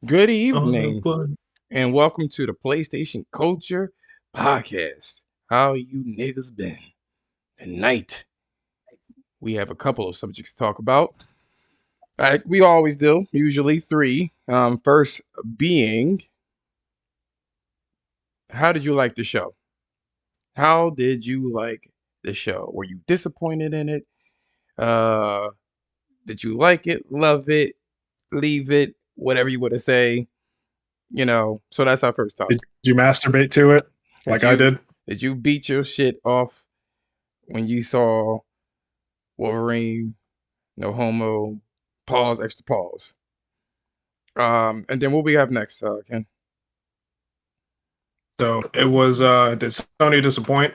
Good On the evening, blood. and welcome to the PlayStation Culture Podcast. How you niggas been? Tonight, we have a couple of subjects to talk about. Like we always do, usually three. First being, how did you like the show? How did you like the show? Were you disappointed in it? Uh, did you like it, love it, leave it, whatever you want to say? So that's our first Did topic. you masturbate to it Did like I you did? did you beat your shit off when you saw Wolverine, no homo, pause, extra pause? And then what we have next, Ken? So it was did Sony disappoint?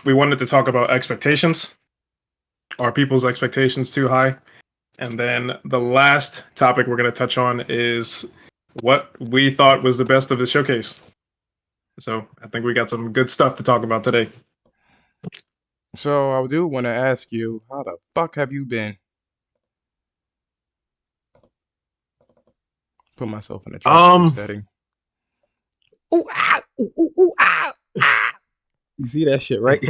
We wanted to talk about expectations. Are people's expectations too high? And then the last topic we're going to touch on is what we thought was the best of the showcase. So I think we got some good stuff to talk about today. So I do want to ask you, how the fuck have you been? Put myself in a tropical Um, setting. Ooh ah, ooh ah ah. You see that shit, right?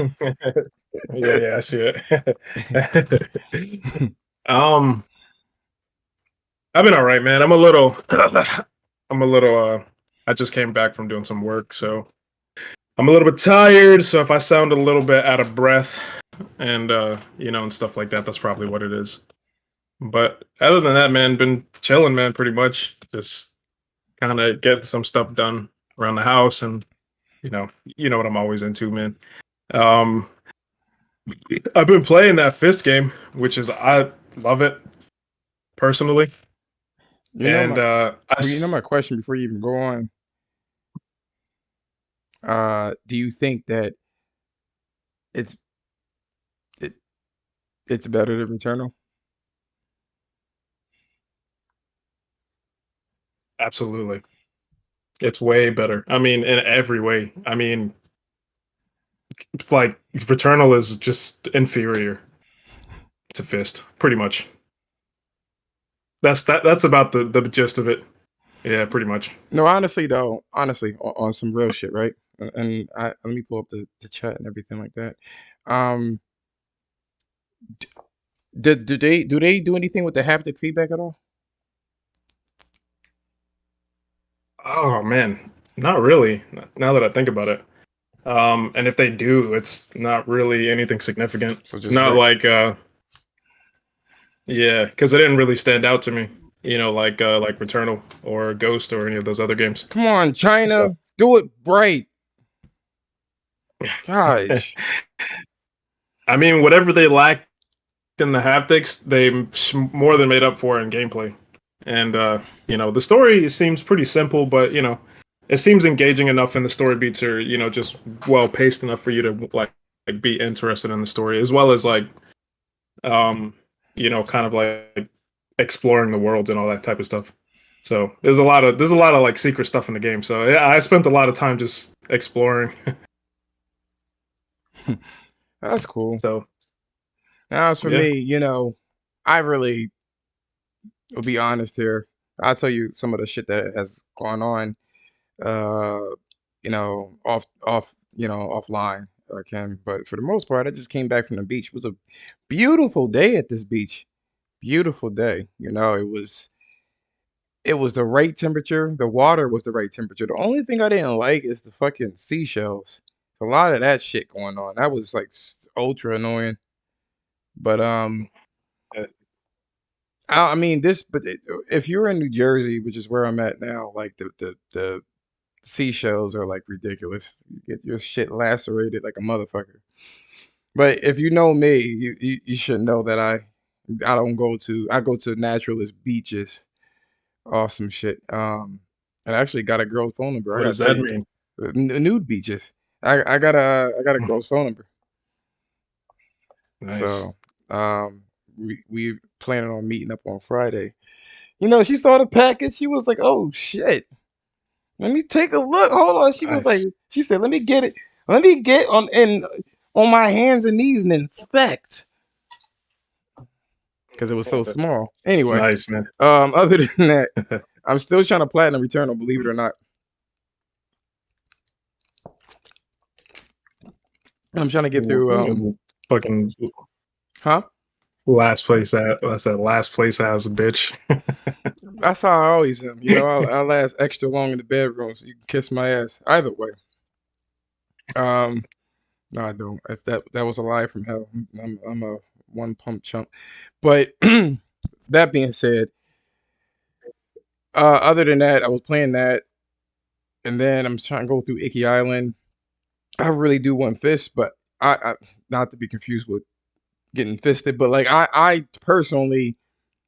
yeah, I see it. um, I've been all right, man. I just came back from doing some work, so I'm a little bit tired. So if I sound a little bit out of breath and and stuff like that, that's probably what it is. But other than that, man, been chilling, man, pretty much. Just kind of getting some stuff done around the house, and you know what I'm always into, man. Um, I've been playing that Fist game, which is I love it personally, you know and my, you know my question before you even go on. Do you think that it's it it's better than Returnal? absolutely. It's way better. I mean, in every way. I mean, like Returnal is just inferior to Fist, pretty much. That's about the gist of it. Yeah, pretty much. No, honestly though, honestly, on some real shit, right? And let me pull up the chat and everything like that. Um, do they do anything with the haptic feedback at all? Oh man, not really. Now that I think about it. And if they do, it's not really anything significant. So just Not very. like yeah, because it didn't really stand out to me. Like Returnal or Ghost or any of those other games. Come on, So China, do it right. Gosh. I mean, whatever they lacked in the haptics, they more than made up for in gameplay. And the story seems pretty simple, but it seems engaging enough, and the story beats are just well paced enough for you to like be interested in the story, as well as like um kind of like exploring the world and all that type of stuff. So there's a lot of like secret stuff in the game. So yeah, I spent a lot of time just exploring. That's cool. So Now, as for yeah, me, I really will be honest here. I'll tell you some of the shit that has gone on, uh, offline, Ken. But for the most part, I just came back from the beach. It was a beautiful day at this beach. Beautiful day. It was the right temperature. The water was the right temperature. The only thing I didn't like is the fucking seashells. A lot of that shit going on. That was like ultra annoying. But uh, I mean this. But if you're in New Jersey, which is where I'm at now, like the seashells are like ridiculous. You get your shit lacerated like a motherfucker. But if you know me, you should know that I don't go to I go to naturalist beaches. Awesome shit. I actually got a girl's phone number. I what gotta does tell that you, mean? nude beaches. I got a girl's phone number. Nice. So we planning on meeting up on Friday. She saw the package. She was like, "Oh shit, let me take a look. Hold on." Nice. She said, "Let me get it. Let me get on my hands and knees and inspect," because it was so small. Anyway, Nice, man. other than that. I'm still trying to platinum Returnal, believe it or not. I'm trying to get through. Fucking Huh? last place at I said last place as a bitch. That's how I always am. You know, I'll last extra long in the bedroom so you can kiss my ass. Either way. Um, no, I don't. If that was a lie from hell. I'm a one pump chump. But that being said, other than that, I was playing that, and then I'm trying to go through Icky Island. I really do want Fist, but I not to be confused with getting fisted, but like I personally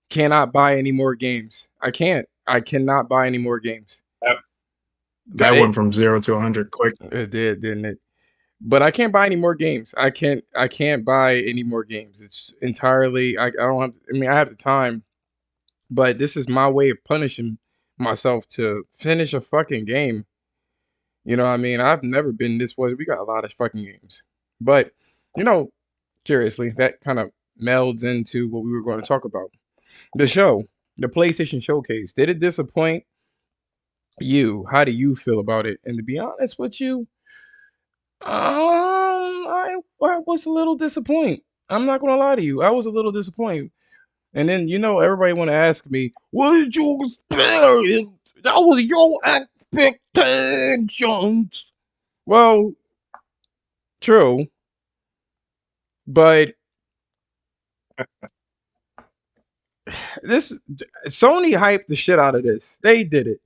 cannot buy any more games. I can't. I cannot buy any more games. that, That that went it from 0 to 100 quick. it did, didn't it? But I can't buy any more games. I can't buy any more games. It's entirely I don't have, I mean I have the time, but this is my way of punishing myself to finish a fucking game. You know what I mean? I've never been this way. We got a lot of fucking games. But, you know, curiously, that kind of melds into what we were going to talk about. The show, the PlayStation Showcase. Did it disappoint you? How do you feel about it? And to be honest with you, I was a little disappointed. I'm not gonna lie to you. I was a little disappointed. And then everybody want to ask me, "What did you expect? That was your expectations." Well, true, but this Sony hyped the shit out of this. They did it.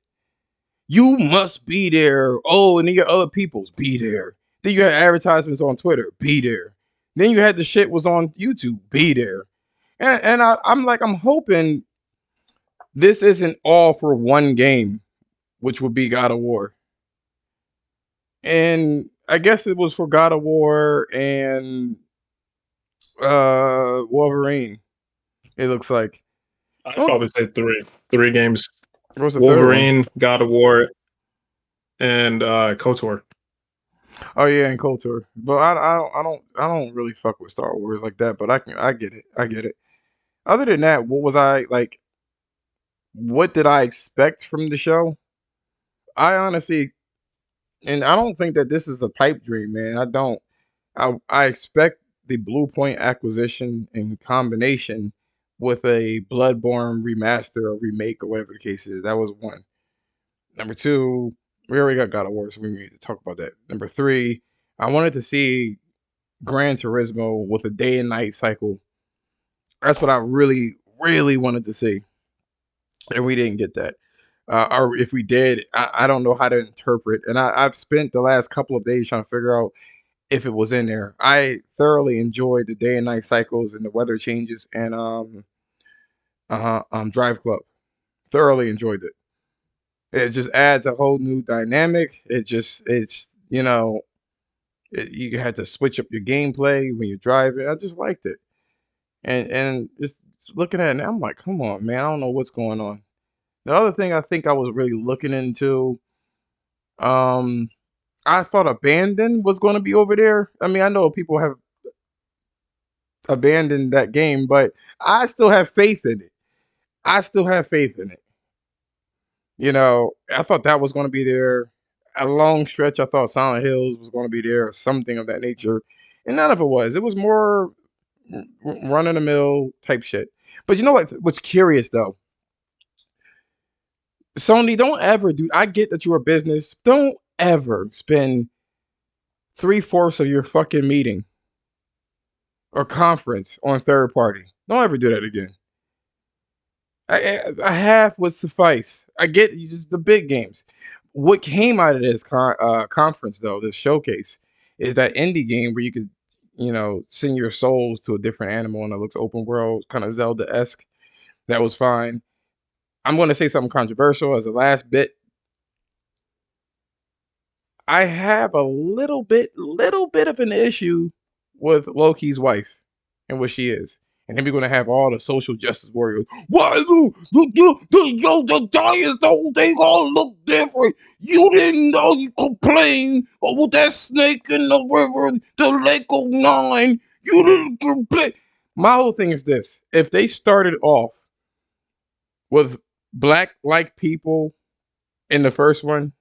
You must be there. Oh, and then your other peoples be there. Then you had advertisements on Twitter, be there. Then you had the shit was on YouTube, be there. And I'm hoping this isn't all for one game, which would be God of War. And I guess it was for God of War and Wolverine. It looks like. I'd Oh, probably say three games: what's the third one? Wolverine, God of War, and KOTOR. Oh yeah, and Kotor. But I don't really fuck with Star Wars like that. But I get it. I get it. Other than that, what was I like? What did I expect from the show? I honestly, and I don't think that this is a pipe dream, man. I don't. I expect the Blue Point acquisition in combination with a Bloodborne remaster or remake or whatever the case is. That was one. Number two, we already got God of War, so we need to talk about that. Number three, I wanted to see Gran Turismo with a day and night cycle. That's what I really, really wanted to see, and we didn't get that. Or if we did, I don't know how to interpret. And I've spent the last couple of days trying to figure out if it was in there. I thoroughly enjoyed the day and night cycles and the weather changes and Drive Club. Thoroughly enjoyed it. It just adds a whole new dynamic. You had to switch up your gameplay when you're driving. I just liked it. And just looking at it now, I'm like, come on, man, I don't know what's going on. The other thing I think I was really looking into, um, I thought Abandon was going to be over there. I mean, I know people have abandoned that game, but I still have faith in it. I still have faith in it. I thought that was going to be there. A long stretch, I thought Silent Hills was going to be there or something of that nature, and none of it was. It was more run of the mill type shit. But you know what's curious though? Sony, don't ever do. I get that you're a business. Don't ever spend 3/4 of your fucking meeting or conference on third party. Don't ever do that again. A half would suffice. I get just the big games. What came out of this conference, though, this showcase, is that indie game where you could, send your souls to a different animal and it looks open world, kind of Zelda esque. That was fine. I'm going to say something controversial as a last bit. I have a little bit of an issue with Loki's wife and what she is. And then we're gonna have all the social justice warriors. Why the giants don't they all look different? You didn't know you complained about that snake in the river, the Lake of Nine. You didn't complain. My whole thing is this: if they started off with black like people in the first one,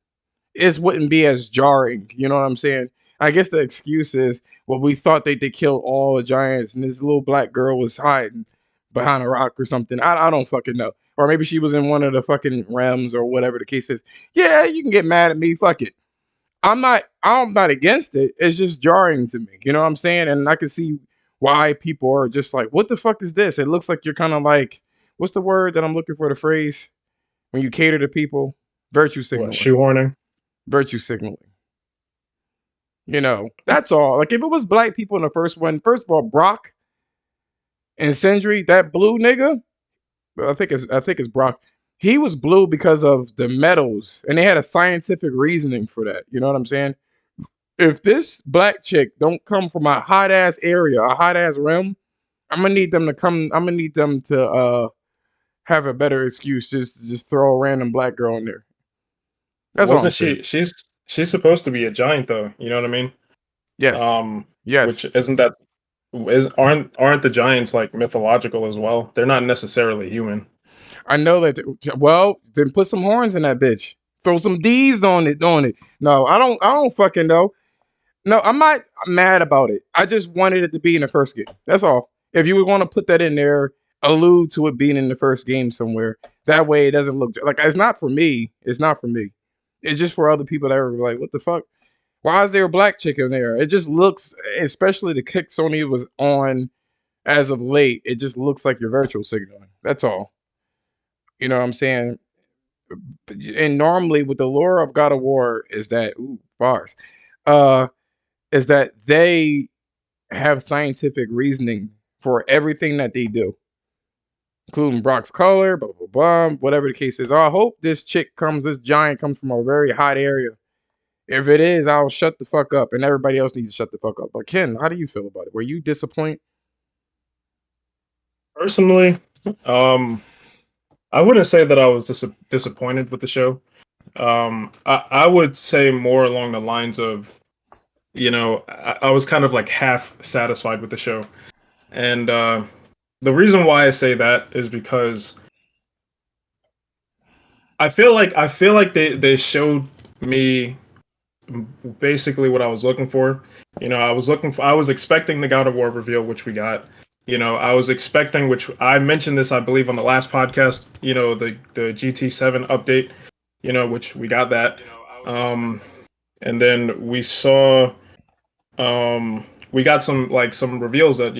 it wouldn't be as jarring. You know what I'm saying? I guess the excuse is, well, we thought they killed all the giants, and this little black girl was hiding behind a rock or something. I don't fucking know. Or maybe she was in one of the fucking realms or whatever the case is. Yeah, you can get mad at me. Fuck it. I'm not against it. It's just jarring to me. You know what I'm saying? And I can see why people are just like, what the fuck is this? It looks like you're kind of like, what's the word that I'm looking for, the phrase when you cater to people? Virtue What, signaling. shoehorning? Virtue signaling. That's all. Like if it was black people in the first one, first of all, Brock and Sindri, that blue nigga, I think it's Brock. He was blue because of the metals, and they had a scientific reasoning for that. You know what I'm saying? If this black chick don't come from a hot ass area, a hot ass realm, I'm gonna need them to come. I'm gonna need them to have a better excuse just throw a random black girl in there. That's all I'm Wasn't saying. she's supposed to be a giant though, you know what I mean? Yes, Um, which yes. isn't that is aren't the giants like mythological as well? They're not necessarily human. I know that. Well, then put some horns in that bitch. Throw some D's on it. On it. No, I don't. I don't fucking know. No, I'm not mad about it. I just wanted it to be in the first game. That's all. If you would want to put that in there, allude to it being in the first game somewhere. That way, it doesn't look like it's not for me. It's not for me. It's just for other people that are like, what the fuck? Why is there a black chick in there? It just looks, especially the kick Sony was on as of late. It just looks like your virtual signaling. That's all. You know what I'm saying? And normally with the lore of God of War is that bars, uh, is that they have scientific reasoning for everything that they do, including Brock's color, blah blah blah, whatever the case is. I hope this giant comes from a very hot area. If it is, I'll shut the fuck up, and everybody else needs to shut the fuck up. But Ken, how do you feel about it? Were you disappointed? Personally, um, I wouldn't say that I was disappointed with the show. I would say more along the lines of, I was kind of like half satisfied with the show, and the reason why I say that is because I feel like they showed me basically what I was looking for. I was expecting the God of War reveal, which we got. I was expecting, which I mentioned this, I believe, on the last podcast. The GT7 update. Which we got that. Um, and then we got some reveals that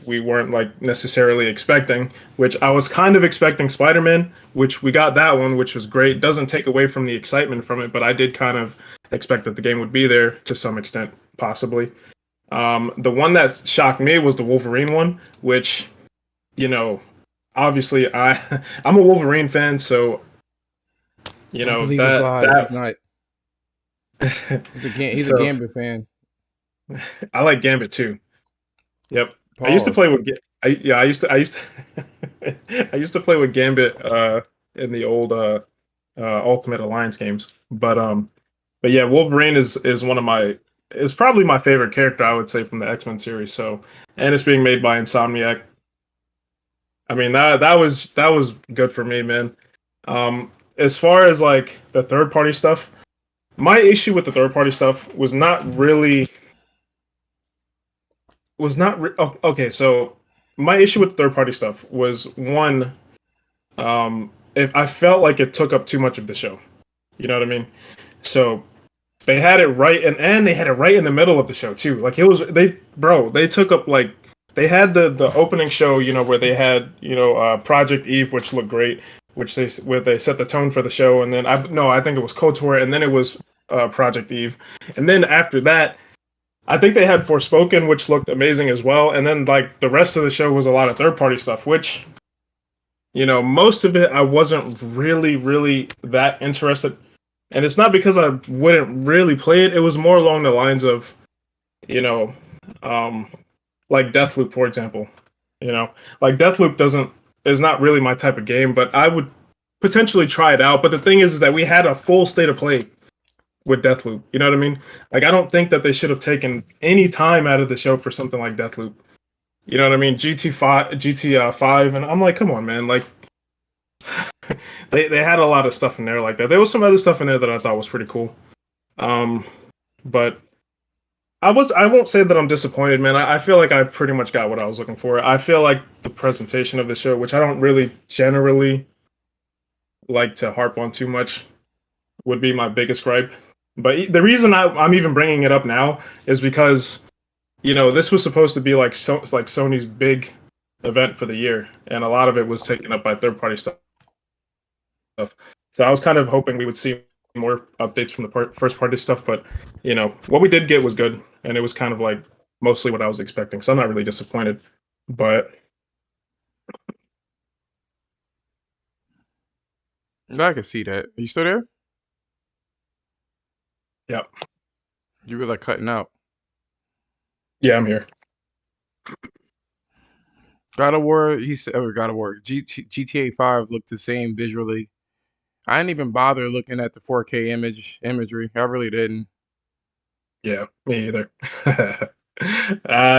we weren't like necessarily expecting, which I was kind of expecting Spider-Man, which we got that one, which was great. Doesn't take away from the excitement from it, but I did kind of expect that the game would be there to some extent, possibly. The one that shocked me was the Wolverine one, which, obviously I'm a Wolverine fan, so Don't believe his that lies. He's that not. He's a so Gambit fan. I like Gambit too. Yep. I used to Pause. play with I used to play with Gambit in the old Ultimate Alliance games. But yeah, Wolverine is one of my is probably my favorite character, I would say, from the X-Men series. So, and it's being made by Insomniac. I mean, that was good for me, man. As far as like the third party stuff, my issue with the third party stuff okay. So my issue with third party stuff was one, if I felt like it took up too much of the show. You know what I mean? So they had it right, and they had it right in the middle of the show too. Like it was they took up like they had the opening show, where they had Project Eve, which looked great, where they set the tone for the show, and then I think it was KOTOR, and then it was Project Eve, and then after that, I think they had Forspoken, which looked amazing as well, and then like the rest of the show was a lot of third party stuff, which most of it I wasn't really that interested. And it's not because I wouldn't really play it. It was more along the lines of, you know, um, like Deathloop, for example. Like Deathloop is not really my type of game, but I would potentially try it out. But the thing is that we had a full state of play with Deathloop. You know what I mean? Like I don't think that they should have taken any time out of the show for something like Deathloop. You know what I mean? GT5, and I'm like, come on, man. Like, they had a lot of stuff in there like that. There was some other stuff in there that I thought was pretty cool. Um, but I won't say that I'm disappointed, man. I feel like I pretty much got what I was looking for. I feel like the presentation of the show, which I don't really generally like to harp on too much, would be my biggest gripe. But the reason I'm even bringing it up now is because this was supposed to be like Sony's big event for the year, and a lot of it was taken up by third party stuff. So I was kind of hoping we would see more updates from the first party stuff, but what we did get was good, and it was kind of like mostly what I was expecting. So I'm not really disappointed. But I can see that. Are you still there? yeah, You were like cutting out. yeah, I'm here. God of War, he said, or God of War, GTA 5 looked the same visually. I didn't even bother looking at the 4K imagery. I really didn't. Yeah, me either. I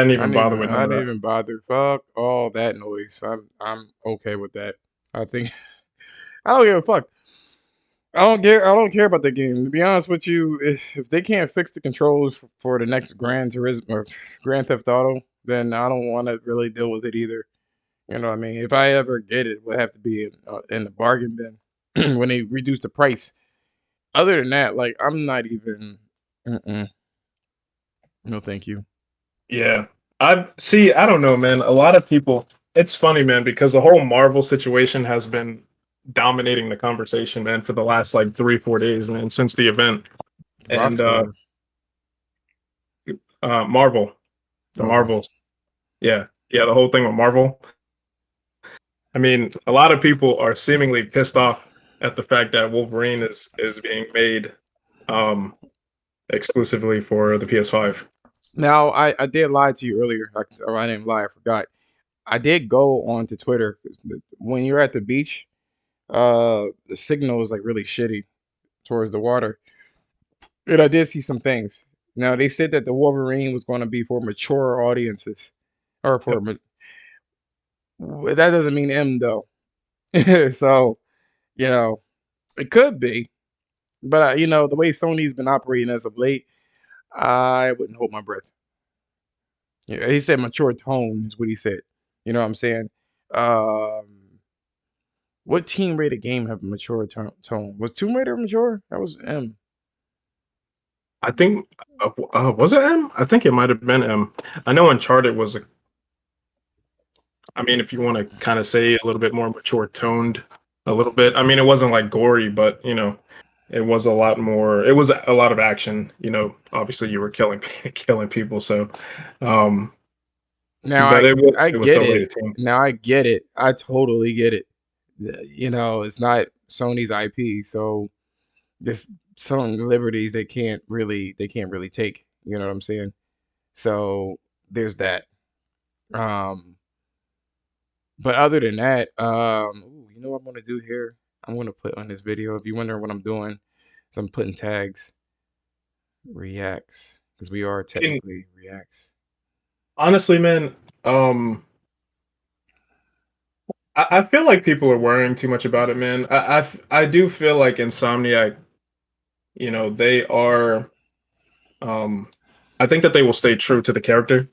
didn't even bother with none I of didn't that. even bother. Fuck all that noise. I'm okay with that. I think I don't give a fuck. I don't care about the game. To be honest with you, if they can't fix the controls for the next Gran Turismo or Grand Theft Auto, then I don't want to really deal with it either. You know what I mean? If I ever get it, it would have to be in the bargain bin when they reduce the price. Other than that, like I'm not even. Mm-mm, no, thank you. Yeah. I see, I don't know, man. A lot of people, it's funny, man, because the whole Marvel situation has been dominating the conversation, man, for the last like 3, 4 days, man, since the event. And Rockstar. Marvel, the Oh, Marvels. Yeah. Yeah, the whole thing with Marvel. I mean, a lot of people are seemingly pissed off at the fact that Wolverine is being made um exclusively for the PS5. now I did lie to you earlier. I didn't lie. I forgot. I did go onto Twitter. When you're at the beach, the signal is like really shitty towards the water, and I did see some things. Now they said that the Wolverine was going to be for mature audiences, or for Yep. that doesn't mean M though. So you know it could be, but the way Sony's been operating as of late, I wouldn't hold my breath. Yeah, he said mature tone is what he said. You know what I'm saying? Um, what team rated game have a mature tone? Was Tomb Raider mature? That was M. I think was it M? I think it might have been M. I know Uncharted was I mean, if you want to kind of say a little bit more mature toned, a little bit. I mean, it wasn't like gory, but it was a lot more. It was a lot of action. Obviously you were killing killing people, so um, Now but I it was get still it. rated team. Now I get it. I totally get it. It's not Sony's IP, so there's some liberties they can't really take. You know what I'm saying? So there's that. Um, but other than that, ooh, you know what I'm gonna do here? I'm gonna put on this video. If you're wondering what I'm doing, is I'm putting tags, reacts, because we are And technically reacts. honestly, man, um, I feel like people are worrying too much about it, man. I do feel like Insomniac, they are. Um, I think that they will stay true to the character.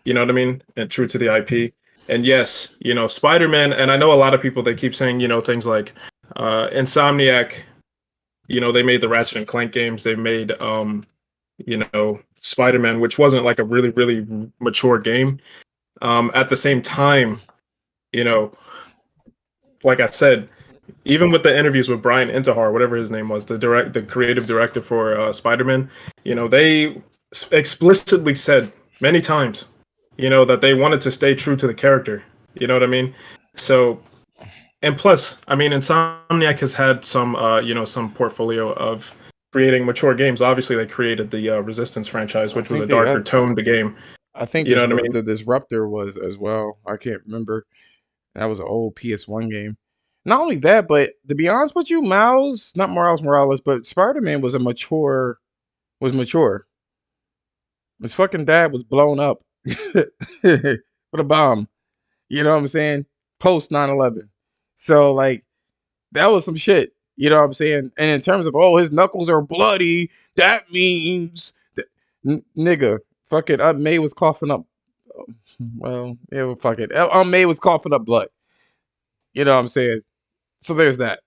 You know what I mean? And true to the IP. And yes, Spider-Man, and I know a lot of people they keep saying, things like Insomniac, they made the Ratchet and Clank games, they made Spider-Man, which wasn't like a really, really mature game. At the same time, you know, like I said, even with the interviews with Brian Intihar, whatever his name was, the creative director for Spider-Man, they explicitly said many times, that they wanted to stay true to the character. You know what I mean? So, and plus, I mean, Insomniac has had some, some portfolio of creating mature games. Obviously, they created the Resistance franchise, I which was think a they darker toned game. I think You know this what I mean? the Disruptor was as well. I can't remember. That was an old PS1 game. Not only that, but to be honest with you, not Miles Morales, but Spider-Man was mature. His fucking dad was blown up with a bomb. You know what I'm saying? Post 9/11. So like That was some shit. You know what I'm saying? And in terms of, oh, his knuckles are bloody, that means that, nigga, fucking May was coughing up. Well, yeah, well, fuck it. May was coughing up blood. You know what I'm saying? So there's that.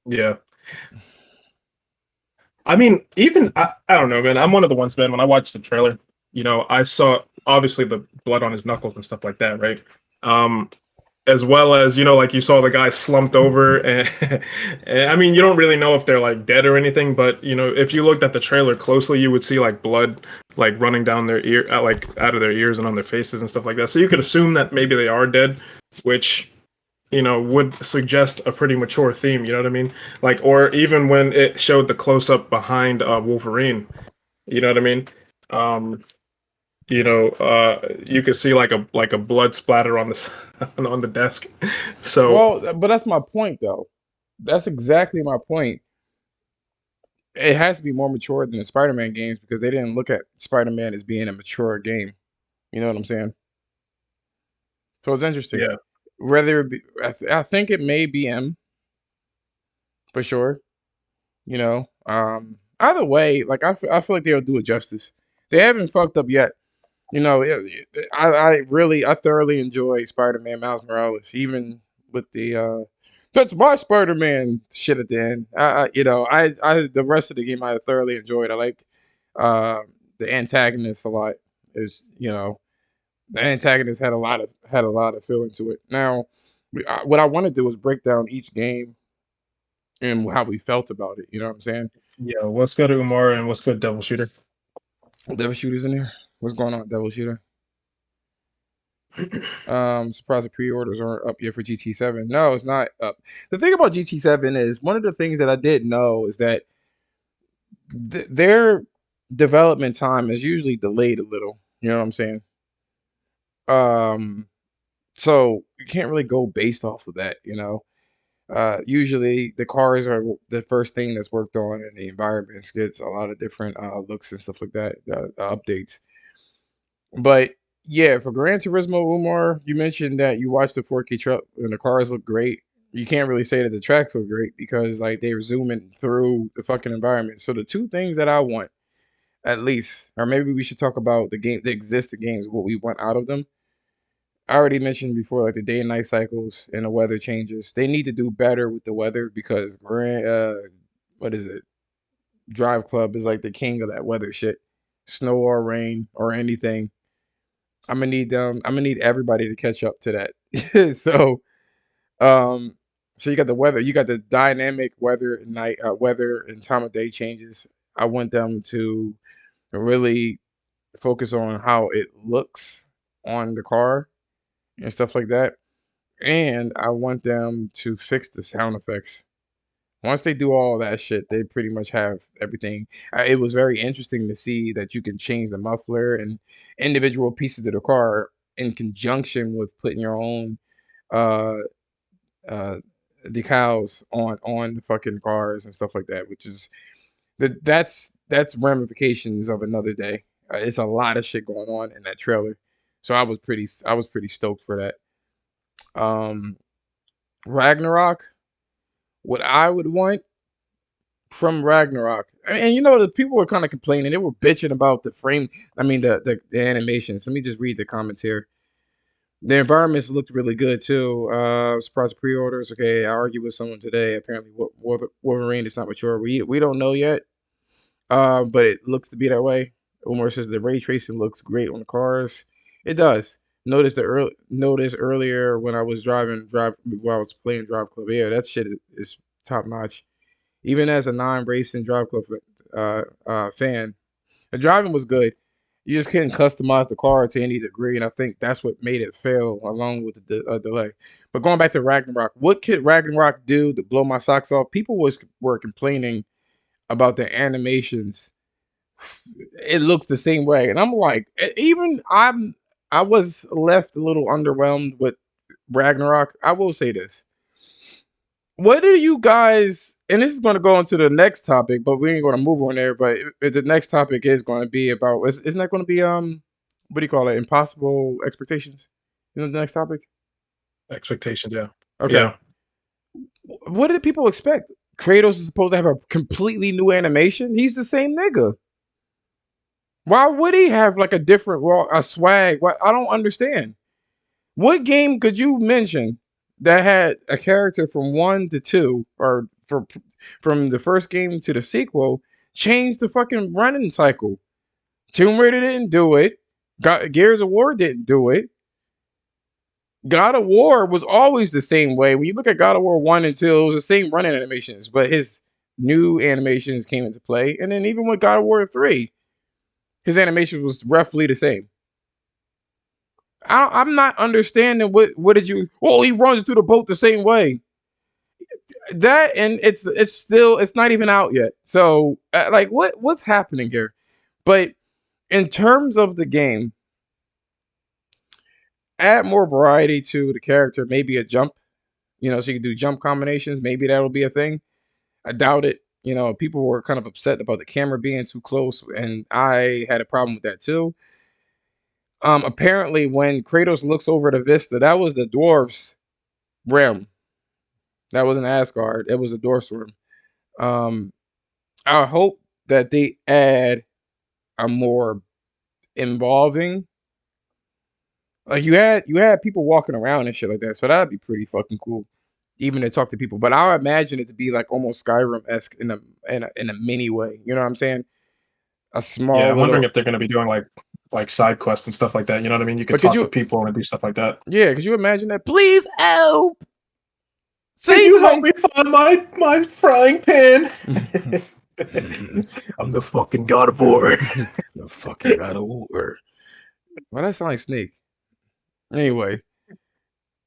Yeah. I mean, even I don't know, man. I'm one of the ones, man. When I watched the trailer, I saw obviously the blood on his knuckles and stuff like that, right? Um, as well as like you saw the guy slumped over, and, and I mean, you don't really know if they're like dead or anything, but if you looked at the trailer closely, you would see like blood like running down their ear, like out of their ears and on their faces and stuff like that. So you could assume that maybe they are dead, which would suggest a pretty mature theme. You know what I mean? Like, or even when it showed the close up behind Wolverine, you know what I mean? Um, you could see like a blood splatter on the on the desk. So Well, but that's my point, though. That's exactly my point. It has to be more mature than the Spider-Man games because they didn't look at Spider-Man as being a mature game. You know what I'm saying? So it's interesting. yeah, Whether it be, I think it may be M for sure. Either way, like I feel like they'll do it justice. They haven't fucked up yet. I thoroughly enjoy Spider-Man Miles Morales, even with the that's my Spider-Man shit at the end. The rest of the game I thoroughly enjoyed. I liked uh, the antagonist a lot. Is the antagonist had a lot of feeling to it. Now, what I want to do is break down each game and how we felt about it. You know what I'm saying? yeah. What's good, Umar, and what's good, Devil Shooter? Devil Shooters in there. What's going on, Devil Shooter? Surprised the pre-orders aren't up yet for GT7. No, it's not up. The thing about GT7 is one of the things that I did know is that their development time is usually delayed a little. You know what I'm saying? Um, so you can't really go based off of that. Usually the cars are the first thing that's worked on, and the environments gets a lot of different looks and stuff like that, updates. But yeah, for Gran Turismo, Umar, you mentioned that you watched the 4K truck and the cars look great. You can't really say that the tracks look great because like they were zooming through the fucking environment. So the two things that I want, at least, or maybe we should talk about the existing games, what we want out of them. I already mentioned before, like the day and night cycles and the weather changes. They need to do better with the weather because what is it? Drive Club is like the king of that weather shit. Snow or rain or anything. I'm gonna need everybody to catch up to that. Um, so you got the weather, you got the dynamic weather and night, weather and time of day changes. I want them to really focus on how it looks on the car and stuff like that. And I want them to fix the sound effects. Once they do all that shit, they pretty much have everything. It was very interesting to see that you can change the muffler and individual pieces of the car in conjunction with putting your own uh, uh, decals on the fucking cars and stuff like that. Which is that's ramifications of another day. It's a lot of shit going on in that trailer, so I was pretty stoked for that. Um, Ragnarok. What I would want from Ragnarok. And the people were kind of complaining. They were bitching about the frame. I mean, the animations. Let me just read the comments here. The environments looked really good too. Surprise pre-orders. Okay, I argued with someone today. Apparently, Wolverine is not mature. We don't know yet. But it looks to be that way. Umar says the ray tracing looks great on the cars. It does. Notice earlier when I was while I was playing Drive Club. Yeah, that shit is top notch. Even as a non-racing Drive Club fan, the driving was good. You just couldn't customize the car to any degree, and I think that's what made it fail, along with the delay. But going back to Ragnarok, what could Ragnarok do to blow my socks off? People were complaining about the animations. It looks the same way, and I'm like, even I was left a little underwhelmed with Ragnarok. I will say this: what do you guys? And this is going to go into the next topic, but we ain't going to move on there. But the next topic is going to be about. Isn't that going to be what do you call it? Impossible expectations. The next topic. Expectations, yeah, Okay. yeah. what did people expect? Kratos is supposed to have a completely new animation. He's the same nigga. Why would he have like a different, well, a swag? What, I don't understand. What game could you mention that had a character from one to two, or from the first game to the sequel, change the fucking running cycle? Tomb Raider didn't do it. Gears of War didn't do it. God of War was always the same way. When you look at God of War 1 and 2, it was the same running animations, but his new animations came into play. And then even with God of War 3, his animation was roughly the same. I'm not understanding what did you? Oh, he runs through the boat the same way. That, and it's still, it's not even out yet. So like what's happening here? But in terms of the game, add more variety to the character. Maybe a jump, so you can do jump combinations. Maybe that'll be a thing. I doubt it. People were kind of upset about the camera being too close, and I had a problem with that too. Apparently, when Kratos looks over the vista, that was the dwarves' realm. That wasn't Asgard. It was the dwarves' realm. Um, I hope that they add a more involving. Like you had people walking around and shit like that, so that'd be pretty fucking cool, even to talk to people. But I imagine it to be like almost Skyrim esque in a mini way. You know what I'm saying? A Yeah, small I'm wondering little. if they're going to be doing like side quests and stuff like that. You know what I mean? You could But could talk to you? people and do stuff like that. Yeah, could you imagine that? Please help! Can Save you help my. me find my frying pan? I'm the the fucking God of War. the fucking God of War. Why that sound like Snake? Anyway,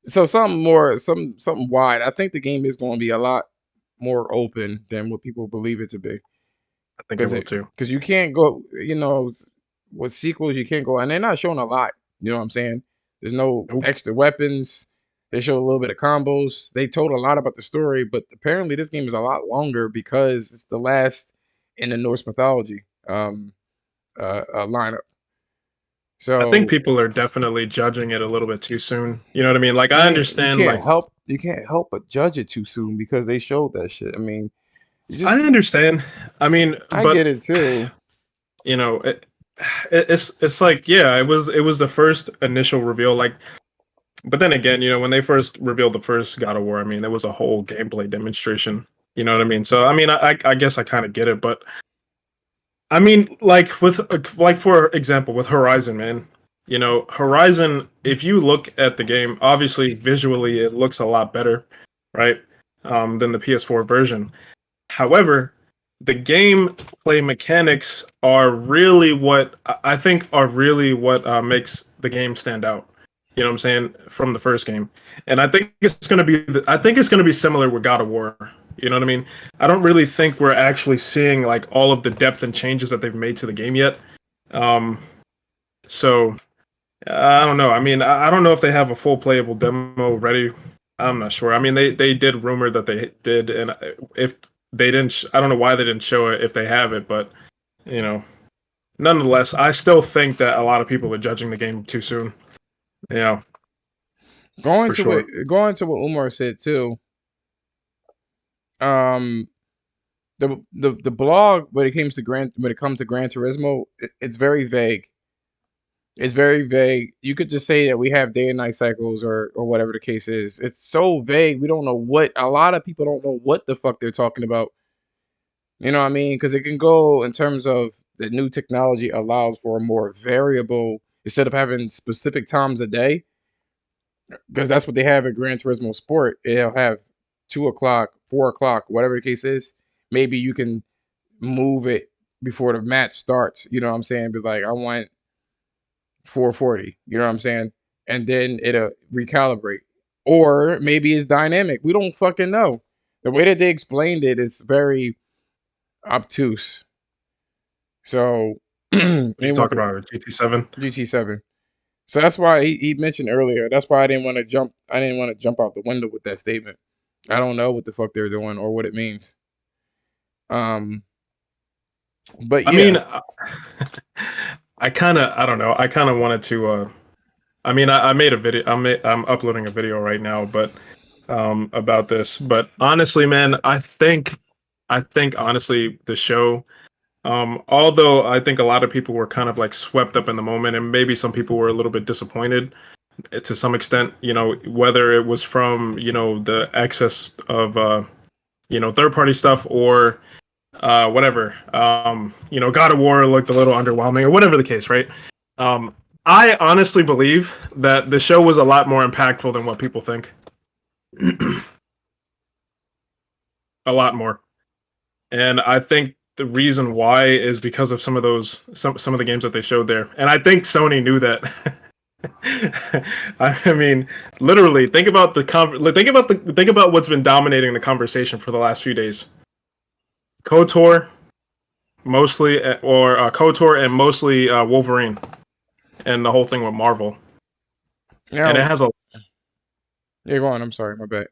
so something wide. I think the game is going to be a lot more open than what people believe it to be. I think it because will too. because you can't go, with sequels you can't go, and they're not showing a lot. You know what I'm saying? There's no Nope. extra weapons. They show a little bit of combos. They told a lot about the story, but apparently this game is a lot longer because it's the last in the Norse mythology lineup. I think So people are definitely judging it a little bit too soon. You know what I mean? Like I I mean, understand like you can't help but judge it too soon because they showed that shit. I mean, you I just understand. I mean, I get but it too. you know, it's like yeah, it was the first initial reveal like but then again, when they first revealed the first God of War, I mean, there was a whole gameplay demonstration. You know what I mean? So I mean, I guess I kind of get it, but I mean, like for example, with Horizon, man. Horizon. If you look at the game, obviously visually it looks a lot better, right, than the PS4 version. However, the gameplay mechanics are really what I think are really what makes the game stand out. You know what I'm saying from the first game, and I think it's gonna be I think it's gonna be similar with God of War. You know what I mean? I don't really think we're actually seeing like all of the depth and changes that they've made to the game yet. Um, so I don't know. I mean, I don't know if they have a full playable demo ready. I'm not sure. I mean, they did rumor that they did, and if they didn't, I don't know why they didn't show it if they have it, but you know, nonetheless, I still think that a lot of people are judging the game too soon. You know, Going for to what sure. going to what Umar said too. Um, the blog when it comes to Gran Turismo, it's very vague. It's very vague. You could just say that we have day and night cycles, or whatever the case is. It's so vague. We don't know what, a lot of people don't know what the fuck they're talking about. You know what I mean? Because it can go in terms of the new technology allows for a more variable, instead of having specific times a day, because that's what they have in Gran Turismo Sport. It'll have 2 o'clock, 4 o'clock, whatever the case is. Maybe you can move it before the match starts. You know what I'm saying? Be like, I want 4:40. You know what I'm saying? And then it'll recalibrate. Or maybe it's dynamic. We don't fucking know. The way that they explained it is very obtuse. So You anyone talk could about GT7. GT7. So that's why he mentioned earlier. That's why I didn't want to jump. I didn't want to jump out the window with that statement. I don't know what the fuck they're doing or what it means. Um, but I yeah, mean, I kind of, I don't know. I kind of wanted to. I mean, I made a video. I'm uploading a video right now, but about this. But honestly, man, I think honestly the show, although I think a lot of people were kind of like swept up in the moment, and maybe some people were a little bit disappointed to some extent. Whether it was from the excess of third party stuff or whatever. God of War looked a little underwhelming or whatever the case, right? Um, I honestly believe that the show was a lot more impactful than what people think. A lot more. And I think the reason why is because of some of the games that they showed there. And I think Sony knew that. I mean, literally, think about what's been dominating the conversation for the last few days. KOTOR, mostly, or KOTOR and mostly Wolverine, and the whole thing with Marvel. And it Now, has a yeah, go on. I'm sorry, my bad.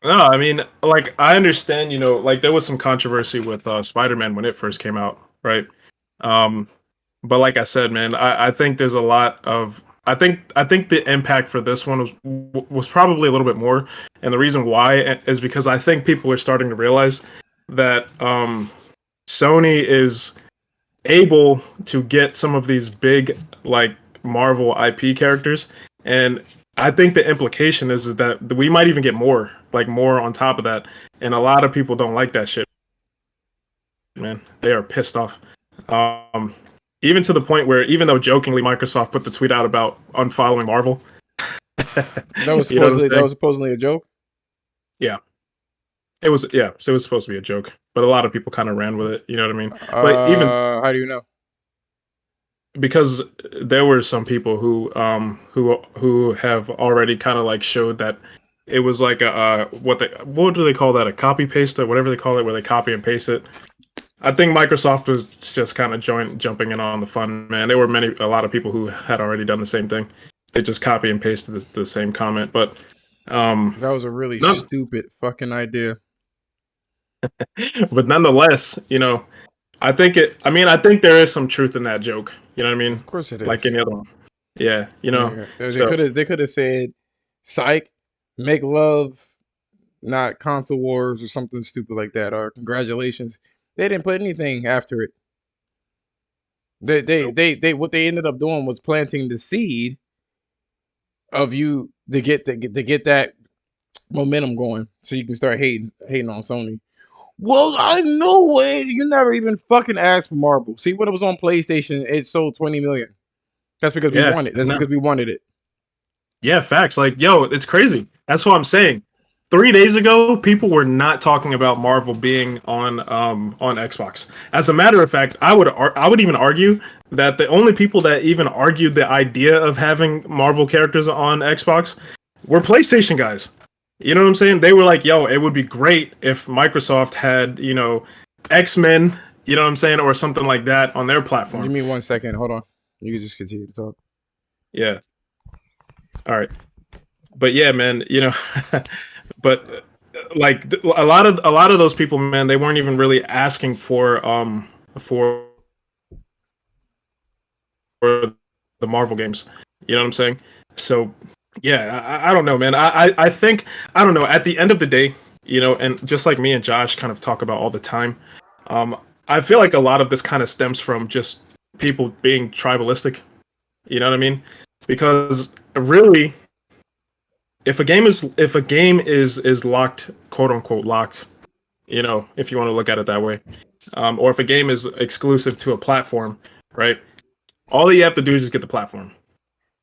no. I mean, like I understand, like there was some controversy with Spider-Man when it first came out, right? Um, but like I said, man, I think there's a lot of I think the impact for this one was probably a little bit more, and the reason why is because I think people are starting to realize that Sony is able to get some of these big like Marvel IP characters, and I think the implication is that we might even get more on top of that, and a lot of people don't like that shit, man. They are pissed off. Um, Even to the point where, even though jokingly Microsoft put the tweet out about unfollowing Marvel, That was you know what I'm supposedly that saying? was supposedly a joke. Yeah, so it was supposed to be a joke, but a lot of people kind of ran with it. You know what I mean? But even How do you know? because there were some people who have already kind of like showed that it was like a what do they call that, a copy paste or whatever they call it, where they copy and paste it. I think Microsoft was just kind of jumping in on the fun, man. There were a lot of people who had already done the same thing. They just copy and pasted the same comment, but um, That was a really none, stupid fucking idea. but nonetheless, I think it. I mean, I think there is some truth in that joke. You know what I mean? Of course it Like is. any other one. Yeah, Yeah, So they could have said, "Psych, make love, not console wars" or something stupid like that, or "Congratulations." They didn't put anything after it. They what they ended up doing was planting the seed of you to get that momentum going, so you can start hating on Sony. Well, I know it. You never even fucking asked for Marvel. See, when it was on PlayStation, it sold 20 million. That's because we yeah, wanted. That's no, because we wanted it. yeah, facts. Like, yo, it's crazy. That's what I'm saying. 3 days ago, people were not talking about Marvel being on Xbox. As a matter of fact, I would even argue that the only people that even argued the idea of having Marvel characters on Xbox were PlayStation guys. You know what I'm saying? They were like, "Yo, it would be great if Microsoft had, X-Men, you know what I'm saying, or something like that on their Give platform." me 1 second. Hold on. You can just continue to talk. Yeah. All right. But yeah, man, but like a lot of those people, man, they weren't even really asking for the Marvel games. You know what I'm saying? So yeah, I don't know, man. I think I don't know. At the end of the day, and just like me and Josh kind of talk about all the time, um, I feel like a lot of this kind of stems from just people being tribalistic. You know what I mean? Because really, if a game is locked, quote unquote locked, if you want to look at it that way, or if a game is exclusive to a platform, right? All you have to do is just get the platform.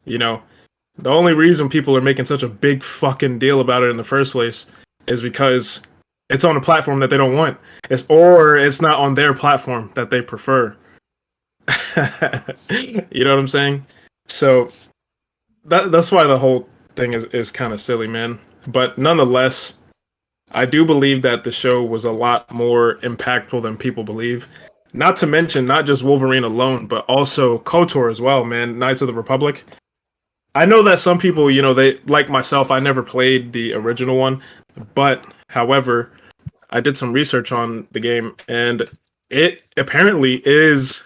You know, the only reason people are making such a big fucking deal about it in the first place is because it's on a platform that they don't want. It's not on their platform that they prefer. You know what I'm saying? So that's why the whole thing is kind of silly, man. But nonetheless, I do believe that the show was a lot more impactful than people believe. Not to mention, not just Wolverine alone, but also KOTOR as well, man. Knights of the Republic. I know that some people, they like myself. I never played the original one, but however, I did some research on the game, and it apparently is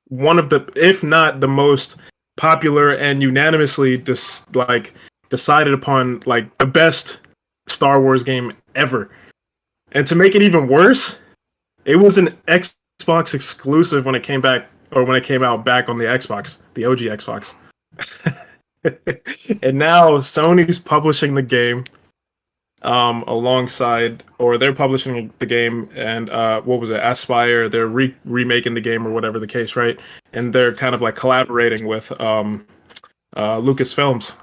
one of the, if not the most popular and unanimously decided upon like the best Star Wars game ever. And to make it even worse, it was an Xbox exclusive when it came back, or when it came out back on the Xbox, the OG Xbox. And now Sony's publishing the game alongside, or they're publishing the game, and what was it, Aspire, they're remaking the game or whatever the case, right? And they're kind of like collaborating with Lucasfilms.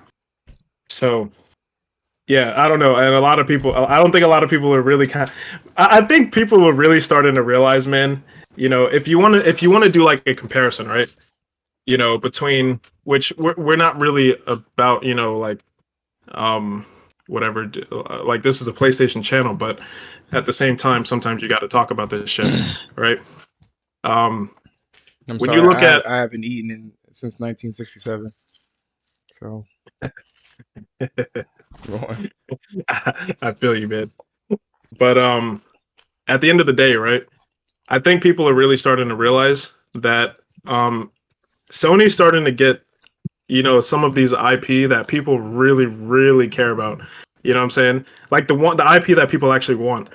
So yeah, I don't know, and a lot of people, I don't think a lot of people are really I think people are really starting to realize, man, you know, if you want to do like a comparison, right, you know, between, which we're not really about, you know, like whatever, like this is a PlayStation channel, but at the same time sometimes you got to talk about this shit, right? um I'm when you sorry, look at I haven't eaten since 1967. So go on. I feel you, man, but at the end of the day, right, I think people are really starting to realize that Sony's starting to get, you know, some of these IP that people really, really care about. You know what I'm saying? Like the IP that people actually want.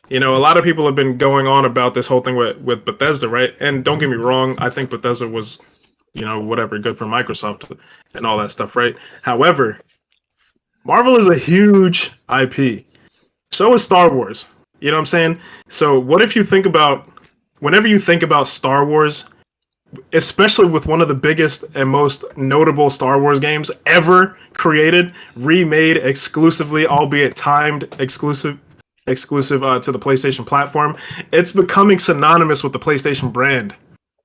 You know, a lot of people have been going on about this whole thing with Bethesda, right? And don't get me wrong, I think Bethesda was, you know, whatever, good for Microsoft and all that stuff, right? However, Marvel is a huge IP. So is Star Wars. You know what I'm saying? So what if you think about, whenever you think about Star Wars, especially with one of the biggest and most notable Star Wars games ever created, remade exclusively, albeit timed exclusive to the PlayStation platform, it's becoming synonymous with the PlayStation brand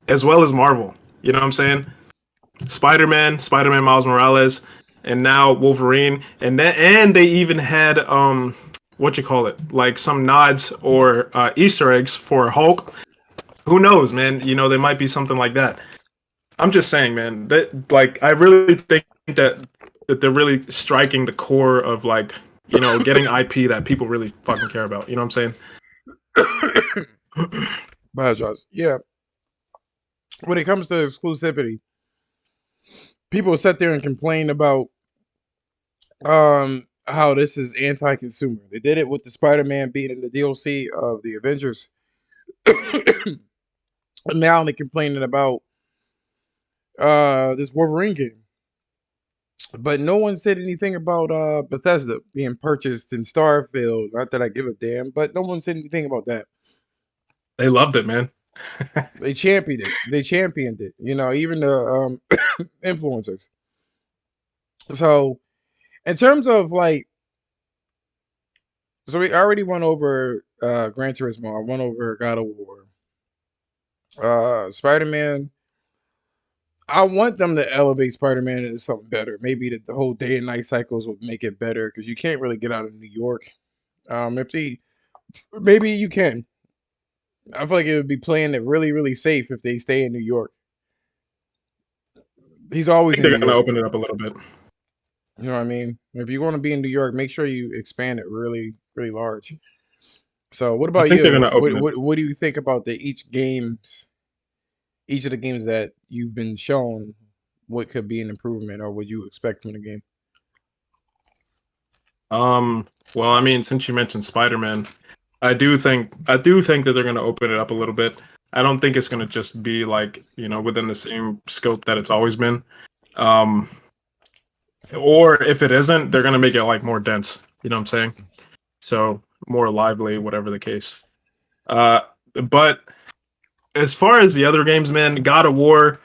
as well as Marvel. You know what I'm saying? Spider-Man Miles Morales, and now Wolverine, and they even had what you call it, like some nods or Easter eggs for Hulk. Who knows, man? You know, there might be something like that. I'm just saying, man, that like I really think that they're really striking the core of, like, you know, getting IP that people really fucking care about. You know what I'm Apologize. Yeah, when it comes to exclusivity, people sit there and complain about how this is anti-consumer. They did it with the Spider-Man being in the DLC of the Avengers. And now they're complaining about this Wolverine game. But no one said anything about Bethesda being purchased in Starfield. Not that I give a damn, but no one said anything about that. They loved it, man. They championed it. They championed it. You know, even the influencers. So in terms of like, so we already went over Gran Turismo. I went over God of War. Spider-Man. I want them to elevate Spider-Man into something better. Maybe the whole day and night cycles would make it better because you can't really get out of New York. If they, maybe you can. I feel like it would be playing it really, really safe if they stay in New York. He's I always think in they're New gonna York. open it up a little bit. You know what I mean? If you want to be in New York, make sure you expand it really, really large. So, what I about think they're you? gonna open it. What do you think about each of the games that you've been shown? What could be an improvement, or would you expect from the game? Well, I mean, since you mentioned Spider-Man, I do think that they're gonna open it up a little bit. I don't think it's gonna just be like, you know, within the same scope that it's always been. Um, or if it isn't, they're gonna make it like more dense. You know what I'm saying? So more lively, whatever the case. Uh, but as far as the other games, man, God of War,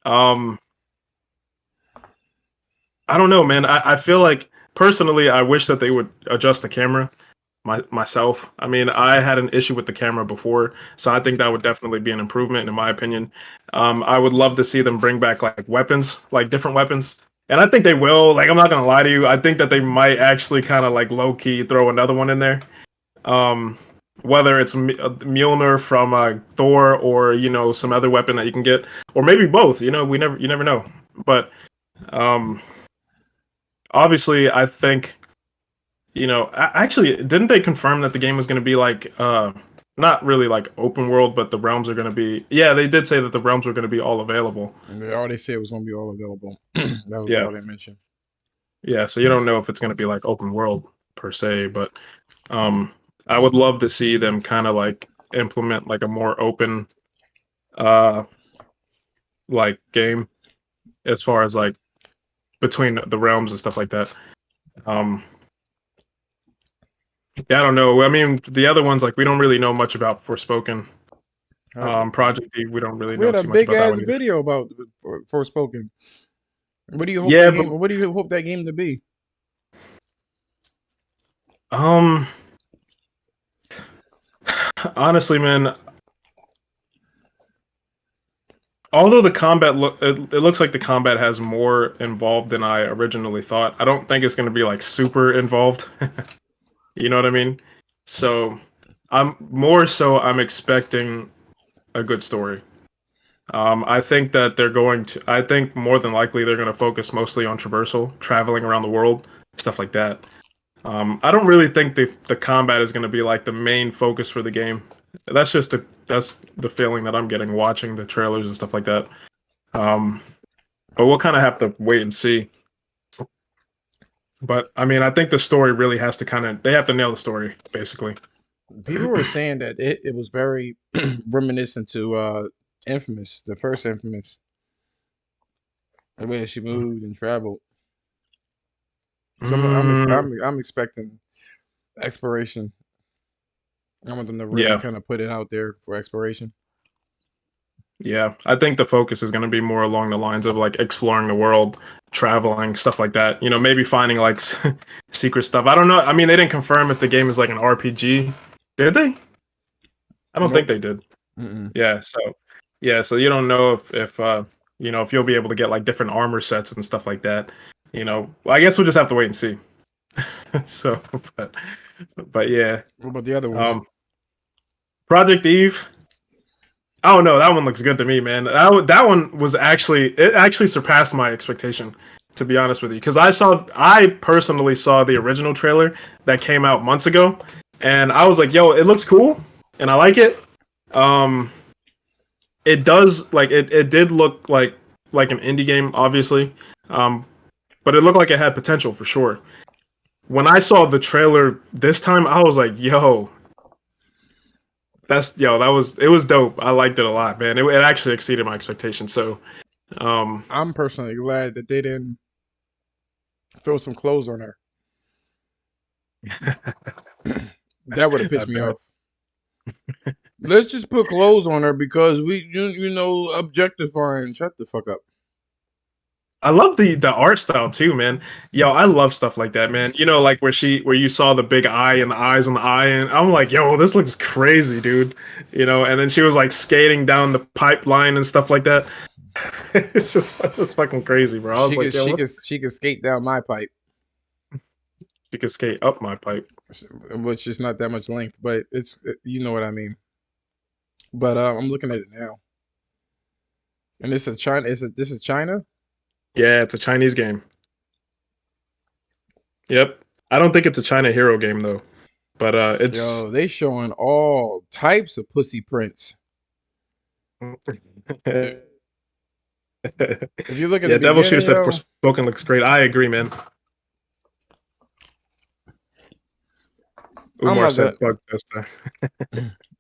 um, I don't know, man. I feel like personally, I wish that they would adjust the camera. Myself, I mean, I had an issue with the camera before, so I think that would definitely be an improvement in my opinion. I would love to see them bring back like weapons, like different weapons, and I think they will. Like, I'm not gonna lie to you, I think that they might actually kind of like low key throw another one in there. Um, whether it's Mjolnir from Thor, or, you know, some other weapon that you can get, or maybe both. You know, you never know. But um, obviously, I think, you know, actually, didn't they confirm that the game was going to be like, not really like open world, but the realms are going to be? Yeah, they did say that the realms were going to be all available. And they already said it was going to be all available. That was Yeah, all they mentioned. Yeah, so you don't know if it's going to be like open world per se, but um, I would love to see them kind of like implement like a more open uh like game as far as like between the realms and stuff like that. Um, yeah, I don't know. I mean, the other ones like we don't really know much about Forspoken. Uh, Project E, we don't really we know had a too much big about that ass one either. video about Forspoken. What do you hope that Yeah, but game? What do you hope that game to be? um, honestly, man, although the combat it looks like the combat has more involved than I originally thought. I don't think it's going to be like super involved. You know what I mean? So I'm expecting a good story. I think that they're going to. I think more than likely they're going to focus mostly on traversal, traveling around the world, stuff like that. I don't really think the combat is going to be like the main focus for the game. That's the feeling that I'm getting watching the trailers and stuff like that. Um, but we'll kind of have to wait and see. But I mean, I think the story really has to they have to nail the story basically. People were saying that it was very reminiscent to Infamous, the first Infamous, the way she moved and traveled. So Mm, I'm expecting exploration. I want them to really yeah, kind of put it out there for exploration. yeah. I think the focus is going to be more along the lines of like exploring the world, traveling, stuff like that. You know, maybe finding like secret stuff. I don't know. I mean, they didn't confirm if the game is like an RPG. Did they? I don't think Nope. they did. Mm-mm. Yeah, so yeah, so you don't know if you know if you'll be able to get like different armor sets and stuff like that. You know, well, I guess we'll just have to wait and see. So, but but yeah, What about the other ones? um, Project Eve. Oh no, that one looks good to me, man. That one was actually it actually surpassed my expectation, to be honest with you, because I personally saw the original trailer that came out months ago, and I was like, yo, it looks cool, and I like it. Um, it does like it did look like an indie game, obviously, um, but it looked like it had potential for sure. When I saw the trailer this time, I was like, "Yo, that was it was dope. I liked it a lot, man. It actually exceeded my expectations." So, um, I'm personally glad that they didn't throw some clothes on her. That would have I pissed me bet. off. Let's just put clothes on her because you know objectifying. Shut the fuck up. I love the art style too, man. Yo, I love stuff like that, man. You know, like where you saw the big eye and the eyes on the eye, and I'm like, yo, this looks crazy, dude. You know, and then she was like skating down the pipeline and stuff like that. It's fucking crazy, bro. I was like, yo, what? She could skate down my pipe, She could skate up my pipe. which is not that much length, but it's you know what I mean. But I'm looking at it now, and it's a China. This is China. Yeah, it's a Chinese game. Yep. I don't think it's a China hero game though, but Yo, it's they showing all types of pussy prints. yeah. If you look at the Devil Shooter beginning, said yo, Forspoken looks great. I agree, man. I'm Umar not that. said bug tester.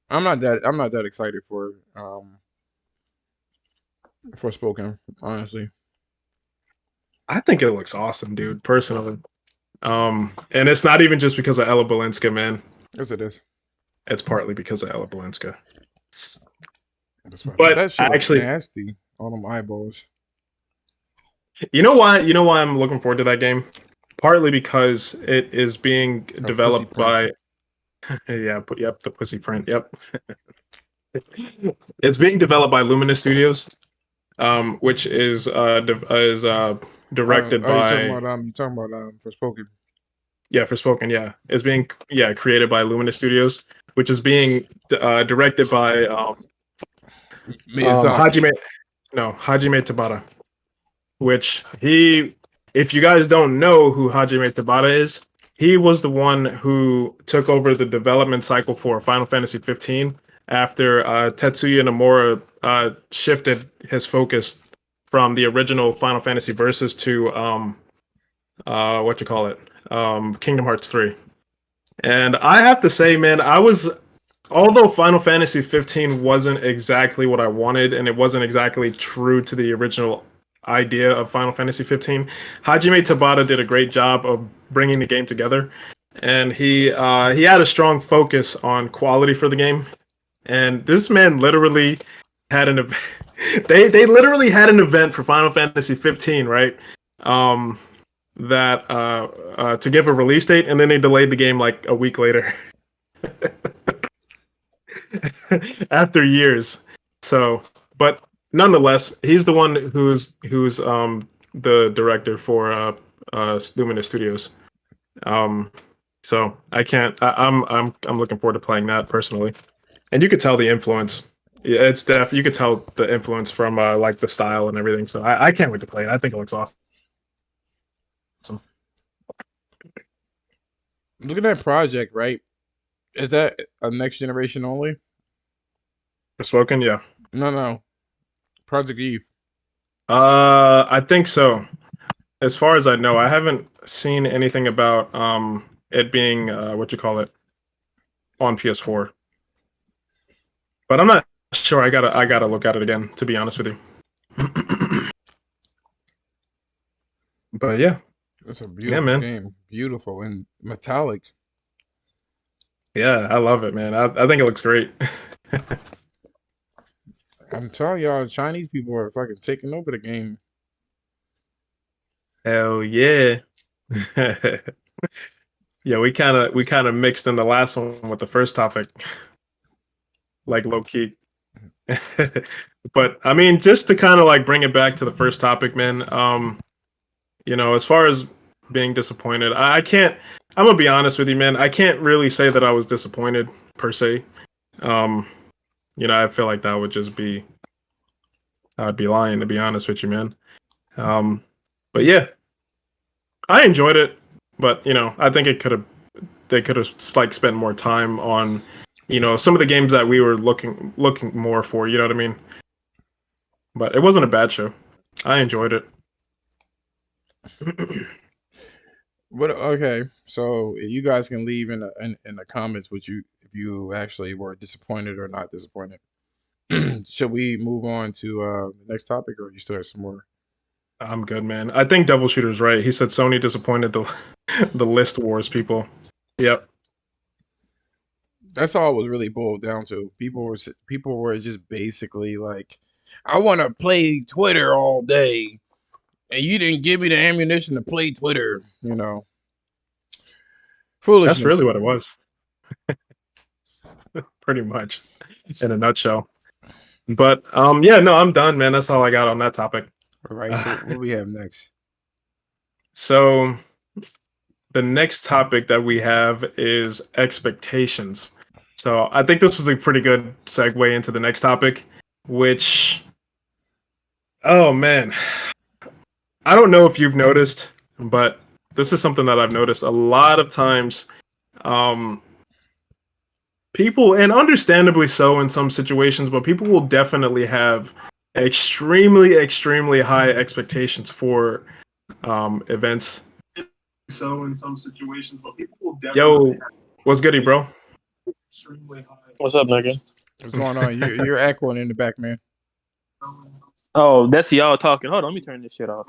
I'm not that excited for spoken. Honestly, I think it looks awesome, dude. Personally, and it's not even just because of Ella Balinska, man. yes it is. It's partly because of Ella Balinska. That's right. But But that shit I look actually, nasty. All them eyeballs. you know why? You know why I'm looking forward to that game? Partly because it is being A pussy developed print. by, yeah, but yep, the pussy print. Yep, it's being developed by Luminous Studios, which is directed Oh, by you talking about for spoken. yeah, Forspoken. Yeah, it's being created by Luminous Studios, which is being directed by Miyazaki. Hajime Hajime Tabata. Which if you guys don't know who Hajime Tabata is, he was the one who took over the development cycle for Final Fantasy 15 after Tetsuya Nomura shifted his focus from the original Final Fantasy verses to what you call it, Kingdom Hearts 3. And I have to say, man, although Final Fantasy 15 wasn't exactly what I wanted, and it wasn't exactly true to the original idea of Final Fantasy 15, Hajime Tabata did a great job of bringing the game together, and he had a strong focus on quality for the game. And this man literally had an event. They literally had an event for Final Fantasy 15, right? That to give a release date, and then they delayed the game like a week later. After years. So, but nonetheless, he's the one who's the director for Luminous Studios. So I can't. I'm looking forward to playing that personally, and you could tell the influence. Yeah, it's you could tell the influence from like the style and everything. So I can't wait to play it. I think it looks awesome. Look at that project, right? Is that a next generation only? Spoken, yeah. No. Project Eve. I think so. As far as I know, I haven't seen anything about it being what you call it on PS4. But I'm not sure. I gotta look at it again, to be honest with you. But yeah. That's a beautiful game. Beautiful and metallic. Yeah, I love it, man. I think it looks great. I'm telling y'all, Chinese people are fucking taking over the game. Hell yeah. Yeah, we kind of mixed in the last one with the first topic. Like low key. But I mean, just to kind of like bring it back to the first topic, man. You know, as far as being disappointed, I can't. I'm gonna be honest with you, man. I can't really say that I was disappointed per se. You know, I feel like that would just be. I'd be lying, to be honest with you, man. But yeah, I enjoyed it, but you know, I think they could have like spent more time on, you know, some of the games that we were looking more for. You know what I mean? But it wasn't a bad show. I enjoyed it. What? Okay, so you guys can leave in the comments what you if you actually were disappointed or not disappointed. Should we move on to the next topic, or you still have some more? I'm good, man. I think Devil Shooter's right. He said Sony disappointed the the list wars people. Yep. That's all it was really boiled down to. People were just basically like, I want to play Twitter all day, and you didn't give me the ammunition to play Twitter. You know, foolishness. That's really what it was. Pretty much, in a nutshell. But yeah, no, I'm done, man. That's all I got on that topic. All right, so what do we have next? So the next topic that we have is expectations. So I think this was a pretty good segue into the next topic, which, oh man, I don't know if you've noticed, but this is something that I've noticed a lot of times. People, and understandably so in some situations, but people will definitely have extremely high expectations for events. So in some situations, but people will definitely. Yo, what's goody, bro? What's up, nigga? What's going on? You're echoing in the back, man. Oh, that's y'all talking. Hold on, let me turn this shit off.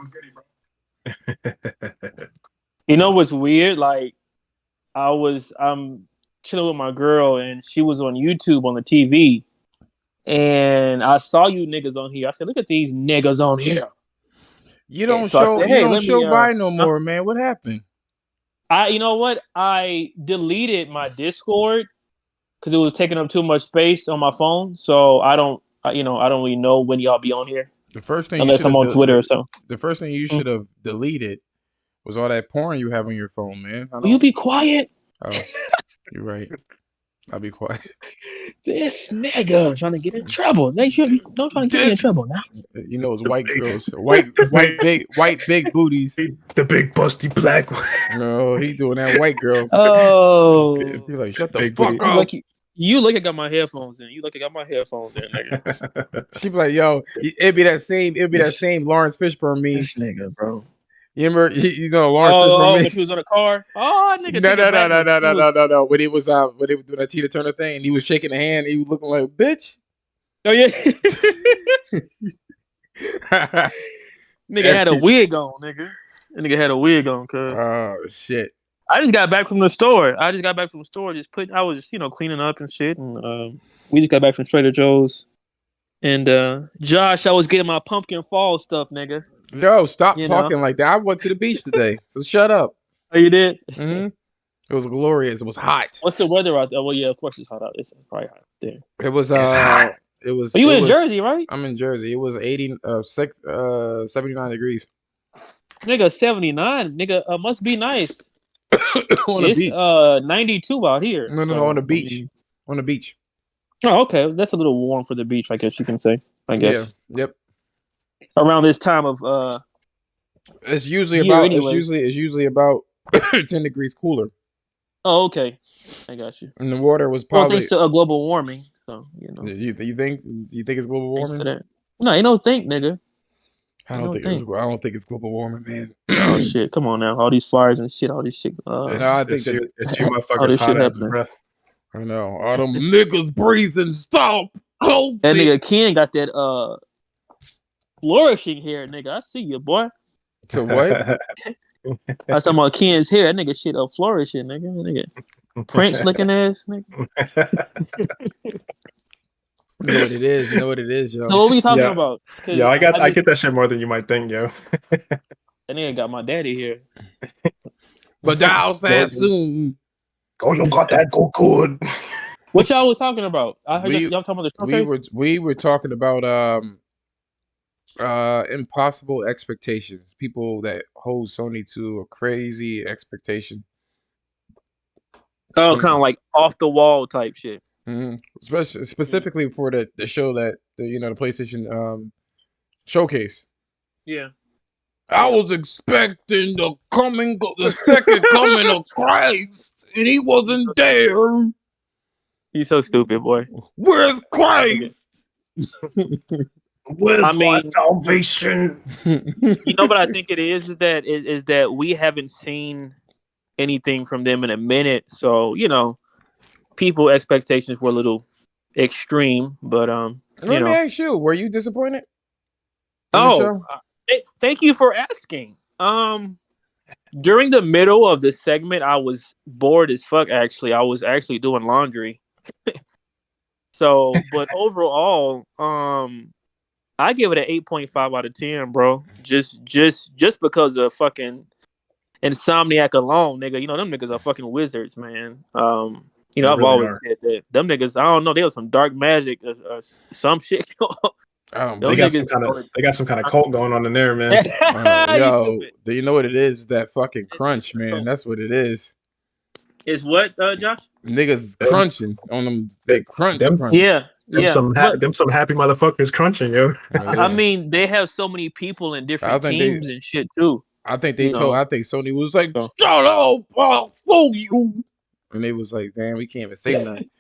You know what's weird? Like, I'm chilling with my girl, and she was on YouTube on the TV, and I saw you niggas on here. I said, "Look at these niggas on here." You don't show by no more, man. What happened? You know what? I deleted my Discord because it was taking up too much space on my phone. So I don't really know when y'all be on here. The first thing, unless I'm on Twitter or something. The first thing you should have deleted was all that porn you have on your phone, man. Will you be quiet? Oh, you're right. I'll be quiet. This nigga trying to get in trouble. Make sure you don't try to get me in trouble now. You know, it's white girls, white big booties. The big busty black one. No, he doing that white girl. Oh, he's like, shut the fuck up. You look, I got my headphones in. Nigga. She be like, yo, it'd be that same Lawrence Fishburne meme. This nigga, bro. You know Lawrence Fishburne Oh, me? that you was on a car. Oh, nigga, No, take it no, no, back. no, no, He no, no, was. no, no. When he was when they were doing that Tina Turner thing, and he was shaking the hand, he was looking like bitch. Oh yeah, Oh nigga had a wig on, nigga. That nigga had a wig on, cuz. shit. I just got back from the store. I was just, cleaning up and shit. And we just got back from Trader Joe's. And Josh, I was getting my pumpkin fall stuff, nigga. Yo, stop You know. talking like that. I went to the beach today, so shut up. Oh, you did? Hmm. It was glorious. It was hot. What's the weather out there? Well, yeah, of course it's hot out. It's probably hot there. It was It's hot. it was But you it in was. Jersey, right? I'm in Jersey. It was 79 degrees Nigga, 79. Nigga, must be nice. on the It's beach. 92 out here. No, no, no, So on the I beach. mean, On the beach. oh, okay. That's a little warm for the beach, I guess you can say. I Yeah. guess. Yep. Around this time of It's usually year about anyway. it's usually about 10 degrees cooler. Oh, okay. I got you. And the water was Well, probably. thanks to global warming. So, You think it's global thanks to warming? that. No, ain't no think, nigga. I Ain't don't no think it's think. I don't think it's global warming, man. Oh shit! Come on now, all these fires and shit, all this shit, No, I think It's that you, it's you all motherfuckers this shit hot as happening. breath. I know all them niggas breathing stop cold. That nigga Ken got that flourishing hair, nigga. I see you, boy. To what? I was talking about Ken's hair. That nigga shit flourishing, nigga. Prince looking ass, nigga. You know what it is. You know what it is, So yo. what we talking Yeah. about? Cause Yeah, I get that shit more than you might think, yo. that nigga got my daddy here. But thou said soon. Oh, you got that go good. What y'all was talking about? I heard We y'all talking about the showcase. we were talking about impossible expectations. People that hold Sony to a crazy expectation. Oh, kind of like off the wall type shit. Mm-hmm. Especially specifically for the show that the PlayStation showcase. Yeah. I was expecting the second coming of Christ, and he wasn't there. He's so stupid, boy. Where's Christ? With I mean, salvation. you know what I think it is that we haven't seen anything from them in a minute, so people expectations were a little extreme, but Let me ask you: were you disappointed in the Oh, show? thank you for asking. During the middle of the segment, I was bored as fuck. Actually, I was actually doing laundry. So, but overall, I give it an 8.5 out of 10, bro. Just because of fucking Insomniac alone, nigga. Them niggas are fucking wizards, man. They I've really always are. said that. Them niggas, I don't know, they was some dark magic or some shit. I don't Them They believe. got some kind of cult going on in there, man. You Yo, stupid. do you know what it is? That fucking crunch, man. That's what it is. Is what, Josh? Niggas crunching on them. They crunch. Them- Yeah. Them some happy motherfuckers crunching, yo. I mean, they have so many people in different think they- teams and shit too. I think You know. I think Sony was like, So- shut up, I'll fool you. And they was like, damn, we can't even say nothing.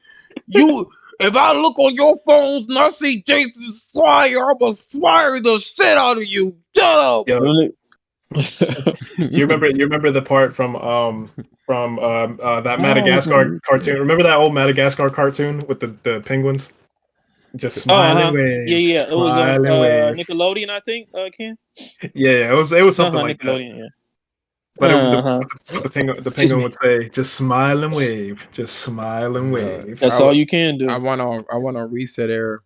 If I look on your phones and I see Jason Swire, I'm gonna swire the shit out of you. Shut up. Yo, Really? you remember the part from that Madagascar cartoon? Remember that old Madagascar cartoon with the penguins? Just smiling wave. Yeah. It was on smiling wave. Nickelodeon, I think. Ken. Yeah, it was something like that. Nickelodeon, yeah. But the penguin would say, "Just smile and wave, just smile and wave." That's all you can do. I went on Reset Era,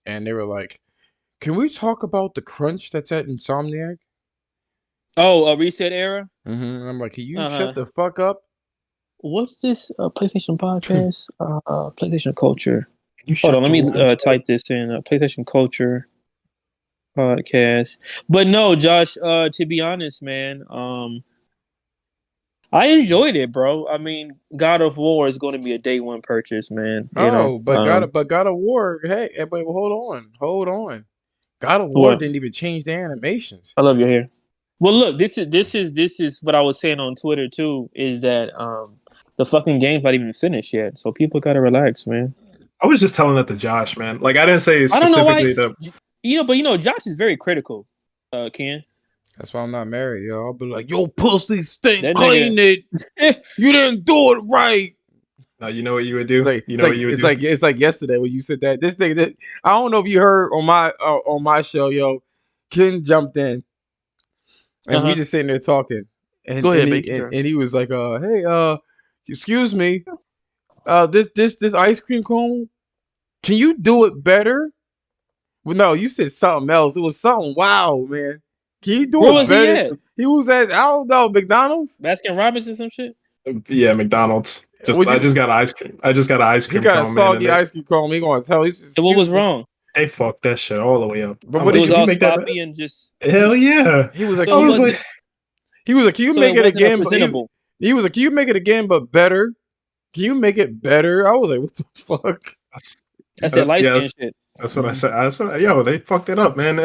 and they were like, "Can we talk about the crunch that's at Insomniac?" Oh, a Reset Era. And I'm like, "Can you shut the fuck up?" What's this PlayStation podcast? PlayStation Culture. Hold on, let me type this in. PlayStation Culture podcast. But no, Josh. To be honest, man, I enjoyed it, bro. I mean, God of War is going to be a day one purchase, man. But God of War. Hey, but hold on. God of War didn't even change the animations. I love your hair. Well, look, this is what I was saying on Twitter too. Is that the fucking game's not even finished yet, so people gotta relax, man. I was just telling that to Josh, man. Like I didn't say specifically I don't know why. But Josh is very critical, Ken. That's why I'm not married, yo. I'll be like, yo, pussy stink, That clean nigga. it. You didn't do it right. No, you know what you would It's do. like You it's know like what you would it's do. like it's like yesterday when you said that. This thing that I don't know if you heard on my show, yo. Ken jumped in and we Uh-huh. just sitting there talking, Go and ahead, make your he was like, hey, excuse me, this ice cream cone, can you do it better? Well, no, you said something else. It was something wow, man. Can you do Where it was he better? at? He was at I don't know McDonald's. Baskin Robbins or some shit? Yeah, McDonald's. Would I you? just got ice cream. I just got an ice He cream got a cone, man, and soggy ice cream cone. He gonna tell. He said, And what was excuse me. wrong? they fucked that shit all the way up. But I'm what It like, did was can you? you all make that sloppy better? and just Hell yeah. He was like, so I it was wasn't like, can you so make it it wasn't a again? But presentable. he was like, can you make it again, but better? Can you make it better? I was like, what the fuck? That's that light skin yes, shit. that's what I said. I said, yo, they fucked it up, man.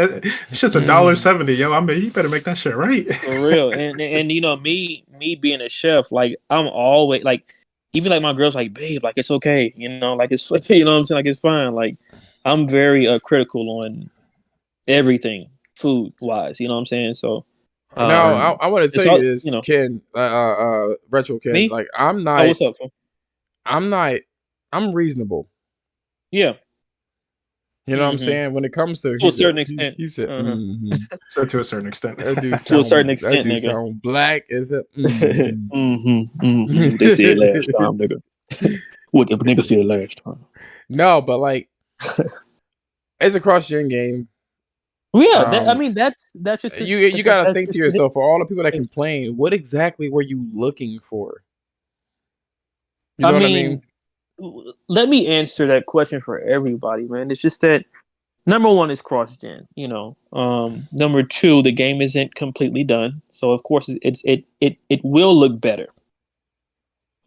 Shit's $1.70, yo. I mean, you better make that shit right. For real. And you know, me being a chef, like I'm always like even like my girl's like, babe, like it's okay, you know, like it's you know what I'm saying, like it's fine. Like I'm very critical on everything food wise, you know what I'm saying? So Now I want to tell it's you all this, you know, Ken, retro Ken. me? Like Oh, what's up? Fool? I'm not, I'm reasonable. Yeah. You know what I'm Hmm. saying? When it comes to To a certain extent. he said, Uh-huh. So to a certain extent. To a certain extent, nigga. sound black as a They said last time, nigga. What the nigga said last time? No, but like it's a cross-gen game. Well, yeah, I mean that's just You gotta that's think to just it. yourself, for all the people that complain, what exactly were you looking for? You I know what I mean, mean? let me answer that question for everybody, man. It's just that number one is cross gen, you know. Number two, the game isn't completely done, so of course it will look better.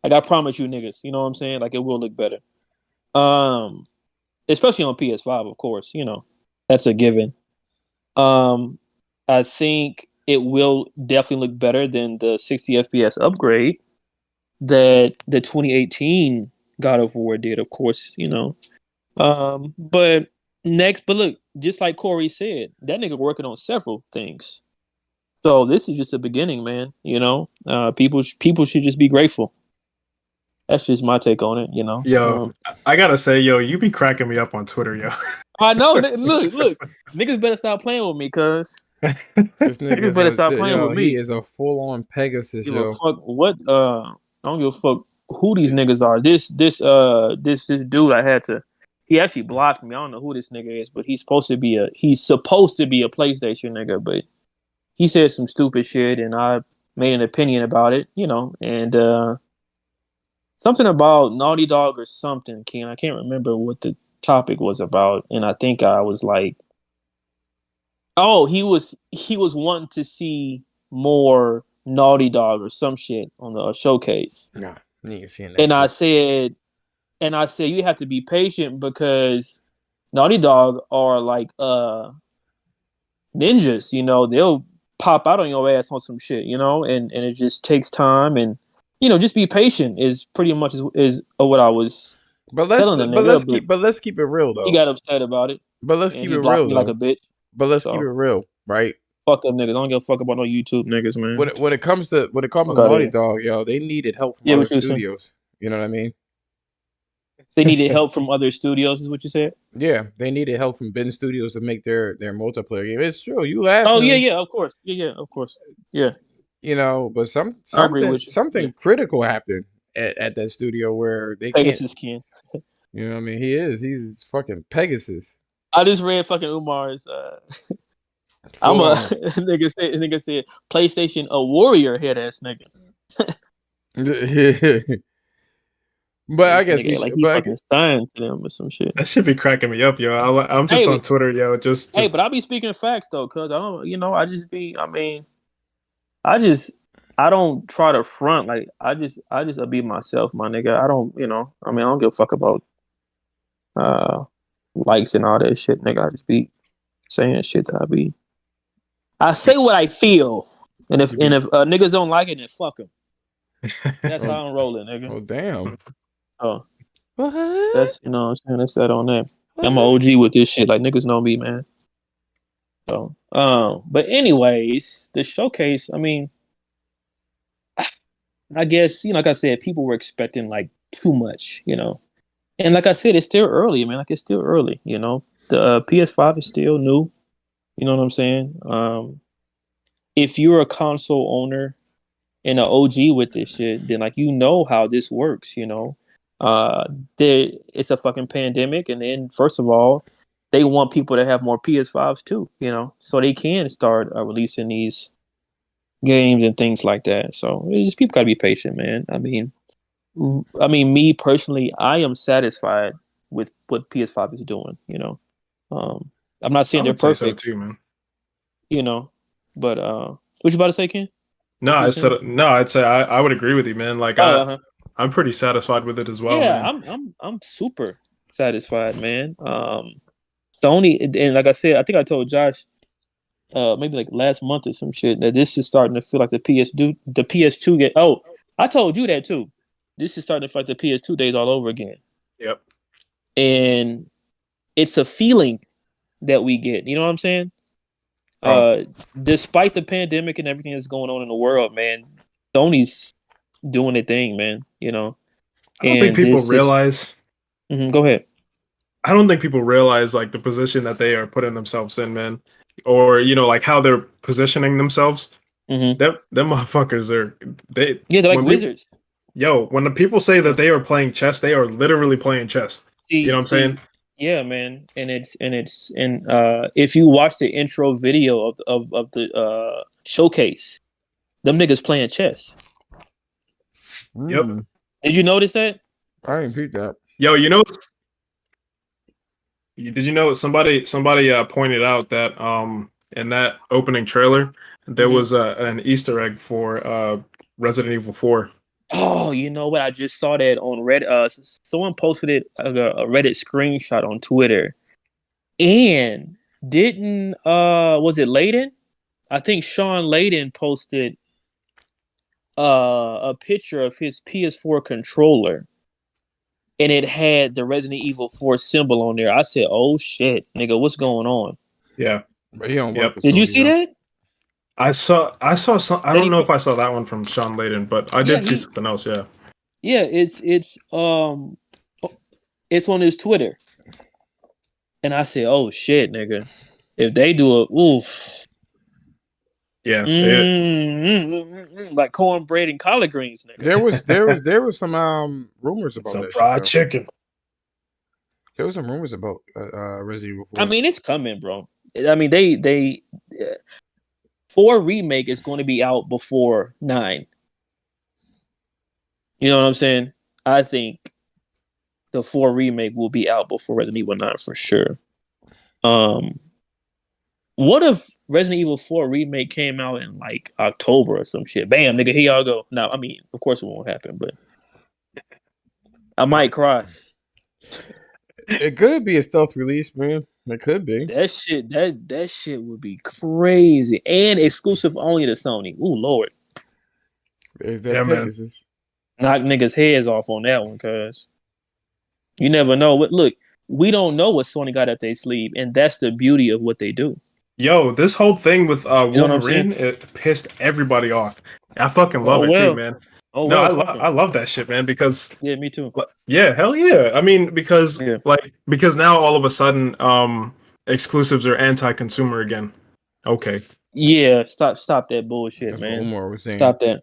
Like I promise you, niggas, you know what I'm saying? Like it will look better. Um, Especially on PS5, of course, you know, that's a given. Um, I think it will definitely look better than the 60 FPS upgrade that the 2018 God of War did, of course, you know. But look, just like Corey said, that nigga working on several things. So this is just a beginning, man. You know, people should just be grateful. That's just my take on it. You know. Yo, I gotta say, yo, you be cracking me up on Twitter, yo. I know. Look, niggas better stop playing with me, cuz This niggas better stop playing with he me. is a full-on Pegasus, Give a yo. fuck what? I don't give a fuck who these niggas are. This dude I had to. He actually blocked me. I don't know who this nigga is, but he's supposed to be a PlayStation nigga, but he said some stupid shit, and I made an opinion about it, you know, and something about Naughty Dog or something. Ken, I can't remember what the topic was about, and I think I was like, oh, he was wanting to see more Naughty Dog or some shit on the showcase, Nah, you ain't seeing that and shit. I said you have to be patient because Naughty Dog are like ninjas, you know, they'll pop out on your ass on some shit, you know, and it just takes time, and you know, just be patient is pretty much is what I was telling the nigga, but let's keep it real he though. got upset about it But let's and keep he it blocked real me like a though. bitch. But let's keep it So real, right? fuck them niggas. I don't give a fuck about no YouTube niggas, man. When it comes to Fuck out of Naughty here. Dog, yo, they needed help from Yeah, other what you were saying? studios. You know what I mean? They needed help from other studios, is what you said? Yeah, they needed help from Ben Studios to make their multiplayer game. It's true. You Oh yeah, laughing, yeah, of course. Yeah, of course. Yeah. you know, but I agree with you. Yeah. something critical happened at that studio where they can't. Pegasus Ken. You know what I mean? He's fucking Pegasus. I just read fucking Umar's I'm Full a on. nigga said PlayStation a warrior head ass nigga. But I This guess we nigga, like should. he But fucking signed to them or some shit. That should be cracking me up, yo. I'm just Hey, on Twitter, yo. Just but I be speaking facts though, cause I don't, you know, I just I don't try to front. Like I just be myself, my nigga. I don't, you know, I don't give a fuck about uh likes and all that shit, nigga. I just be saying shit that I say what I feel, and if niggas don't like it, then fuck them. That's how I'm rolling, nigga. oh damn. Oh, What? that's you know what I'm saying. That's that on that. I'm an OG with this shit. Like niggas know me, man. So, but anyways, the showcase. I mean, I guess like I said, people were expecting like too much, And like I said, it's still early, man. Like it's still early, The PS5 is still new. You know what I'm saying? If you're a console owner and an OG with this shit, then like how this works. Uh, it's a fucking pandemic, and then first of all, they want people to have more PS5s too. So they can start releasing these games and things like that. So it's just people gotta be patient, man. Me personally, I am satisfied with what PS5 is doing. I'm not I saying they're would say so perfect, too, man. but what you about to say, Ken? No, What you I were saying? said no. I'd say I would agree with you, man. Like Oh, uh-huh. I'm pretty satisfied with it as well, Yeah, man. I'm super satisfied, man. Sony, and like I said, I think I told Josh, maybe like last month or some shit, that this is starting to feel like the PS2 get. Oh, I told you that too. This is starting to feel like the PS2 days all over again, Yep. and it's a feeling that we get. You know what I'm saying? Bro, Despite the pandemic and everything that's going on in the world, man, Sony's doing their thing, man. I don't think And people this is. realize. Go ahead. I don't think people realize like the position that they are putting themselves in, man, or like how they're positioning themselves. Hmm. Them motherfuckers are they Yeah, they're like when people wizards. when the people say Yeah. that they are playing chess, they are literally playing chess. You know what I'm saying? See, yeah, man, and if you watch the intro video of the showcase, them niggas playing chess. Yep. Mm, Did you notice that? I didn't peep that. Yo, did you know somebody pointed out that in that opening trailer there Hmm. was an Easter egg for Resident Evil 4. Oh, you know what? I just saw that on Reddit. Someone posted it a Reddit screenshot on Twitter, and didn't was it Layden? I think Sean Layden posted a picture of his PS4 controller, and it had the Resident Evil 4 symbol on there. I said, "Oh shit, nigga, what's going on?" Yeah. But he don't work Yep. for Did you Sony see though. that? I saw some. I That don't he know put? if I saw that one from Sean Layden, but I Yeah, did see something else. Yeah. yeah. It's on his Twitter, and I said, "Oh shit, nigga, if they do it, oof, Yeah. like cornbread and collard greens, nigga." There was some rumors It's about some that shit fried though. chicken. There was some rumors about Resident Evil I 4. mean, it's coming, bro. I mean, they 4 remake is going to be out before 9. You know what I'm saying? I think the 4 remake will be out before Resident Evil 9 for sure. Um, what if Resident Evil 4 remake came out in like October or some shit? Bam, nigga, here y'all go. Now, I mean, of course it won't happen, but I might cry. It could be a stealth release, man. It could be. That shit would be crazy and exclusive only to Sony. Ooh, Lord, There's that Yeah, man. Pegasus. knock niggas' heads off on that one, cuz you never know. What look, we don't know what Sony got up their sleeve, and that's the beauty of what they do. Yo, this whole thing with You know what I'm saying? Wolverine, it pissed everybody off. I fucking love Oh it too, well. man. Oh No, well, fuck them. I love that shit, man, because Yeah, me too. yeah, hell yeah. I mean, because Yeah. because now all of a sudden exclusives are anti-consumer again. Okay. Yeah, stop that bullshit, That's what man. Omar was saying. Stop that.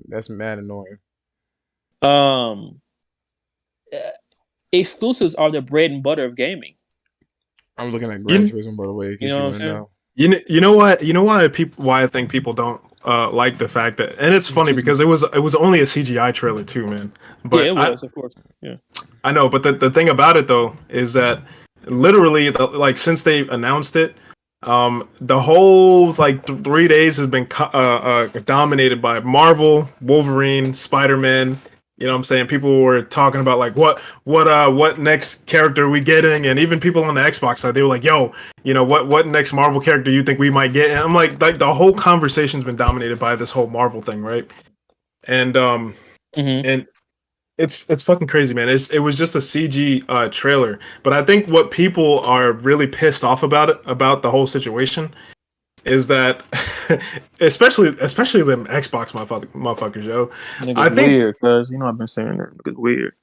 That's mad annoying. Um uh, Exclusives are the bread and butter of gaming. I'm looking at Gran You Turismo by the way, in You case know you what I'm want to saying? know. you know why I think people don't like the fact that, and it's funny Excuse me. because it was only a CGI trailer too, man. Yeah, But it was, of course. Yeah. I know, but the thing about it though is that literally like since they announced it, the whole like 3 days has been dominated by Marvel, Wolverine, Spider-Man. You know what I'm saying? People were talking about like what next character are we getting, and even people on the Xbox side, they were like, yo, what next Marvel character you think we might get? And I'm like the whole conversation's been dominated by this whole Marvel thing, right? And Hmm. and It's fucking crazy, man. It was just a CG trailer, but I think what people are really pissed off about the whole situation is that, especially them Xbox motherfuckers, yo. I Niggas think, weird, cause you know I've been saying that niggas weird.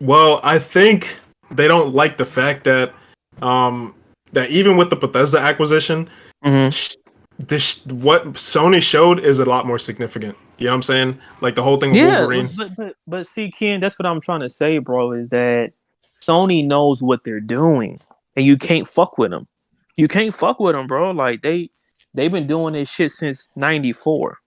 well, I think they don't like the fact that that even with the Bethesda acquisition, Mm-hmm. what Sony showed is a lot more significant. You know what I'm saying? Like the whole thing with Yeah, Wolverine. but see, Ken, that's what I'm trying to say, bro. Is that Sony knows what they're doing, and you can't fuck with them. You can't fuck with them, bro. Like they've been doing this shit since '94.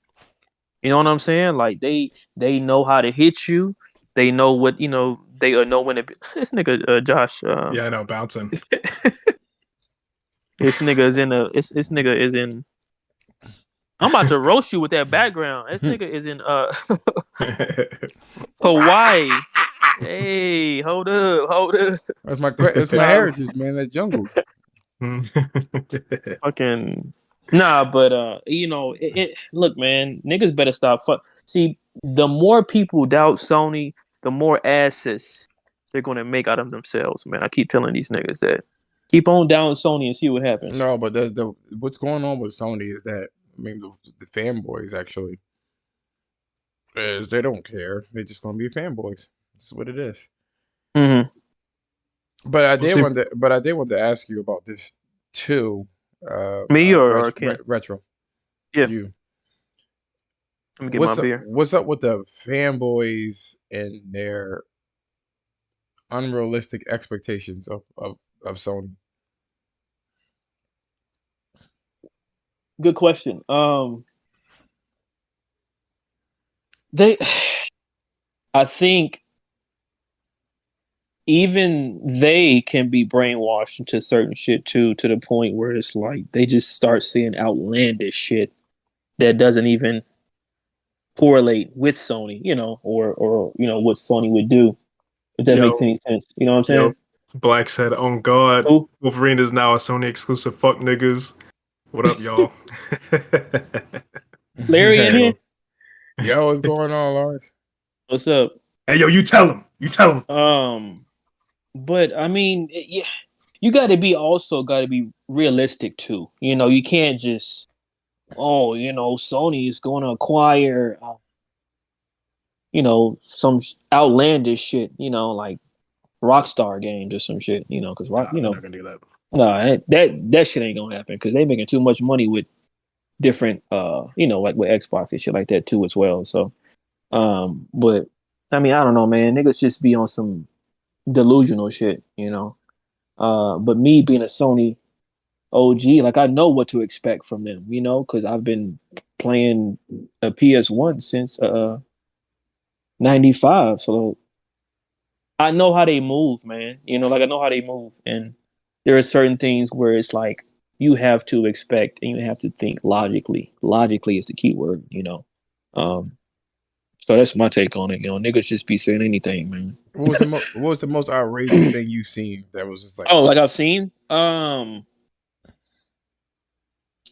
You know what I'm saying? Like they know how to hit you. They know what you know. They know when to be. This nigga Josh. Yeah, I know, bouncing. This nigga is in a. This nigga is in. I'm about to roast you with that background. This nigga is in Hawaii. Hey, hold up. It's my Nah, heritage, man. That jungle. fucking nah, but you know, look, man, niggas better stop. See, the more people doubt Sony, the more asses they're gonna make out of themselves, man. I keep telling these niggas that. Keep on doubting Sony and see what happens. No, but what's going on with Sony is that I mean the fanboys actually is they don't care. They're just gonna be fanboys. That's what it is. Mm-hmm. But I We'll did see. want to ask you about this too. Me or Ken? Retro. Yeah, You. let me get my beer. What's up with the fanboys and their unrealistic expectations of Sony? Good question. They, I think even they can be brainwashed into certain shit too, to the point where it's like they just start seeing outlandish shit that doesn't even correlate with Sony, you know, or you know what Sony would do, if that makes Yo, any sense. You know what I'm yo, saying? Black said, "On God, Who? Wolverine is now a Sony exclusive." Fuck niggas. What up, y'all? Larry in here? Yo, yo, what's going on, Lawrence? What's up? Hey, yo, you tell him. You tell him. But I mean, yeah, you got to be also got to be realistic too. You know, you can't just you know, Sony is going to acquire you know, some outlandish shit, you know, like Rockstar games or some shit, you know, because Nah, you they're know, not gonna do that. no, that shit ain't gonna happen because they making too much money with different, you know, like with Xbox and shit like that too as well. So, but I mean, I don't know, man. Niggas just be on some delusional shit, you know. But me being a Sony OG, like I know what to expect from them, you know, because I've been playing a PS1 since '95, so I know how they move, man. You know, like I know how they move, and there are certain things where it's like you have to expect and you have to think logically. Logically is the key word, you know. Um, so that's my take on it. You know, niggas just be saying anything, man. What was the most outrageous thing you've seen that was just like Oh, like I've seen.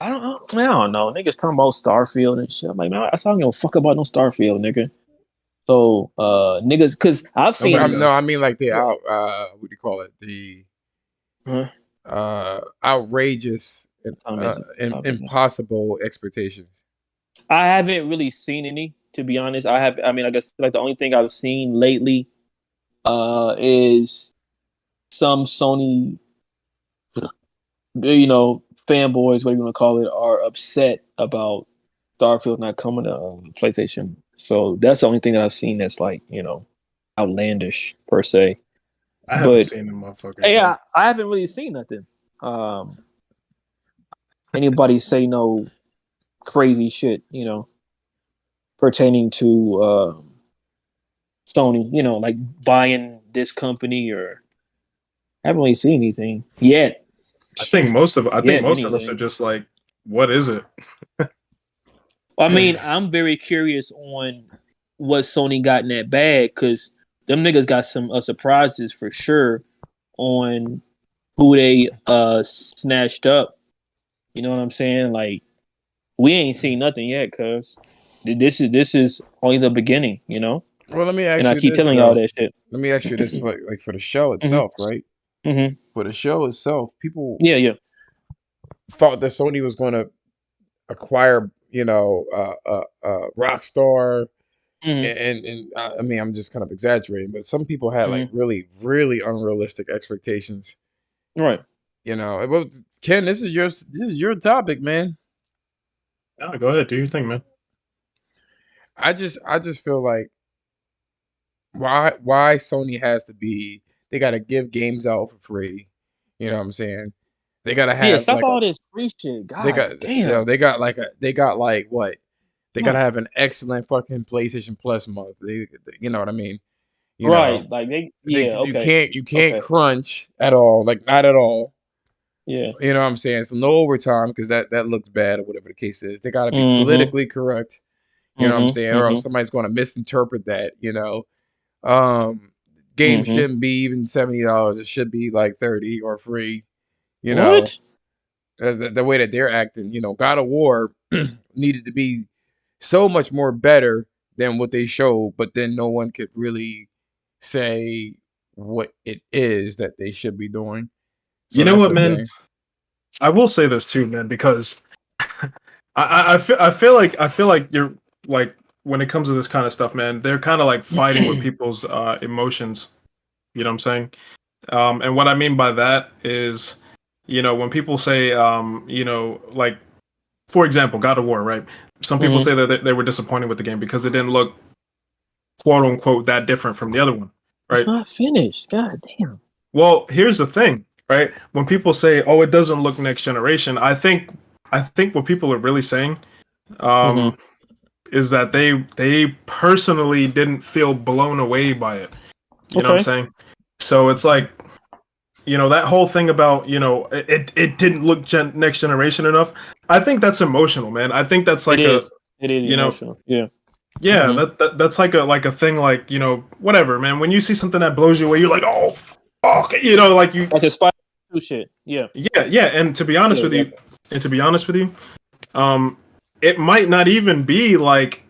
I don't know. Niggas talking about Starfield and shit. I'm like, man, I don't give a fuck about no Starfield, nigga. So, niggas, cause I've no, but seen. I mean like the out what do you call it? The Huh? outrageous Time is it? impossible expectations. I haven't really seen any, to be honest. I mean, I guess like the only thing I've seen lately, is some Sony, you know, fanboys, whatever you want to call it, are upset about Starfield not coming to PlayStation. So that's the only thing that I've seen that's like, you know, outlandish per se. I haven't But seen them motherfuckers. yeah, I haven't really seen nothing. Anybody say no crazy shit, you know, pertaining to Sony, you know, like buying this company or I haven't really seen anything yet. I think most of Yet us are anyway. just like, what is it? I mean, I'm very curious on what Sony got in that bag because them niggas got some surprises for sure on who they snatched up. You know what I'm saying? Like we ain't seen nothing yet, cuz this is only the beginning. You know. Well, let me And ask I you keep this telling y'all though. that shit. Let me ask you this for for the show hmm itself, right? hmm For the show itself, people Yeah, yeah. thought that Sony was going to acquire, Rockstar, hmm and I mean, I'm just kind of exaggerating, but some people had like hmm really, really unrealistic expectations. Right. Well, Ken, this is your topic, man. No, go ahead, do your thing, man. I just feel like why Sony has to be they got to give games out for free. You know what I'm saying? They got to Yeah, have stop like a all this free shit. they God got damn. they got like what? They got to Mm. have an excellent fucking PlayStation Plus month. You know what I mean? You know, Right. Like they they yeah, you okay. can't Okay. crunch at all, like not at all. Yeah. You know what I'm saying? So no overtime because that looks bad or whatever the case is. They got to be Mm-hmm. politically correct. You know what I'm Mm-hmm. saying? Or else Mm-hmm. somebody's going to misinterpret that. Um, games Mm-hmm. shouldn't be even $70. It should be like 30 or free. You know, What? the way that they're acting. God of War needed to be so much more better than what they showed, but then no one could really say what it is that they should be doing. You So know that's what, the man? thing. I will say this too, man, because I feel like you're like when it comes to this kind of stuff, man, they're kind of like fighting with people's emotions. You know what I'm saying? And what I mean by that is, when people say, like for example, God of War, right? Some people Mm-hmm. say that they were disappointed with the game because it didn't look quote unquote that different from the other one, It's right? not finished. God damn. Well, here's the thing, right? When people say, "Oh, it doesn't look next generation," I think what people are really saying Mm-hmm. um, is that they personally didn't feel blown away by it. You know what I'm Okay. saying? So it's like that whole thing about it didn't look next generation enough. I think that's emotional, man. I think that's It like a is. It is you know emotional. Yeah. yeah Mm-hmm. that's like a thing like whatever, man. When you see something that blows you away, you're like, oh fuck, like you. Like the Spider shit. Yeah. Yeah. And to be honest Yeah, with you, exactly. um, it might not even be like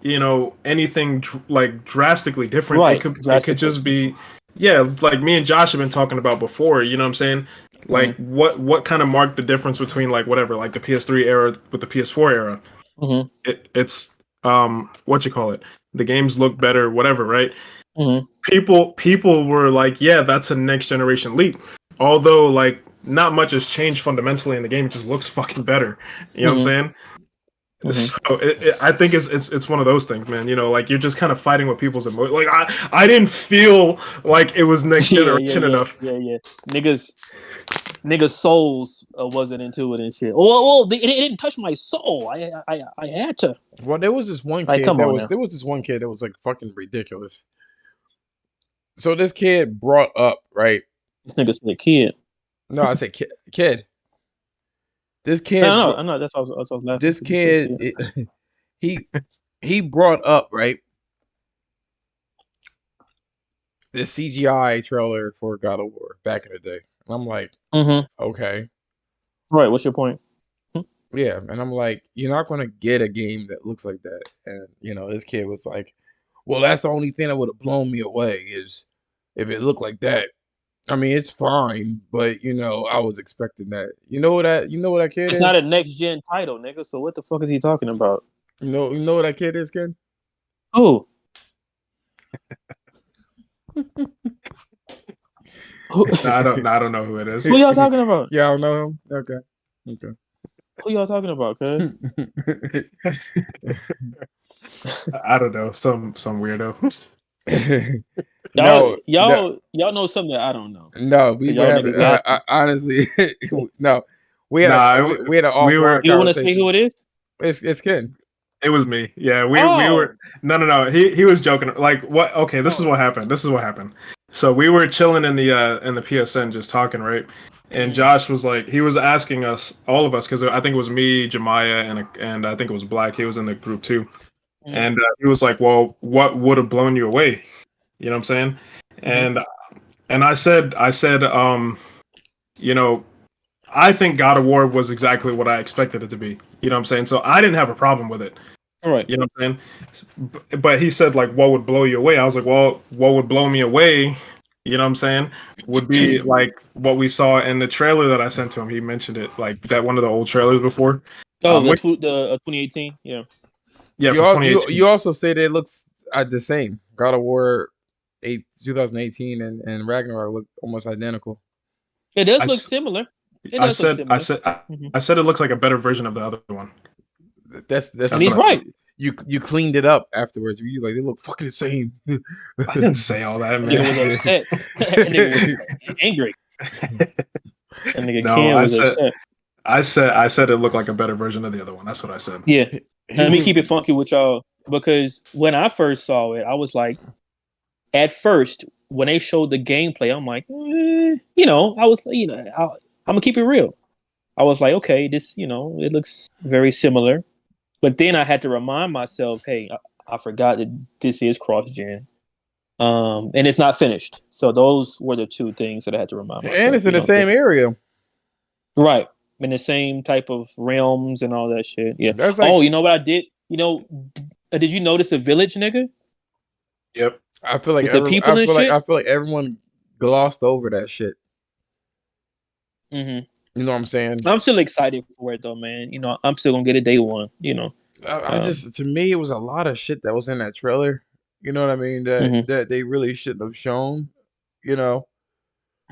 anything like drastically different. It Right. could Drastically. just be, yeah, like me and Josh have been talking about before. You know what I'm saying? Like Mm-hmm. what kind of marked the difference between like whatever, like the PS3 era with the PS4 era? Mm-hmm. It's what you call it? The games look better, whatever, right? Mm-hmm. People were like, yeah, that's a next generation leap. Although like not much has changed fundamentally in the game, it just looks fucking better. You know what I'm Mm-hmm. saying? Mm-hmm. So I think it's one of those things, man. Like you're just kind of fighting with people's emotions. Like I didn't feel like it was next Yeah, yeah, generation yeah, enough. yeah, yeah. Niggas' souls wasn't into it and shit. Well, it didn't touch my soul. I had to. Well, there was this one Like, kid come that on was now. there was this one kid that was like fucking ridiculous. So this kid brought up, right? This nigga's a kid. No, I said kid. This No, kid, no, I know. That's why I was laughing this because you said kid, kid. he he brought up, right, this CGI trailer for God of War back in the day. And I'm like, Mm-hmm. okay, Right. What's your point? yeah, and I'm like, you're not gonna get a game that looks like that. And this kid was like, well, that's the only thing that would have blown me away is if it looked like that. I mean, it's fine, but I was expecting that. You know what that kid It's not a is? next gen title, nigga. So what the fuck is he talking about? You know what that kid is, kid? Who? Who, No, I don't know who it is. who y'all talking about? Yeah, I don't know him. Okay, okay. Who y'all talking about, cuz? I don't know, some weirdo. Y'all, No, no, y'all, y'all know something that I don't know. no. We Cause were y'all having niggas gossip. honestly, no. We had a Nah, we had an we were. offline You want to say who it conversations. is? It's Ken. It was me. Yeah, we were. Oh. No. He was joking. Like what? Okay, this is Oh. what happened. This is what happened. So we were chilling in the PSN just talking, right? And Mm-hmm. Josh was like, he was asking us, all of us, because I think it was me, Jemiah, and I think it was Black. He was in the group too, Mm-hmm. and he was like, well, what would have blown you away? You know what I'm saying? Mm-hmm. And I said, you know, I think God of War was exactly what I expected it to be. You know what I'm saying? So I didn't have a problem with it. All right. You know what I'm saying? But he said like, what would blow you away? I was like, well, what would blow me away? You know what I'm saying? Would be like what we saw in the trailer that I sent to him. He mentioned it, like that one of the old trailers before. Oh, Which, the 2018. Yeah. yeah, You for 2018. you also say that it looks the same. God of War 2018 and Ragnarok look almost identical. It does I, look s- similar. It I does look said, similar. Mhm. I said it looks like a better version of the other one. That's And what he's I right. You cleaned it up afterwards. You like they look fucking the same. I didn't say all that, That nigga man. was upset. That nigga was angry. That nigga No, Ken was upset. I said it looked like a better version of the other one. That's what I said. Yeah. Let me was- keep it funky with y'all because when I first saw it, I was like, at first when they showed the gameplay, I'm like, I was, I'm gonna keep it real. I was like, okay, this, it looks very similar. But then I had to remind myself, hey, I forgot that this is cross-gen. And it's not finished. So those were the two things that I had to remind myself. and it's in the same area. Right. In the same type of realms and all that shit. Yeah. That's like, Oh, you know what I did? Did you notice a village, nigga? Yep. I feel like With the people and shit? I feel like everyone glossed over that shit. Mm-hmm. You know what I'm saying? I'm still excited for it though, man. I'm still gonna get it day one. I just to me it was a lot of shit that was in that trailer. You know what I mean? Mhm. That they really shouldn't have shown. You know,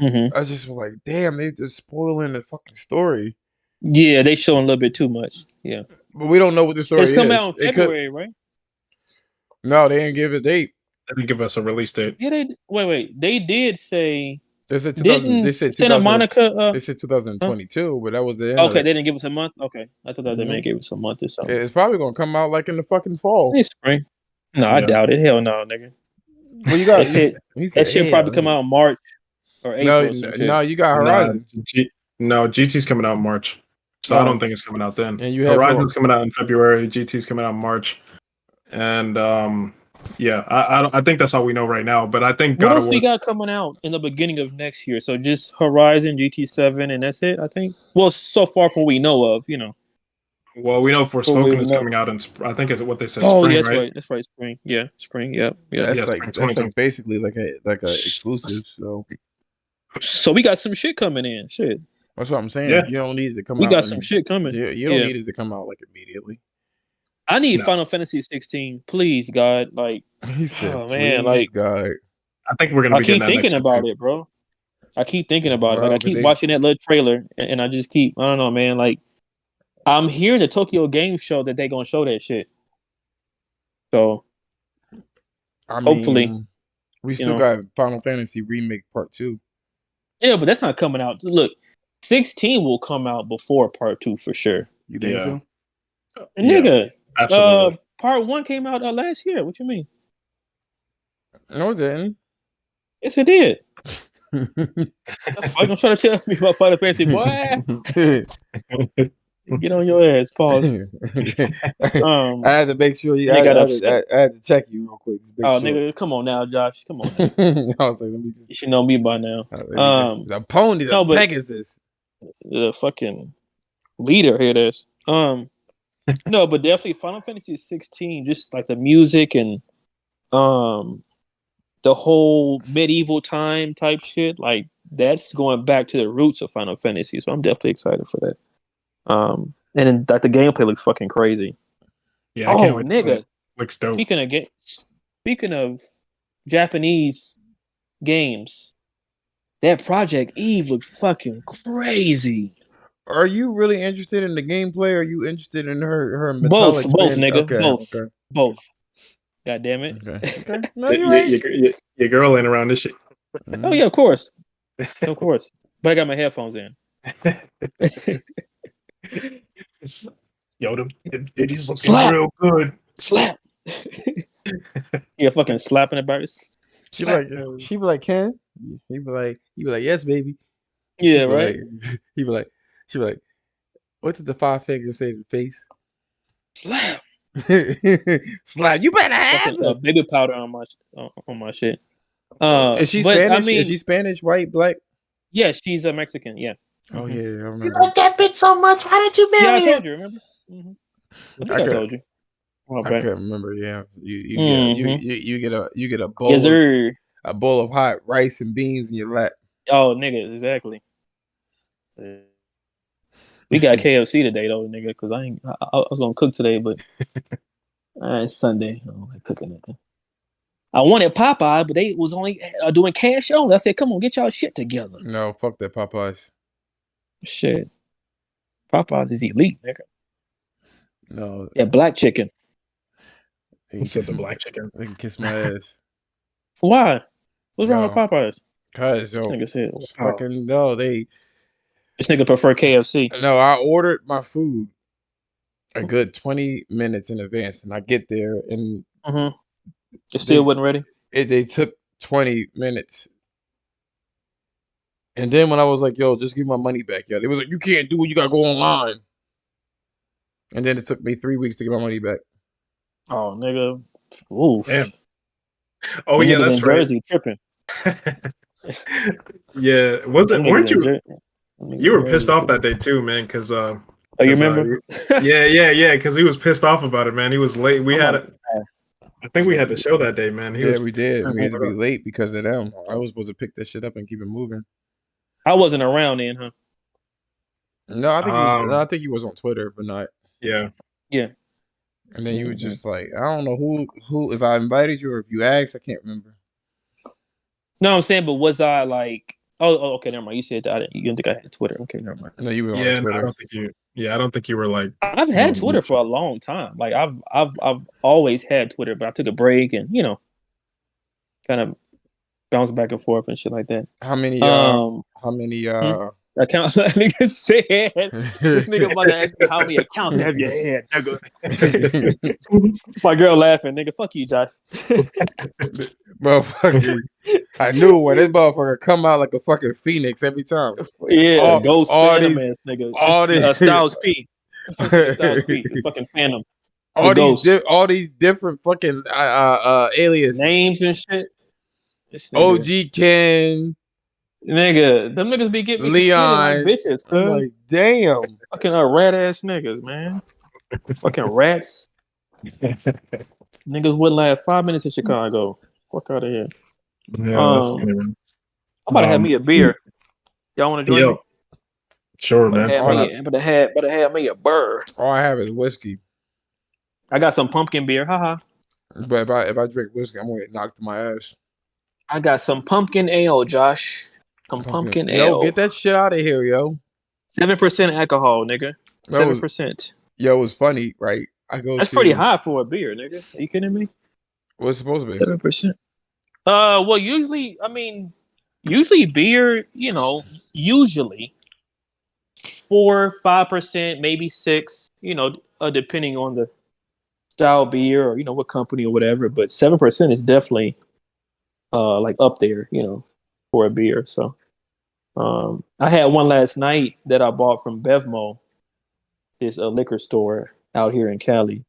Mm-hmm. I just was like, damn, they just spoiling the fucking story. Yeah, they showing a little bit too much. Yeah, But we don't know what the story it's coming is. out in It could February, right? no, they didn't give a date. They didn't give us a release date. Yeah, wait. They did say They said 2000. didn't They said Santa 2000. Monica? They said Huh? 2022, but that was the end of Okay, it. they didn't give us a month. Okay, I thought that they may Mhm. give us a month or something. It's probably gonna come out like in the fucking fall. Hey, spring. No, I Yeah. doubt it. Hell no, nigga. Well, you got That shit. he That said, shit probably come out in March or April or some no, shit. you got Nah, Horizon, no, GT's coming out in March. So I don't think it's coming out then. and you have Horizon's coming out in February. GT's coming out in March, and yeah, I think that's all we know right now. But I think What God of else War. we got coming out in the beginning of next year? So just Horizon, GT7, and that's it. I think. Well, so far from what we know of, Well, we know What we Forspoken is know. coming out in. I think it's what they said. Oh, Spring, yeah, that's right? right. That's right. Spring. Yeah, spring. Yep. Yeah. that's Yeah, like spring that's 2020. like basically like a exclusive. So So we got some shit coming in. Shit. that's what I'm saying. Yeah. You don't need it to come We out. got some shit coming. You don't Yeah. need it to come out like immediately. I need No. Final Fantasy 16, please, God. Like, He said, oh man, "Please, like God." I think we're gonna I be getting keep that next thinking about year. it, bro. I keep thinking about it. Like Well, I 'cause keep they watching that little trailer, and I just keep. I don't know, man. Like I'm hearing the Tokyo Game Show that they gonna show that shit. So I hopefully, mean, we you still know. got Final Fantasy Remake Part 2. Yeah, but that's not coming out. Look, 16 will come out before Part 2 for sure. You think Yeah. so? And Yeah, nigga, absolutely. Part 1 came out last year. What you mean? No, it didn't. Yes, it did. The fuck I'm trying to tell me about Final Fantasy, boy. Get on your ass. Pause. I had to make sure you. They got upset. I had to check you real quick. Just make Oh, sure. nigga, come on now, Josh. Come on now. I was like, let me just. You should know me by now. The pony, the no, but- Pegasus. The fucking leader here, this. No, but definitely Final Fantasy 16, just like the music and the whole medieval time type shit, like that's going back to the roots of Final Fantasy. So I'm definitely excited for that. And then like the gameplay looks fucking crazy. Yeah, I can't wait. Nigga. Looks dope. Speaking of Japanese games, that Project Eve looks fucking crazy. Are you really interested in the gameplay? Or are you interested in her Both, metallic spin? nigga. Okay, both. okay. Both. God damn it. Okay. No, you're right. Your girl ain't around this shit. Oh yeah, of course. Of course. But I got my headphones in. Yo, them titties looking Slap. real good. Slap. Yeah, fucking slapping it back. She be like, Ken? He be like, yes, baby. Yeah, right. She be like, what did the 5 fingers say to the face? Slap. Slap. You better have it. Baby powder on my shit. Is she but, Spanish? I mean, Is she Spanish, white, black? Yeah, she's a Mexican. Yeah. Oh yeah, I remember. You like that bitch so much. Why did you marry Yeah, I her? told you. Remember? I think I told you. Oh, I bet. can't remember. Yeah, Mm-hmm. you get a Yes, bowl of sir. hot rice and beans in your lap. Oh, nigga, exactly. We got KFC today though, nigga, because I was gonna cook today, but it's Sunday. I don't like cooking it. I wanted Popeye, but they was only doing cash only. I said, "Come on, get y'all shit together." No, fuck that Popeyes. Shit, Popeye is elite, nigga. No, Yeah, black chicken. they Who can said kiss the my, black chicken? they can kiss my ass. Why? What's wrong with No, Popeyes? cause This yo, nigga said, "Oh, fucking no, they this nigga prefer KFC." no. I ordered my food a good 20 minutes in advance, and I get there, and Mm-hmm. It still they wasn't ready. they took 20 minutes. And then when I was like, "Yo, just give my money back," yeah, they was like, "You can't do it. You gotta go online." And then it took me 3 weeks to get my money back. Oh, nigga. Oof. Damn. Oh Them yeah, niggas in that's right. Jersey tripping. Yeah, Them weren't niggas in you? Jersey. Them niggas You in were pissed Jersey off that tripping. day too, man. Oh, you remember? Yeah, because he was pissed off about it, man. He was late. I'm not. I think we had the show that day, man. He Yeah, was we did. We Mhm. had to be late because of them. I was supposed to pick that shit up and keep it moving. I wasn't around then, huh? No, I think he was. No, I um think he was on Twitter, but not. yeah. Yeah. And then you were Mhm. just like, I don't know who if I invited you or if you asked, I can't remember. No, I'm saying, but was I like? Oh, okay, never mind. You said that you didn't think I had Twitter. Okay, never mind. No, you were on Yeah, no, Twitter. I don't think you were like, I've had Twitter for a long time. Like I've always had Twitter, but I took a break and kind of bounced back and forth and shit like that. How many how many Account that nigga said. This nigga about to ask me how many accounts have you had, nigga. My girl laughing, nigga. Fuck you, Josh. motherfucker. I knew when this motherfucker come out like a fucking phoenix every time. Yeah, Ghost All Phantom these ass nigga. all these Styles P. Styles P. The fucking Phantom. The Ghost. all these different fucking aliases. Names and shit. This nigga. OG Ken, Nigga, them niggas be getting me suspended like Leon. bitches, I'm cuz. like, damn. Fucking rat ass niggas, man. Fucking rats. Niggas wouldn't last 5 minutes in Chicago. Fuck out of here. Yeah, that's funny, man. I'm about to have me a beer. Y'all want to join me? Sure, But man. have me a burr. All I have is whiskey. I got some pumpkin beer. Haha. But if I drink whiskey, I'm gonna get knocked in my ass. I got some pumpkin ale, Josh. Some pumpkin Yo, ale. get that shit out of here, yo. 7% alcohol, nigga. 7%. Yo, it was funny, right? That's pretty high for a beer, nigga. Are you kidding me? What's it supposed to be? 7%. Well, usually beer, usually 4-5%, maybe 6, depending on the style beer or what company or whatever. But 7% is definitely like up there, for a beer. So I had one last night that I bought from Bevmo, this liquor store out here in Cali.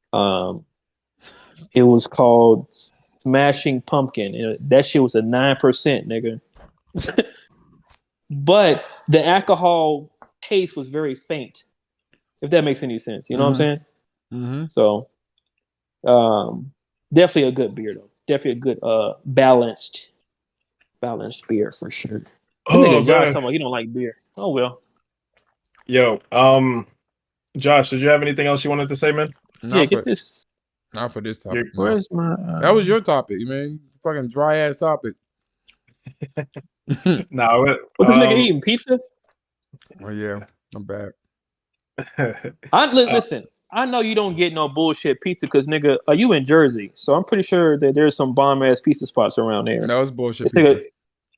It was called Smashing Pumpkin. That shit was a 9%, nigga. But the alcohol taste was very faint, if that makes any sense. You know what I'm saying? Mm-hmm. So, definitely a good beer though. Definitely a good balanced beer for sure. Oh, Nigga, Josh man. talking about he don't like beer. Oh well. Yo, Josh, did you have anything else you wanted to say, man? Get this. Not for this topic. No. Where's my? That was your topic, man. Fucking dry ass topic. No. What this nigga eating pizza? Oh yeah, I'm bad. Listen. I know you don't get no bullshit pizza because nigga, are you in Jersey? So I'm pretty sure that there's some bomb ass pizza spots around there. No, it's bullshit Nigga, pizza.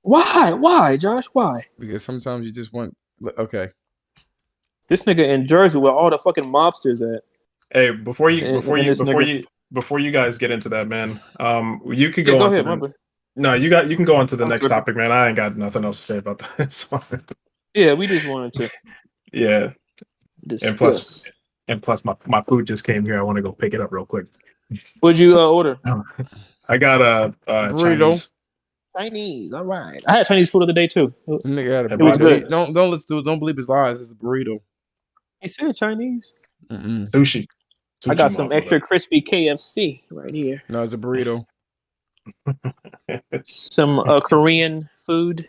why, Josh? Why? Because sometimes you just want. Okay. This nigga in Jersey where all the fucking mobsters at. Hey, before you guys get into that, man, you could go on ahead, to you can go on to the next topic, man. I ain't got nothing else to say about this. Yeah, we just wanted to. Yeah. Discuss. And plus, my food just came here. I want to go pick it up real quick. What'd you order? I got a burrito. Chinese. All right. I had Chinese food the other day too. Nigga had a It was good. Don't believe his lies. It's a burrito. He said Chinese. Mm-mm. Sushi. I got Sushi some motherfucker. extra crispy KFC right here. No, it's a burrito. Some Korean food.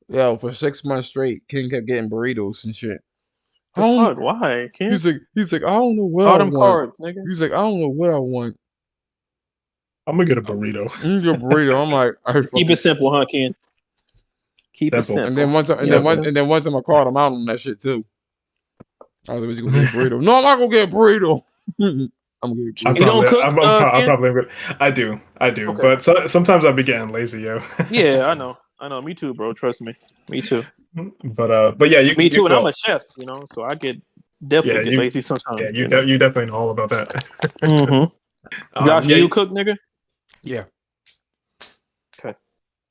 Yo, for 6 months straight, King kept getting burritos and shit. I The don't, fuck? Why? Can't he's like, I don't know what I all them want. carbs, nigga. He's like, I don't know what I want. I'm gonna get a burrito. Your burrito. I'm like, I Keep fucking. it simple, huh, Ken? Keep it Simple. simple. And then one time, and then one time I called him out on that shit too. I was like, "Was you gonna get a burrito?" No, I'm not gonna get a burrito. I'm gonna get a I'm burrito. You don't probably, cook, I'm Ken? probably good. I do, Okay. but sometimes I be getting lazy, yo. Yeah, I know. Me too, bro. Trust me. Me too. but yeah, Me too. And I'm go. a chef, so I definitely get lazy sometimes. Yeah, you definitely know all about that. Mm-hmm. Josh, yeah, you cook, nigga? Yeah. Okay.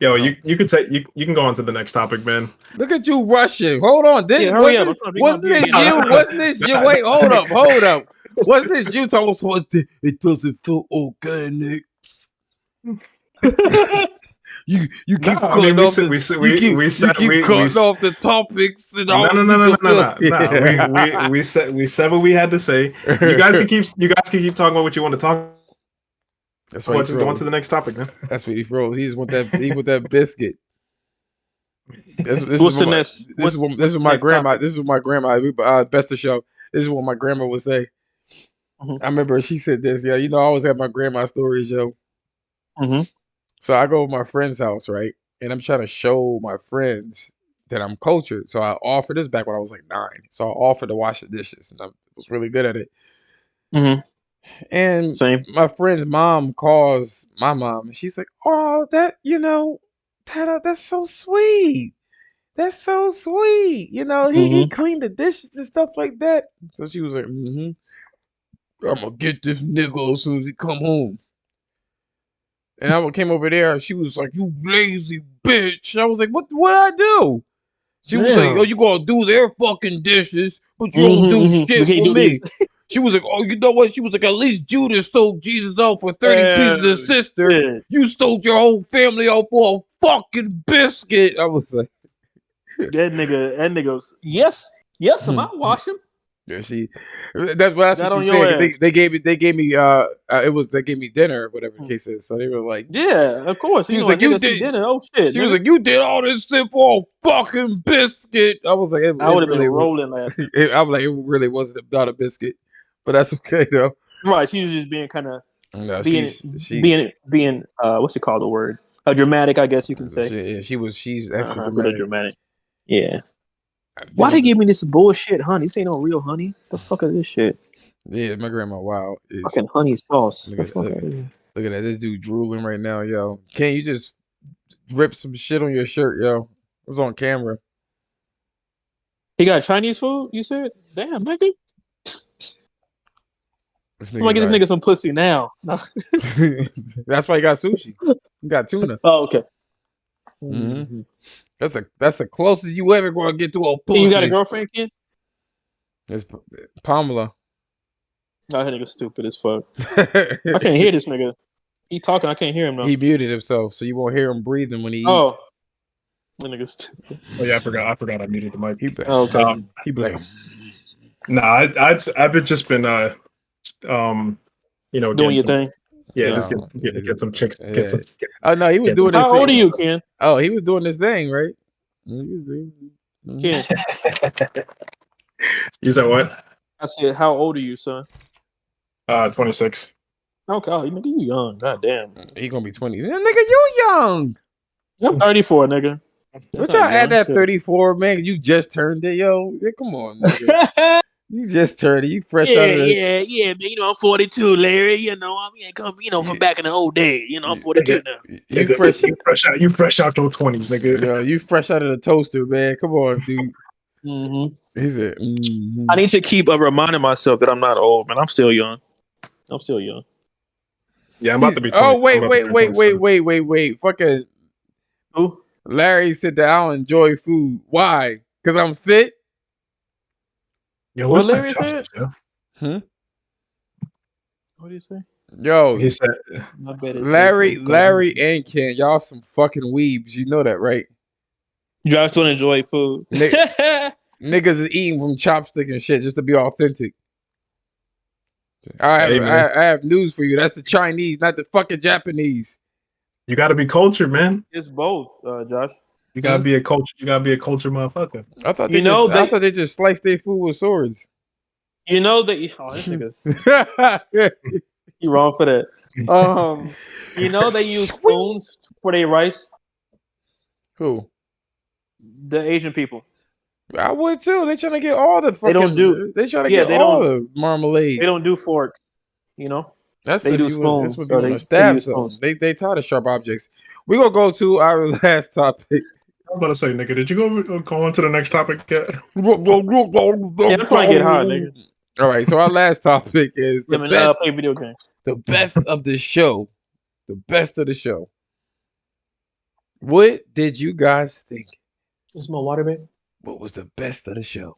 Yo, you could take you can go on to the next topic, man. Look at you rushing. Hold on. Hurry up. I'm trying to Wasn't this you? Wasn't this you? Wait, hold up. Wasn't this you talking about it doesn't feel organic? You keep cutting off the off the topics. And No. We said what we had to say. You guys can keep talking about what you want to talk. That's right. Just go on to the next topic, man. That's what he froze. He want that biscuit. What's the next? This is my grandma. Topic? This is my grandma. Best of show. This is what my grandma would say. Mm-hmm. I remember she said this. Yeah, I always have my grandma stories, yo. Mm-hmm. So I go to my friend's house, right, and I'm trying to show my friends that I'm cultured. So I offered this back when I was like 9. So I offered to wash the dishes, and I was really good at it. Mm-hmm. And my friend's mom calls my mom, and she's like, "Oh, that's so sweet. That's so sweet. He cleaned the dishes and stuff like that." So she was like, I'm gonna get this nigga as soon as he come home. And I came over there. She was like, "You lazy bitch." I was like, "What I do?" She was like, "Oh, you gonna do their fucking dishes, but you don't do shit for me." She was like, "Oh, you know what?" She was like, "At least Judas sold Jesus out for 30 pieces of sister. Shit. You sold your whole family out for a fucking biscuit." I was like, that nigga goes, yes, I wash him. Yeah, that's what she said. They gave me they gave me dinner, whatever the case is. So they were like, yeah, of course. She was like, "You did dinner." Oh shit. She was like, "You did all this shit for a fucking biscuit." I was like, I would have been rolling laughing. I was like, it really wasn't about a biscuit, but that's okay though. Right? She's just being kind of being what's it called, the word? Dramatic, I guess you can say. She's extra dramatic. Yeah. Why they give me this bullshit honey? This ain't no real honey. The fuck is this shit? Yeah, my grandma. Wow, fucking honey sauce. Look at that. This dude drooling right now, yo. Can't you just rip some shit on your shirt, yo? It was on camera. He got Chinese food. You said, "Damn, nigga." I'm gonna get this nigga some pussy now. That's why he got sushi. He got tuna. Oh, okay. Mm-hmm. That's the closest you ever gonna get to a pussy. You got a girlfriend, kid? It's Pamela. Oh, that nigga stupid as fuck. I can't hear this nigga. He talking, I can't hear him though. He muted himself, so you won't hear him breathing when he eats. Oh, that nigga stupid. Oh yeah, I forgot I muted the mic. Okay. He be like, nah, I've just been doing your thing. Yeah, just get some chicks. Yeah. Oh no, he was doing this. How old are you, Ken? Oh, he was doing this thing, right? He was doing. Ken. You said what? I said, how old are you, son? 26. Okay, nigga, you young. God damn. He gonna be 20. Nigga, you young. I'm 34, nigga. What y'all add that 34, man? You just turned it, yo. Yeah, come on, nigga. You just turned it. You fresh out of it. Yeah, man. I'm 42, Larry. I'm from back in the old day. I'm 42 now. You fresh out your 20s, nigga. Yo, you fresh out of the toaster, man. Come on, dude. Mm-hmm. He said, I need to keep reminding myself that I'm not old, man. I'm still young. Yeah, I'm about to be 20. Oh, wait. Fucking who? Larry said that I don't enjoy food. Why? Because I'm fit? Yo, what Larry said? Huh? What did he say? Yo, he said, Larry and Ken, y'all some fucking weebs. You know that, right? You guys don't enjoy food. Niggas is eating from chopstick and shit just to be authentic. Hey man, I have news for you. That's the Chinese, not the fucking Japanese. you got to be cultured, man. It's both, Josh. You gotta Hmm? be a culture. You gotta be a culture motherfucker. You know I they. thought they just sliced their food with swords. You know that. Oh, this nigga's you wrong for that. You know they use Swing. spoons for their rice. Who? The Asian people. I would too. They trying to get all the They don't do. fucking. They trying to Yeah, get they all don't. the marmalade. They don't do forks. You know, That's they if do you want. That's spoons. if you So want to they stab use something. spoons. They tired of sharp objects. We gonna go to our last topic. I'm about to say, nigga, did you go on to the next topic yet? All Yeah, I'm trying to get high, nigga. right, so our last topic is the Let me best, play video games. the best of the show, the best of the show. What did you guys think? Is my water, babe? What was the best of the show?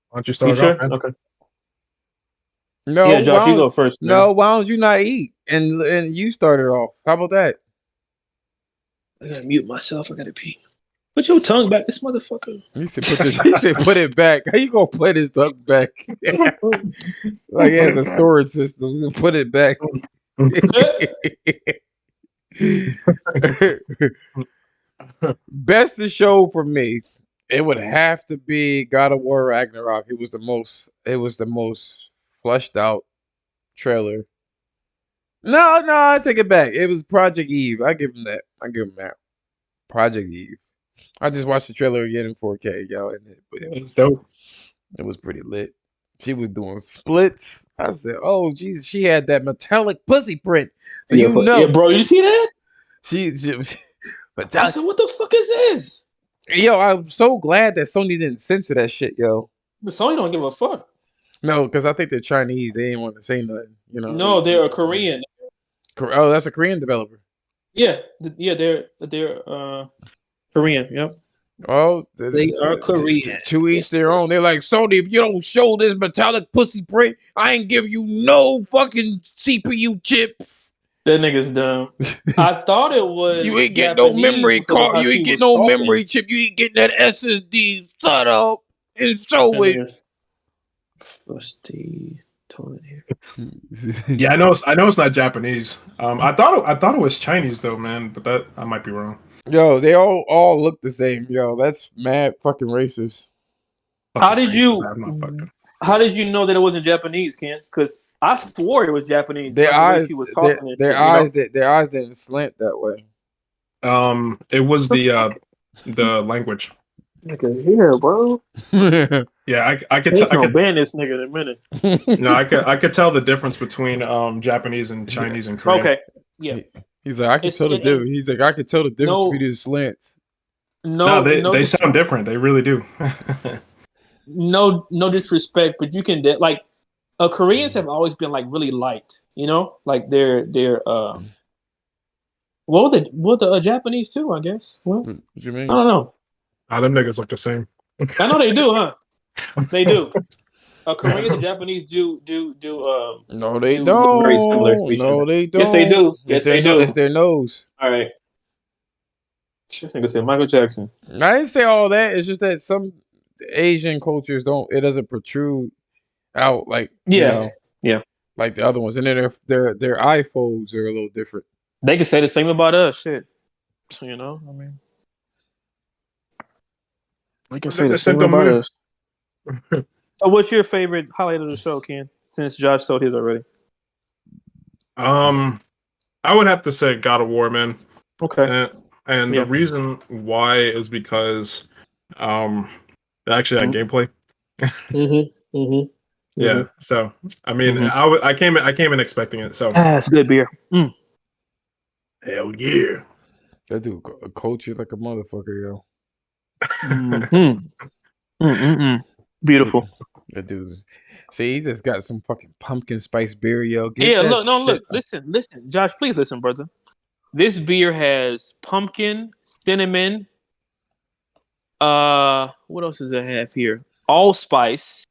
Why don't you You start off, sure? man? Okay. No, Yeah, Josh, you go first, man. no, why don't you not eat and you started off? How about that? I gotta mute myself. I gotta pee. Put your tongue back, this motherfucker. He said he said put it back. How you gonna put his tongue back? Like he has a storage system. Put it back. Best of show for me, it would have to be God of War Ragnarok. It was the most. It was the most fleshed out trailer. No, I take it back. It was Project Eve. I give him that. Project Eve. I just watched the trailer again in 4K, yo, and It's dope. it was pretty lit. She was doing splits. I said, "Oh, Jesus!" She had that metallic pussy print, so Yeah, you know bro, you see that? she I metallic. said, what the fuck is this? Yo, I'm so glad that Sony didn't censor that shit, yo. The Sony don't give a fuck. No, because I think they're Chinese. They didn't want to say nothing. You know. No, they're a Korean. Oh, that's a Korean developer. Yeah, they're Korean. Yep. Oh, They are Korean. to each Yes, their sir. own. They're like, Sony, if you don't show this metallic pussy print, I ain't give you no fucking CPU chips. That nigga's dumb. I thought it was You ain't getting no Japanese memory because of card. how You she ain't getting was no talking. memory chip. You ain't getting that SSD. Shut up and That show it. nigga's Rusty told it here. Yeah, I know. It's not Japanese. I thought it was Chinese though, man. But that I might be wrong. Yo, they all look the same. Yo, that's mad fucking racist. How did you? I'm not fucking. How did you know that it wasn't Japanese, Ken? Because I swore it was Japanese. Their Like the way eyes, she was talking and their shit, eyes, their eyes didn't slant that way. It was the language. Nigga, here, bro. Yeah, I could There's tell. no ban this nigga in a minute. No, I could tell the difference between Japanese and Chinese and Korean. Okay, yeah. He's like, I can tell the difference. He's like, I can tell the difference No. between the slants. No, they sound different. They really do. no disrespect, but you can like Koreans have always been like really light, you know, like they're well the Japanese too, I guess. Well, What you mean? I don't know. Them niggas look the same. I know they do, huh? They do. Koreans and Japanese do. No, they do don't. look very similar to each No, other. they don't. Yes, they do. Yes, they do. It's their nose. All right. This nigga said Michael Jackson. I didn't say all that. It's just that some Asian cultures don't. It doesn't protrude out like Yeah. like the other ones, and then their eye folds are a little different. They can say the same about us. Shit. You know, I mean, they can say the same about us. So, what's your favorite highlight of the show, Ken? Since Josh sold his already. I would have to say God of War, man. Okay. And the reason why is because they actually had gameplay. Yeah. So I mean, I came in expecting it. So that's good beer. Hell yeah. That dude culture like a motherfucker, yo. Beautiful. That dude's. See, he just got some fucking pumpkin spice beer, yo. Look. Listen. Josh, please listen, brother. This beer has pumpkin, cinnamon. What else does it have here? Allspice.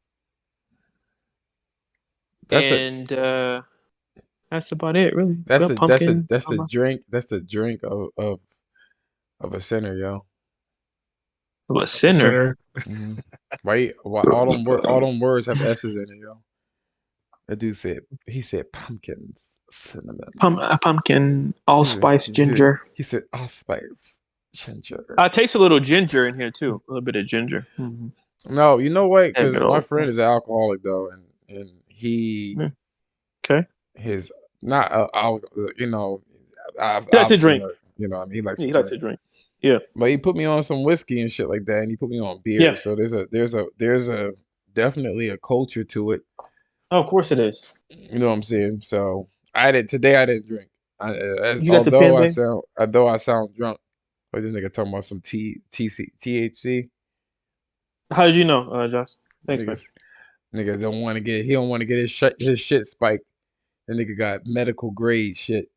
That's about it, really. That's the drink. That's the drink of a sinner, yo. Of a sinner. Mm-hmm. Right? All them words have S's in it, yo. That dude said he said pumpkins, cinnamon. Pumpkin, He said, allspice, he said, ginger. he said allspice, ginger. I taste a little ginger in here too. A little bit of ginger. Mm-hmm. No, you know what? And Because good my old. friend is an alcoholic though, and he Okay. his not you know, He likes to obviously drink. not, you know, I mean, he likes Yeah, to he likes drink. to drink. Yeah. But he put me on some whiskey and shit like that, and he put me on beer. Yeah. So there's a definitely a culture to it. Oh, of course it is. You know what I'm saying? So today I didn't drink. You got the pen, babe? Although I sound drunk, like this nigga talking about some THC. How did you know, Josh? Thanks, man. Niggas don't want to get he don't want to get his shit spiked. The nigga got medical grade shit.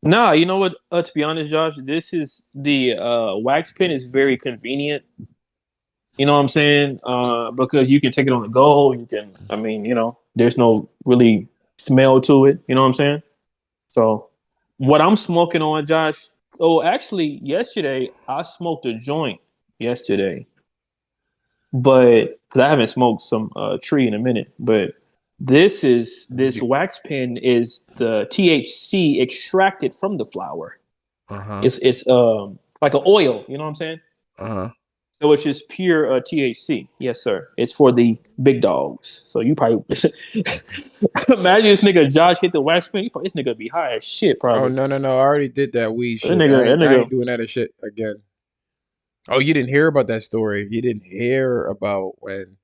Nah, you know what? To be honest, Josh, this is the wax pen is very convenient. You know what I'm saying? Because you can take it on the go. You can, I mean, there's no really smell to it. You know what I'm saying? So, what I'm smoking on, Josh. Oh, actually, yesterday I smoked a joint. Yesterday, but because I haven't smoked some tree in a minute, but this wax pen is the THC extracted from the flower. It's like an oil. You know what I'm saying? So it's just pure THC. Yes, sir. It's for the big dogs. So you probably imagine this nigga Josh hit the wax pen. This nigga be high as shit. Probably. Oh no! I already did that weed shit. That I ain't doing that shit again. Oh, you didn't hear about that story? You didn't hear about when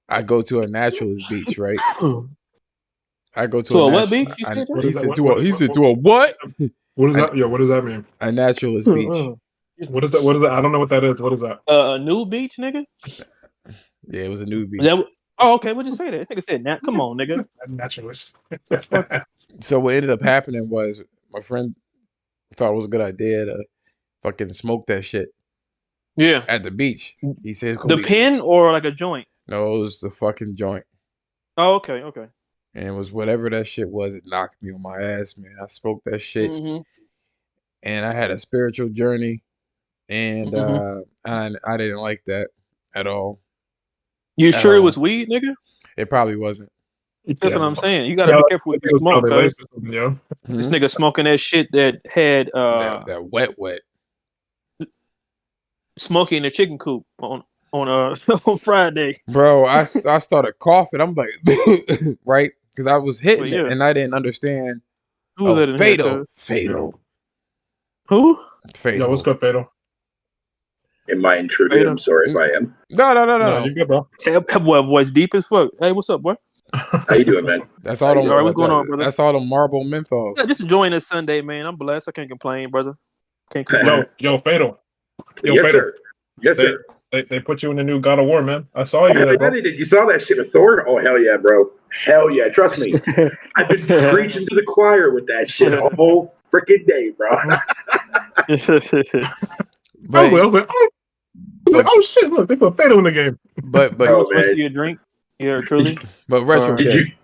I go to a naturalist beach, right? I go to a what beach? You said? He said to a what? What is that? Yeah, what does that mean? A naturalist beach. What is that? What is that? I don't know what that is. What is that? A new beach, nigga. Yeah, it was a new beach. Okay, what'd you say that? This nigga said, "Nat, come on, nigga." Naturalist. So what ended up happening was my friend thought it was a good idea to fucking smoke that shit. Yeah. At the beach. He said the pen or like a joint? No, it was the fucking joint. Oh, okay. And it was whatever that shit was. It knocked me on my ass, man. I spoke that shit, and I had a spiritual journey, and I didn't like that at all. You sure it was weed, nigga? It probably wasn't. That's what I'm saying. You gotta be careful with your smoke, cuz. This nigga smoking that shit that had that wet. Smoking the chicken coop on on Friday. Bro, I started coughing. I'm like, right? Because I was hitting it and I didn't understand. Fatal. Who? Fatal. Yo, what's good, Fatal? Am I intruding? I'm sorry if I am. No. You good, bro? Boy, voice deep as fuck. Hey, what's up, boy? How you doing, man? That's all. All right, what's going on, brother? That's all the marble menthol. Yeah, just enjoying this Sunday, man. I'm blessed. I can't complain, brother. Can't complain. Yo, Fatal. Yes, Fatal. Sir. Yes, sir. They put you in the new God of War, man. I saw you. You saw that shit with Thor? Oh, hell yeah, bro. Hell yeah. Trust me. I've been preaching to the choir with that shit all whole freaking day, bro. I was like, oh shit! Look, they put Fatal in the game. But what's your drink? Yeah, truly. But retro kid.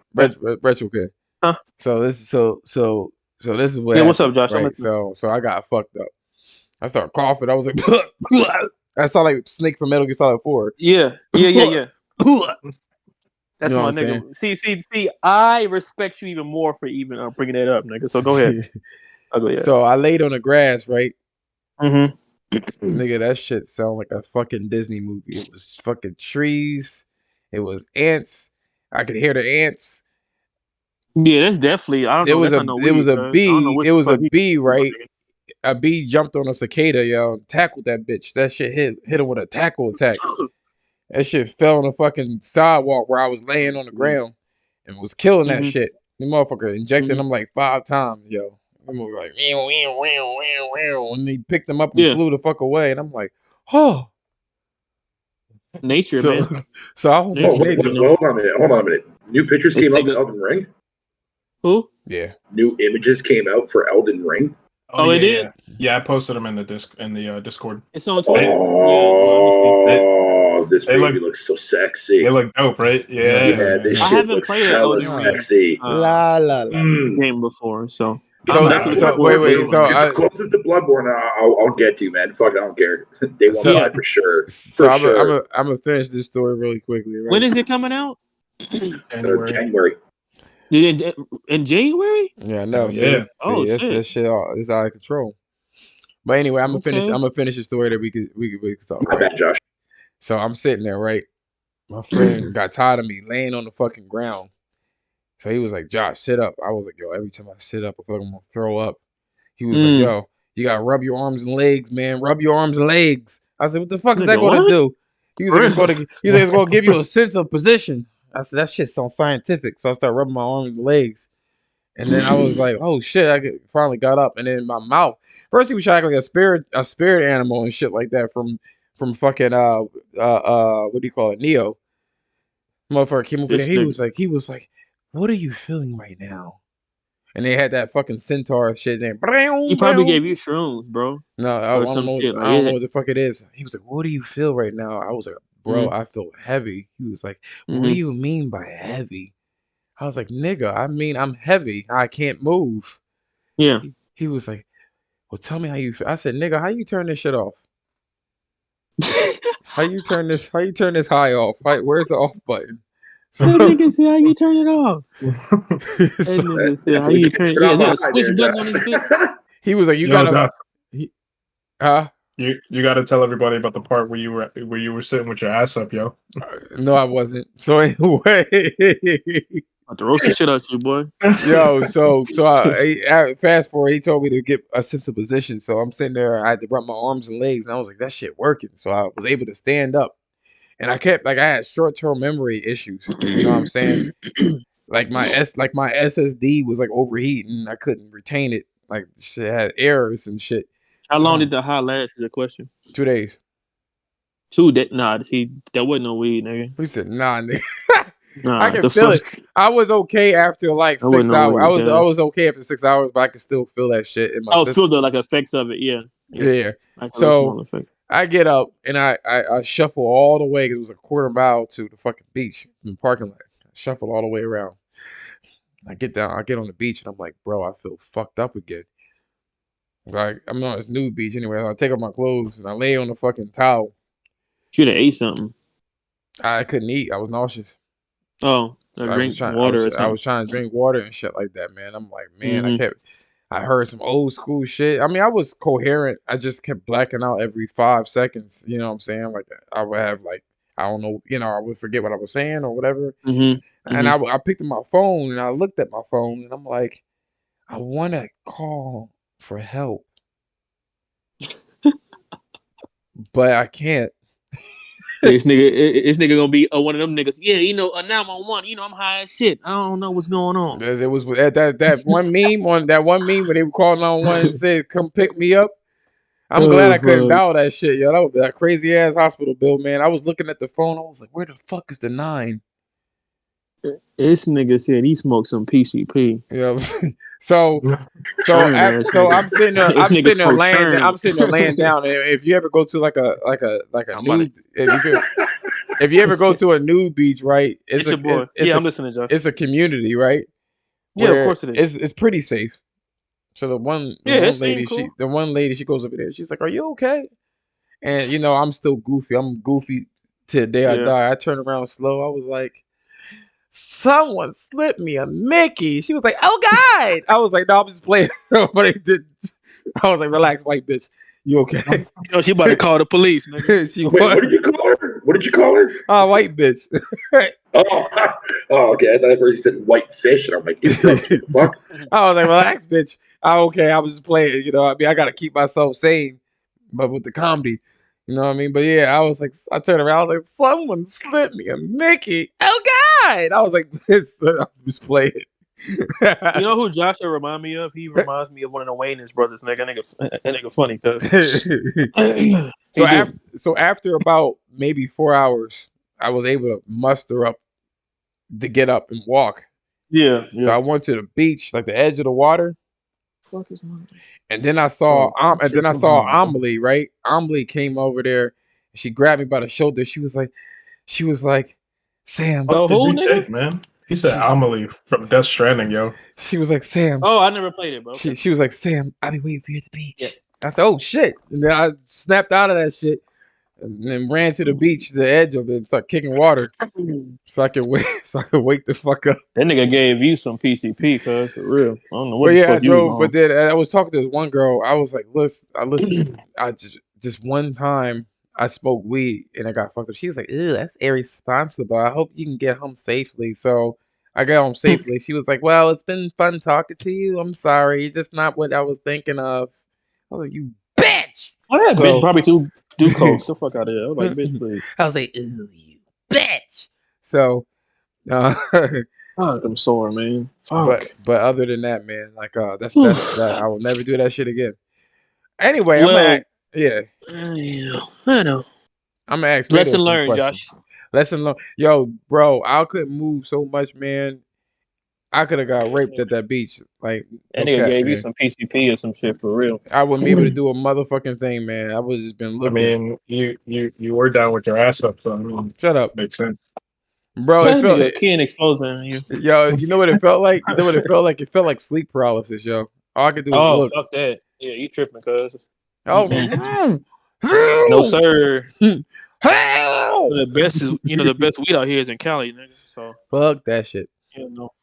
Huh? So this is what. Yeah, what's up, Josh? Right? So I got fucked up. I started coughing. I was like, I saw like Snake from Metal Gear Solid 4. Yeah. That's my nigga. Saying? See. I respect you even more for even bringing that up, nigga. So go ahead. So I laid on the grass, right? Nigga, that shit sounded like a fucking Disney movie. It was fucking trees. It was ants. I could hear the ants. Yeah, that's definitely. I don't know. It was a bee. It was a bee, right? A bee jumped on a cicada, yo, and tackled that bitch. That shit hit him with a tackle attack. That shit fell on the fucking sidewalk where I was laying on the ground and was killing that shit. The motherfucker injected him like 5 times, yo. I'm like, and he picked them up and flew the fuck away. And I'm like, oh. Nature, man. So I was like, hold on a minute. New pictures came out for Elden Ring? Who? Yeah. New images came out for Elden Ring? Oh, it did? Yeah, I posted them in the Discord. It's on Twitter. Oh, this baby looks so sexy. They look dope, right? Yeah. This I shit haven't looks played hella sexy. Game before, so. Wait. So as closest to Bloodborne, I'll get to, man. Fuck, I don't care. Day 1 for sure. So I'm gonna finish this story really quickly. Right? When is it coming out? January. In January? Yeah, no. Yeah. Oh, It's shit. that shit is out of control. But anyway, I'm Okay. gonna finish the story that we could talk, My right? bad, Josh. So I'm sitting there, right? My friend got tired of me laying on the fucking ground. So he was like, Josh, sit up. I was like, yo, every time I sit up, I feel like I'm gonna throw up. He was like, yo, you gotta rub your arms and legs, man. Rub your arms and legs. I said, what the fuck is that Nigga, gonna what? do? He was like, it's gonna give you a sense of position. I said, that shit sounds scientific. So I started rubbing my arms and legs. And then I was like, oh shit, finally got up. And then my mouth. First he was trying like a spirit animal and shit like that from fucking what do you call it? Neo. Motherfucker came over there. This nigga. He was like, what are you feeling right now? And they had that fucking centaur shit there. He probably gave you shrooms, bro. No, Or some shit I like don't know that. what the fuck it is. He was like, what do you feel right now? I was like, bro, I feel heavy. He was like, what do you mean by heavy? I was like, nigga, I mean I'm heavy. I can't move. Yeah. He was like, well, tell me how you feel. I said, nigga, how you turn this shit off? How you turn this high off? Where's the off button? So, That nigga said, how you turn it off? That so nigga said, how you turn it? Yeah, is there a switch button on this bitch? he was like, you Yo, gotta, huh? You got to tell everybody about the part where you were sitting with your ass up, yo. No, I wasn't. So anyway, I'll throw some shit at you, boy. yo, so I fast forward. He told me to get a sense of position. So I'm sitting there. I had to rub my arms and legs, and I was like, that shit working. So I was able to stand up, and I kept I had short-term memory issues. You know what I'm saying? Like my SSD was like overheating. I couldn't retain it. Like shit had errors and shit. How long did the high last? Is a question. 2 days. 2 days. Nah, see, that wasn't no weed, nigga. We said, nah, nigga. Nah, I can feel it. I was okay after like 6 hours. I was okay after 6 hours, but I could still feel that shit in my system. Feel the like effects of it. Yeah. So I get up and I shuffle all the way because it was a quarter mile to the fucking beach in the parking lot. I shuffle all the way around. I get down. I get on the beach and I'm like, bro, I feel fucked up again. Like I'm on this new beach anyway. I take off my clothes and I lay on the fucking towel. Should have ate something. I couldn't eat. I was nauseous. Oh, drink water or something. I was trying to drink water and shit like that, man. I'm like, man, I heard some old school shit. I mean, I was coherent. I just kept blacking out every 5 seconds. You know what I'm saying? Like I would have like, I don't know, I would forget what I was saying or whatever. And I picked up my phone and I looked at my phone and I'm like, I want to call for help, but I can't. This nigga gonna be one of them niggas. Yeah, a 911. I'm high as shit. I don't know what's going on. Because it was that one meme when they were calling 911 and said, "Come pick me up." I'm glad I couldn't dial that shit, yo. That would be that crazy ass hospital bill, man. I was looking at the phone. I was like, "Where the fuck is the 9?" This nigga said he smoked some PCP. Yeah. So I'm sitting there. I'm sitting there laying down. And if you ever go to like a new, if you ever go to a new beach, right? I'm listening, Joe. It's a community, right? Yeah, of course it is. It's pretty safe. So the one lady, she goes over there. She's like, "Are you okay?" And I'm still goofy. I'm goofy till the day I die. I turned around slow. I was like, someone slipped me a Mickey. She was like, "Oh God!" I was like, "No, I'm just playing." But it did. I was like, "Relax, white bitch. You okay?" She about to call the police. Nigga. What did you call her? What did you call her? Oh, white bitch. Oh, okay. I thought you said white fish, and I'm like, fuck. I was like, "Relax, bitch. Okay." I was just playing. I mean, I gotta keep myself sane, but with the comedy. You know what I mean? But yeah, I was like, I turned around, I was like, someone slipped me a Mickey. Oh God! I was like, I was playing. You know who Joshua remind me of? He reminds me of one of the Wayans brothers. That nigga funny, cuz. So after about maybe 4 hours, I was able to muster up to get up and walk. Yeah. So I went to the beach, like the edge of the water. Fuck is mine? And then I saw Amelie, right? Amelie came over there. She grabbed me by the shoulder. She was like, Sam. What did you take, man? He said Amelie from Death Stranding, yo. She was like, Sam. Oh, I never played it, bro. Okay. She was like, Sam, I'll be waiting for you at the beach. Yeah. I said, oh shit. And then I snapped out of that shit. and then ran to the beach, the edge of it, and started kicking water so I could wake, the fuck up. That nigga gave you some PCP, cuz for real. I don't know what But the yeah, I fuck you was drove. on. But then I was talking to this one girl. I was like, listen. I just one time I smoked weed and I got fucked up. She was like, ew, that's irresponsible. I hope you can get home safely. So I got home safely. She was like, well, it's been fun talking to you. I'm sorry. It's just not what I was thinking of. I was like, you bitch. Oh, yeah, bitch, So probably too do coke. Get the fuck out of here. I was like, bitch, please. I was like, ew, you bitch. So uh Fuck, I'm sore, man. Fuck. but other than that, man, like that's that. I will never do that shit again. Anyway, Well, yeah. I know. I'm gonna ask Fado Lesson some learned, questions. Josh. Lesson learned. Yo, bro, I couldn't move so much, man. I could have got raped at that beach. Like, That no nigga cap, gave you man. some PCP or some shit for real. I wouldn't be able to do a motherfucking thing, man. I would have just been I looking. mean, you were down with your ass up, so I mean, Shut up, makes sense. bro. It That felt, nigga Ken exposing you. yo. You know what it felt like? You know what it felt like? It felt like sleep paralysis, yo. All I could do was Oh, look. fuck that. Yeah, you tripping, cuz. I was like, No, sir. hell. The best is, the best weed out here is in Cali, nigga. So, Fuck that shit.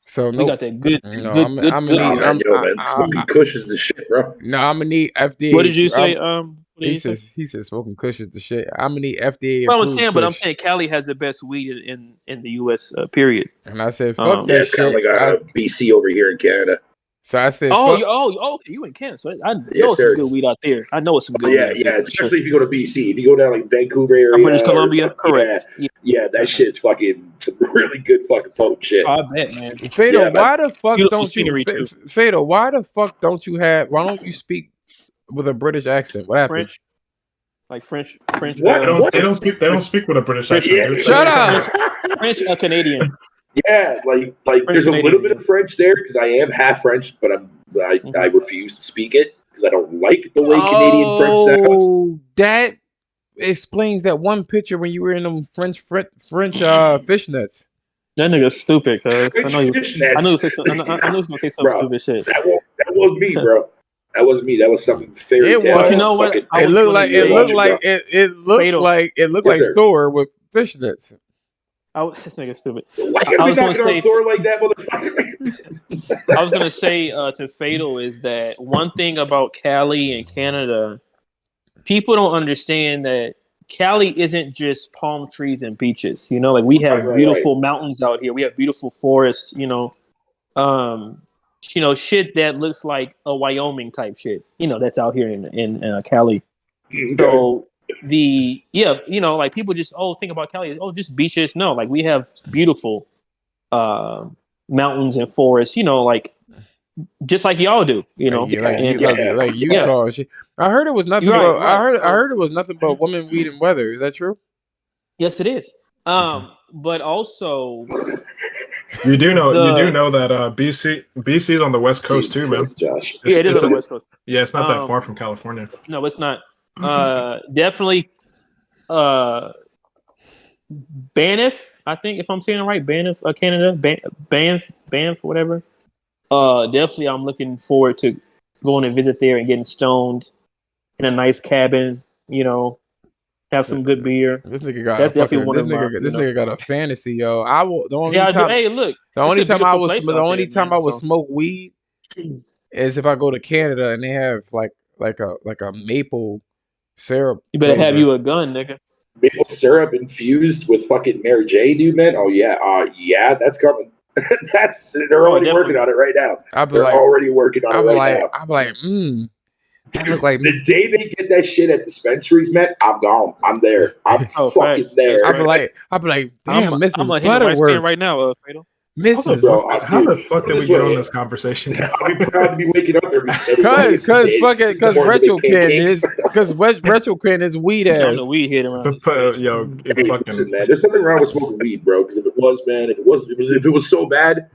So we no, got that good, no. good, I'm good. gonna good. need. man, smoking Kush is the shit, bro. No, I'm gonna need FDA. What did you say? What did He you say? says smoking Kush is the shit. I'm gonna need FDA Well, I'm approved saying, but I'm Kush. saying Cali has the best weed in the U.S. Period. And I said, fuck Yeah, that Yeah, it's kind shit. of like a BC over here in Canada. So I said, Oh, fuck. you in Canada? So I know Yes, it's sir. some good weed out there. I know it's some good Yeah, weed out there. especially if you go to BC. If you go down like Vancouver area, British Columbia, or correct? yeah, that shit's fucking some really good fucking potent shit. I bet, man. Fado, Yeah, why the fuck Beautiful don't you, scenery too. Fado, why the fuck don't you why don't you speak with a British accent? What happened? French, like French. What? They don't speak with a British French- accent. Yeah, Shut up! French Canadian. Yeah, like there's a little bit of French there because I am half French, but I refuse to speak it because I don't like the way Canadian French sounds. Oh, that explains that one picture when you were in them French fishnets. That nigga's stupid, cuz I French know he was. fishnets. I knew he was gonna say some Bro, stupid shit. That wasn't me, bro. That wasn't me. That was something fairy It tale. was. But you know what? Fucking- I It was looked gonna like say- Fatal. like Yes, sir. Thor with fishnets. This nigga stupid. Why you I gotta be was gonna knocking on say- Thor like that, motherfucker? I was gonna say to Fatal is that one thing about Cali and Canada, people don't understand that Cali isn't just palm trees and beaches. Like we have Right. beautiful mountains out here. We have beautiful forests. Shit that looks like a Wyoming type shit. That's out here in Cali. So like people just think about Cali. Just beaches. No, like we have beautiful mountains and forests. Like just like y'all do. Like Utah and shit. I heard it was nothing. Right, but I right. heard it was nothing but women, weed, and weather. Is that true? Yes, it is. But also, You do know that BC's on the West Coast too, man. Josh. it is on the West Coast. Yeah, it's not that far from California. No, it's not. Definitely. Banff, I think, if I'm saying it right, Banff, Canada, Banff, whatever. Definitely, I'm looking forward to going and visit there and getting stoned in a nice cabin. Have some good beer. This nigga got That's a definitely fucking, one this of my, nigga. This nigga got a fantasy, yo. The only Yeah, I do. time. Hey, look. The only it's a time I beautiful was place the out only there, time man, I would so. smoke weed is if I go to Canada and they have like a maple syrup. You better have flavor. you a gun, nigga. Maple syrup infused with fucking Mary J, dude, man. Oh yeah, that's coming. They're already definitely. working on it right now. I'd be They're like, already working on it right now. I'm like, that look like The day they get that shit at dispensaries, man, I'm gone. I'm there. I'm fucking facts. there. I'd be like, damn, I'm Mrs. gonna hit my spin Butterworth, right now, Fatal. Mrs. Bro, How the fuck did we get on this conversation? I'll be proud to be waking up every Because Retrokin is weed I'm ass. the weed hit around. Yo, Hey, listen, man, there's nothing wrong with smoking weed, bro. Because if it was so bad,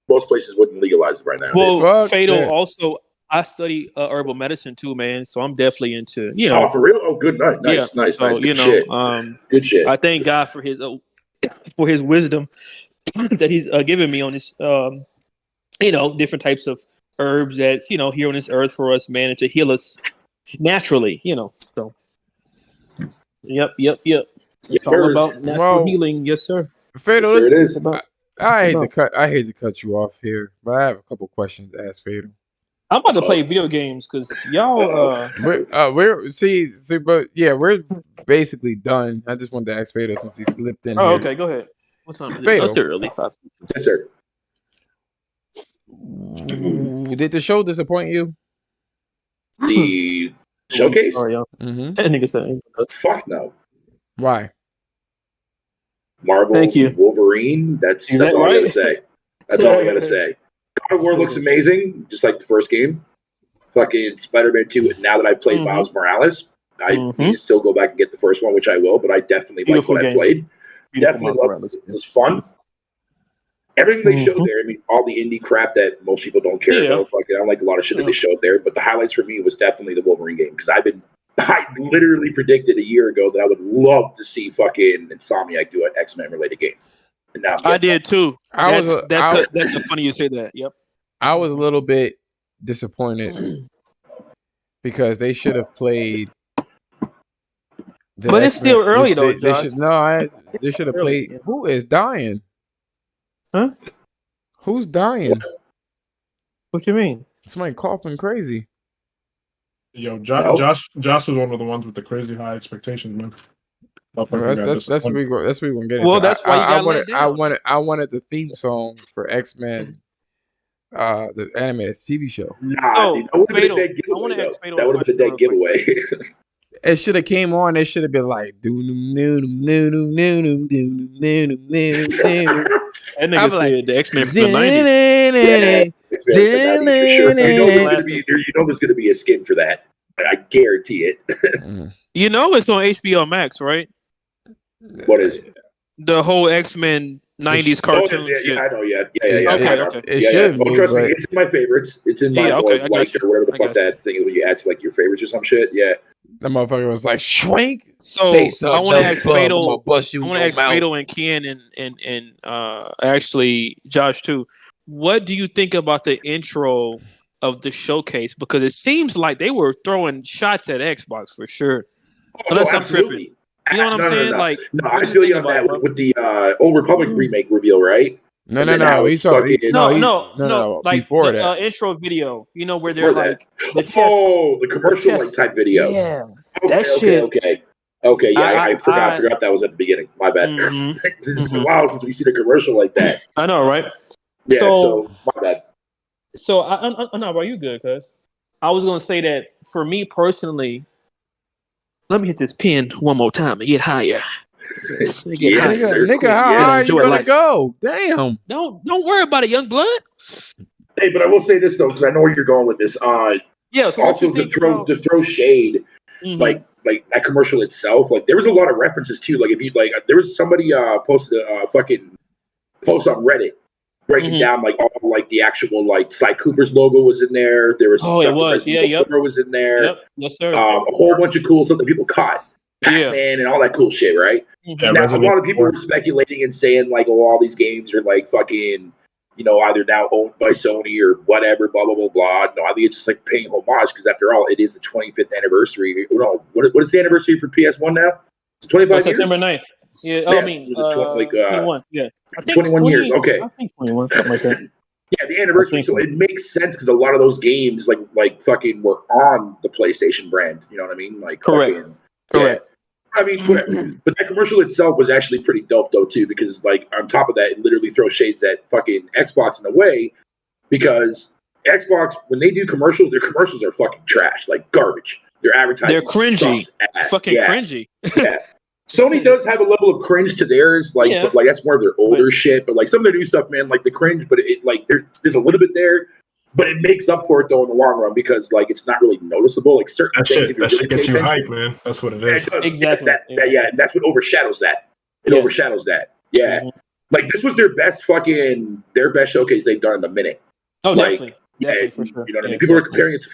most places wouldn't legalize it right now. Well, Fuck Fatal. that. Also, I study herbal medicine too, man. So I'm definitely into Oh, for real? Oh, good, nice. So Good shit. Good shit. I thank God for his wisdom that he's given me on this, different types of herbs that's here on this earth for us, man, and to heal us naturally. So Yep. It's all Yours. about natural healing, yes, sir. Fatal, Sure it It's is. about. I It's hate to about. cut. I hate to cut you off here, but I have a couple questions to ask Fatal. I'm about to play video games because y'all. But yeah, we're basically done. I just wanted to ask Fatal since he slipped in Oh, here. okay. Go ahead. What time is it? Fatal. That's still early. 5. Yes, sir. Did the show disappoint you? The showcase? Sorry, y'all. Mm-hmm. That nigga said. Fuck no. Why? Marvel's Thank you. Wolverine. That's Is that all I right? gotta say. That's all I gotta say. God of War looks amazing, just like the first game. Fucking Spider-Man 2. Now that I've played Miles Morales, I need to still go back and get the first one, which I will. But I definitely Beautiful like what game. I played. Beautiful Definitely loved it. It was fun. Everything they showed there, I mean, all the indie crap that most people don't care about. Fucking, I don't like a lot of shit that they showed there. But the highlights for me was definitely the Wolverine game because I literally predicted a year ago that I would love to see fucking Insomniac do an X-Men related game. And now I did too. That's that's funny you say that. Yep. I was a little bit disappointed because they should have played. But it's still early though, Josh. They should have played. Yeah. Who is dying? Huh? Who's dying? What you mean? Somebody coughing crazy. Yo, Josh was one of the ones with the crazy high expectations, man. That's what we gonna get into. Well, that's why you got I wanted the theme song for X-Men, the animated TV show. Nah, dude, that would have been a dead giveaway. That would have been a dead giveaway. It should have came on. It should have been like That nigga said the X-Men from the 90s. You know there's gonna be a skin for that. I guarantee it. You know it's on HBO Max, right? What is the whole X-Men 90s cartoon? Yeah, I know. Yeah. Okay. It should be, trust me, it's in my favorites. It's in my or whatever the fuck that thing is when you add to like your favorites or some shit. Yeah. That motherfucker was like, "Schwank." So I want to ask Fatal. I want to ask Fatal and Ken and actually Josh too. What do you think about the intro of the showcase? Because it seems like they were throwing shots at Xbox for sure. Unless I'm tripping. You know what I'm saying? Like, I feel you on that with the Old Republic remake reveal, right? No. He's talking. No. Like before the that intro video, you know, where they're like the chess. Oh, the commercial type video. Yeah, that shit. Okay. Yeah, I forgot that was at the beginning. My bad. It's been a while since we see the commercial like that. I know, right? Yeah. So my bad. So I know, bro. You good? Cause I was gonna say that for me personally. Let me hit this pin one more time and get higher. Nigga, how high you gonna go? Damn. Don't worry about it, young blood. Hey, but I will say this though, because I know where you're going with this. Yeah. So also to throw shade, like that commercial itself, like there was a lot of references too. Like if you like, there was somebody posted a fucking post on Reddit breaking down like all like the actual like Sly Cooper's logo was in there. There was it was was in there. Yep. Yes, sir. A whole bunch of cool stuff that people caught. Pac-Man and all that cool shit, right? Yeah, now, a lot of people were speculating and saying like, oh, all these games are like fucking, you know, either now owned by Sony or whatever, blah blah blah blah. No, I think it's just like paying homage because after all, it is the 25th anniversary. No, what is the anniversary for PS1 now? It's 25 years? September 9th. Yeah, I mean, 21. Yeah, I think 21 years. Okay, I think 21, something like that. Yeah, the anniversary. So it makes sense because a lot of those games, like fucking, were on the PlayStation brand. You know what I mean? Like, correct. Fucking, correct. Yeah. I mean, but that commercial itself was actually pretty dope though too, because like on top of that, it literally throws shades at fucking Xbox in a way, because Xbox, when they do commercials, their commercials are fucking trash, like garbage. Their advertising, they're cringy, fucking cringy. Yeah. Sony does have a level of cringe to theirs, like, but like that's more of their older shit. But like some of their new stuff, man, like the cringe, but it like there's a little bit there, but it makes up for it though in the long run because like it's not really noticeable. Like certain things, that shit gets you hype, man. That's what it is. Exactly. That's what overshadows that. It overshadows that. Yeah. Mm-hmm. Like this was their best showcase they've done in a minute. Oh, like, definitely. Definitely, for sure. You know what I mean? People are comparing it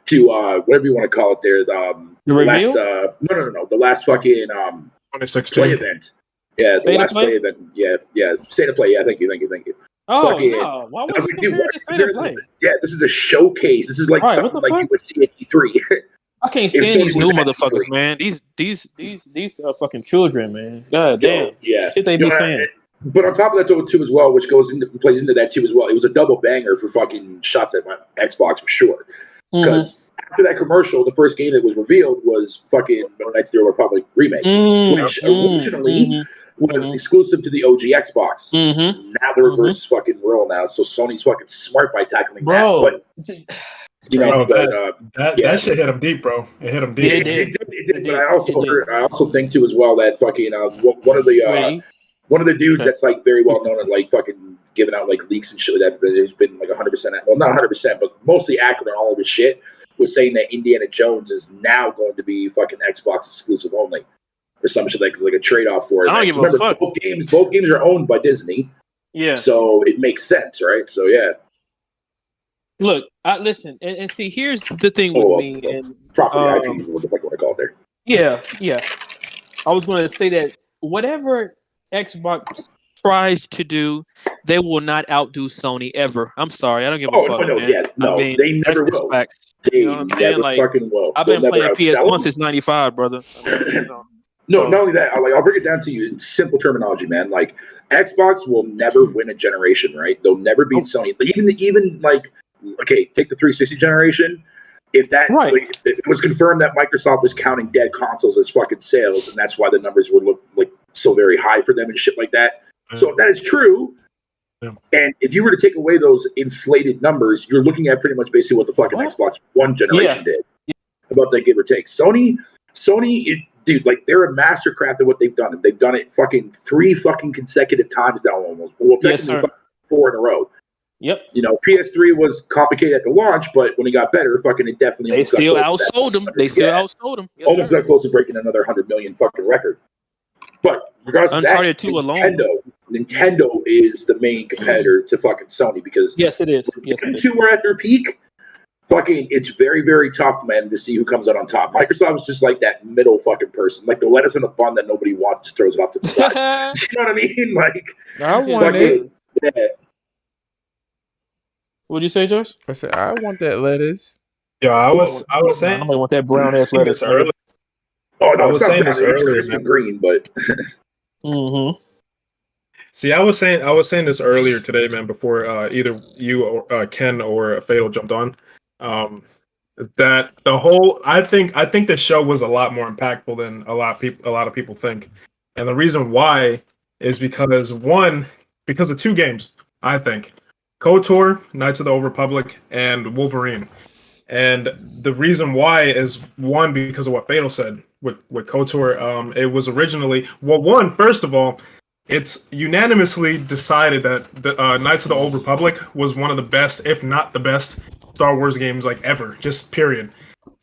to whatever you want to call it there. The reveal? No. The last fucking 2016 play event. Yeah, the last play event. Yeah. State of play. Yeah, thank you. Oh, no. Why would you compare it to State of Play? Yeah, this is a showcase. This is like something like you would see at E3. I can't if stand Sony these was new actually motherfuckers, doing- man. These are fucking children, man. God Yo, damn. yeah. Shit they You be know, saying. But on top of that, though, too, as well, which plays into that too as well. It was a double banger for fucking shots at my Xbox for sure. Because after that commercial, the first game that was revealed was fucking Knights of the Old Republic remake, which originally was exclusive to the OG Xbox. Now the reverse is fucking real now, so Sony's fucking smart by tackling Bro. that. But you know, that shit hit him deep, bro. It hit him deep. Yeah, it did. But I also think too as well that fucking one of the dudes that's like very well known and like fucking giving out like leaks and shit like that, but has been like 100%, well, not 100%, but mostly accurate on all of his shit, was saying that Indiana Jones is now going to be fucking Xbox exclusive only, or some shit like a trade off for it. I don't give a fuck. Both games are owned by Disney, so it makes sense, right? So yeah. Look, listen, and see, here's the thing with me and property IP, what the fuck you want to call it there? Yeah. I was going to say that whatever Xbox tries to do, they will not outdo Sony ever. I'm sorry, I don't give a fuck. They never will. They never fucking will. I've been playing PS1 since '95, brother. No, not only that. I'll break it down to you in simple terminology, man. Like Xbox will never win a generation, right? They'll never beat Sony. But even like, okay, take the 360 generation. If that it was confirmed that Microsoft was counting dead consoles as fucking sales, and that's why the numbers would look like so very high for them and shit like that. So if that is true, and if you were to take away those inflated numbers, you're looking at pretty much basically what the fucking Xbox One generation did. About that, give or take. Sony, dude, like they're a mastercraft at what they've done. They've done it fucking 3 fucking consecutive times now, almost. Well, technically 4 in a row. Yep. You know, PS3 was complicated at the launch, but when it got better, fucking it definitely. They still outsold them. Yes, almost got close to breaking another 100 million fucking record. But regardless of that, Uncharted 2 alone. Nintendo is the main competitor to fucking Sony because yes, it is. Yes, the two were at their peak. Fucking, it's very, very tough, man, to see who comes out on top. Microsoft is just like that middle fucking person, like the lettuce in a bun that nobody wants, just throws it off to the side. You know what I mean? Like, I want it. Yeah. What'd you say, Josh? I said I want that lettuce. Yeah, I was saying I want that brown ass lettuce earlier. Oh no, I was saying this earlier. It's green, but. See, I was saying this earlier today, man. Before either you or Ken or Fatal jumped on, that the whole I think the show was a lot more impactful than a lot of people think, and the reason why is because of 2 games. I think KOTOR, Knights of the Old Republic, and Wolverine. And the reason why is one because of what Fatal said with KOTOR. It was originally first of all. It's unanimously decided that the Knights of the Old Republic was one of the best, if not the best, Star Wars games like ever. Just period.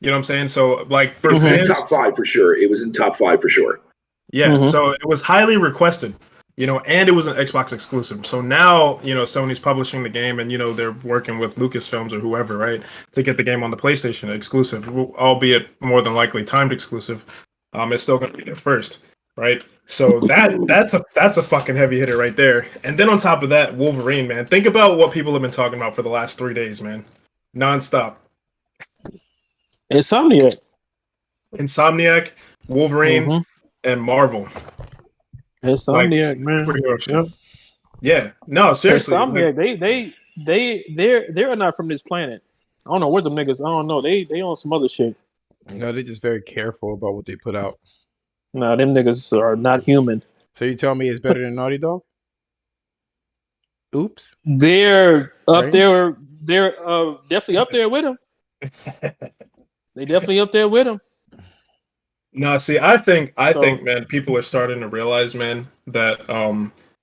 You know what I'm saying? So like for fans, top 5 for sure. It was in top 5 for sure. Yeah. So it was highly requested. You know, and it was an Xbox exclusive. So now, you know, Sony's publishing the game, and you know they're working with Lucasfilms or whoever, right, to get the game on the PlayStation exclusive, albeit more than likely timed exclusive. It's still going to be there first. Right, so that's a fucking heavy hitter right there. And then on top of that, Wolverine, man. Think about what people have been talking about for the last 3 days, man, nonstop. Insomniac, Wolverine, and Marvel. Insomniac, man. Pretty much, yeah. No, seriously. Insomniac, they're not from this planet. I don't know where the niggas. I don't know. They on some other shit. No, they're just very careful about what they put out. No, them niggas are not human. So you tell me it's better than Naughty Dog? Oops. They're up there. They're definitely up there with them. They definitely up there with them. No, see, I think, man, people are starting to realize, man, that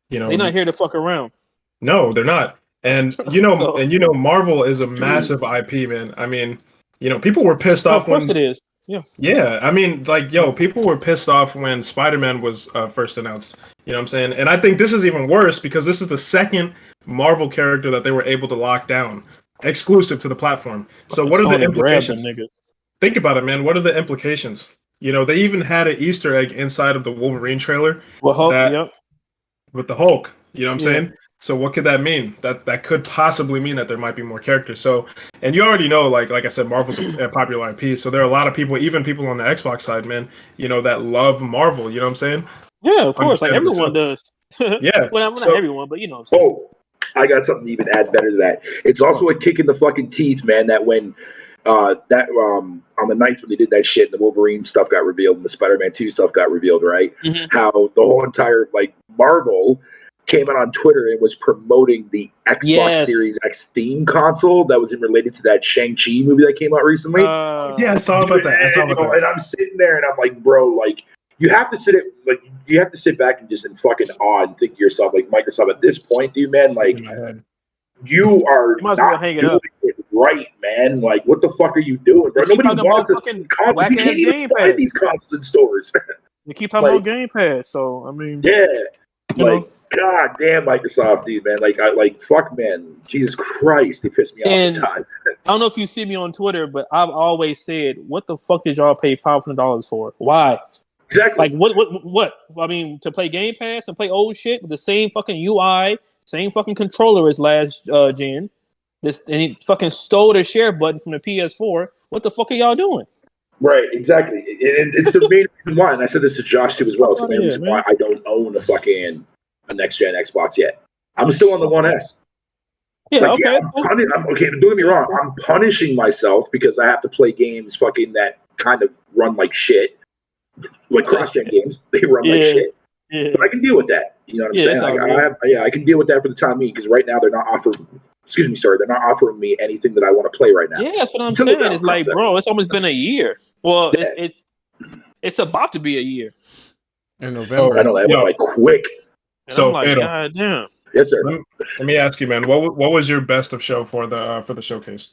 you know, they're not here to fuck around. No, they're not. And you know, Marvel is a massive IP, man. I mean, you know, people were pissed off. Of course it is. Yeah. Yeah, I mean, like, people were pissed off when Spider-Man was first announced. You know what I'm saying? And I think this is even worse because this is the second Marvel character that they were able to lock down, exclusive to the platform. So what are the implications? Think about it, man. What are the implications? You know, they even had an Easter egg inside of the Wolverine trailer. Well, Hulk, with the Hulk. You know what I'm saying? So what could that mean? That could possibly mean that there might be more characters. So, and you already know, like I said, Marvel's a popular IP. So there are a lot of people, even people on the Xbox side, man, that love Marvel. You know what I'm saying? Yeah, of course. Like everyone does. Yeah. Well, not everyone, but What I'm saying. Oh, I got something to even add better to that. It's also a kick in the fucking teeth, man, that when on the night when they did that shit and the Wolverine stuff got revealed and the Spider-Man 2 stuff got revealed, right? Mm-hmm. How the whole entire Marvel came out on Twitter and was promoting the Xbox Series X theme console that was related to that Shang-Chi movie that came out recently. Yeah, I saw about that. And I'm sitting there and I'm like, bro, you have to sit back and just in fucking awe and think to yourself, like, Microsoft, at this point, dude, man, you are not doing it right, man. Like, what the fuck are you doing, bro? Nobody wants this console. You can't even find these consoles in stores. They keep talking about Game Pass, so I mean, yeah, God damn, Microsoft, dude, man. Fuck, man. Jesus Christ, they piss me off sometimes. I don't know if you see me on Twitter, but I've always said, what the fuck did y'all pay $500 for? Why? Exactly. Like, what? I mean, to play Game Pass and play old shit with the same fucking UI, same fucking controller as last gen. And he fucking stole the share button from the PS4. What the fuck are y'all doing? Right, exactly. And it's the main reason why, and I said this to Josh too as well. It's the main reason why I don't own a next gen Xbox yet. I'm still on the One S. Yeah, okay. Okay, don't get me wrong. I'm punishing myself because I have to play games fucking that kind of run like shit. Like cross-gen games, they run like shit. Yeah. But I can deal with that. You know what I'm saying? I can deal with that for the time being because right now they're not offering. They're not offering me anything that I want to play right now. Yeah, that's what I'm saying. It's like, bro, it's almost been a year. Well, it's about to be a year. In November. I know that went quick. And so, God damn. Yes, sir. Let me ask you, man. What was your best of show for the showcase?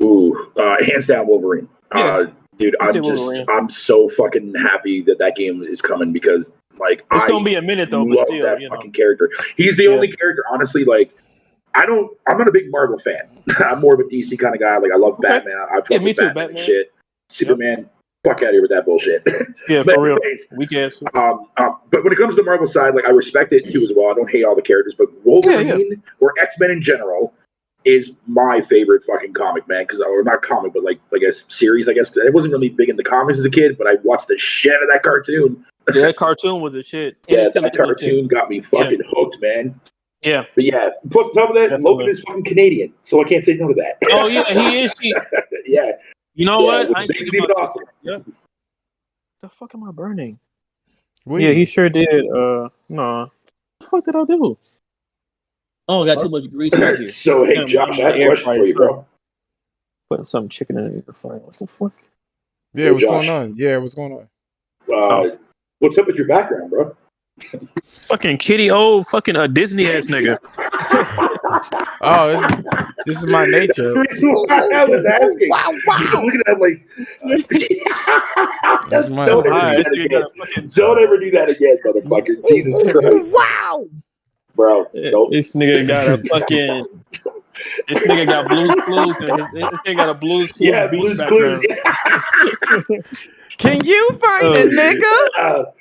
Ooh, hands down, Wolverine. Yeah. Dude, I'm so fucking happy that game is coming because it's gonna be a minute though, but still, that fucking character. He's the only character, honestly. I'm not a big Marvel fan. I'm more of a DC kind of guy. I love Batman. I've played me too, Batman and shit. Superman, fuck out of here with that bullshit. Yeah, for real. We can. But when it comes to the Marvel side, I respect it too as well. I don't hate all the characters, but Wolverine or X-Men in general is my favorite fucking comic, man. Or not comic, but a series, I guess. I wasn't really big into comics as a kid, but I watched the shit out of that cartoon. Yeah, that cartoon was a shit. Yeah, that cartoon got me fucking hooked, man. Yeah. But yeah, plus on top of that, definitely. Logan is fucking Canadian, so I can't say no to that. Oh, yeah, he is. Yeah. You know what? Which makes it even awesome. Yeah. The fuck am I burning? Yeah, he sure did. No. What the fuck did I do? Oh, I got too much grease right here. So, hey, Josh, I have a question for you, bro. Putting some chicken in the fire. What the fuck? Yeah, what's going on? Yeah, what's going on? What's up with your background, bro? Fucking kitty, old fucking Disney ass nigga. Oh, this is my nature. I was asking. Wow. Looking at don't ever do that again, motherfucker. Jesus Christ. Wow. Bro, nope. This nigga got a fucking. This nigga got Blues Clues, and this nigga got a Blues Clues beach background. Yeah. Can you find a nigga?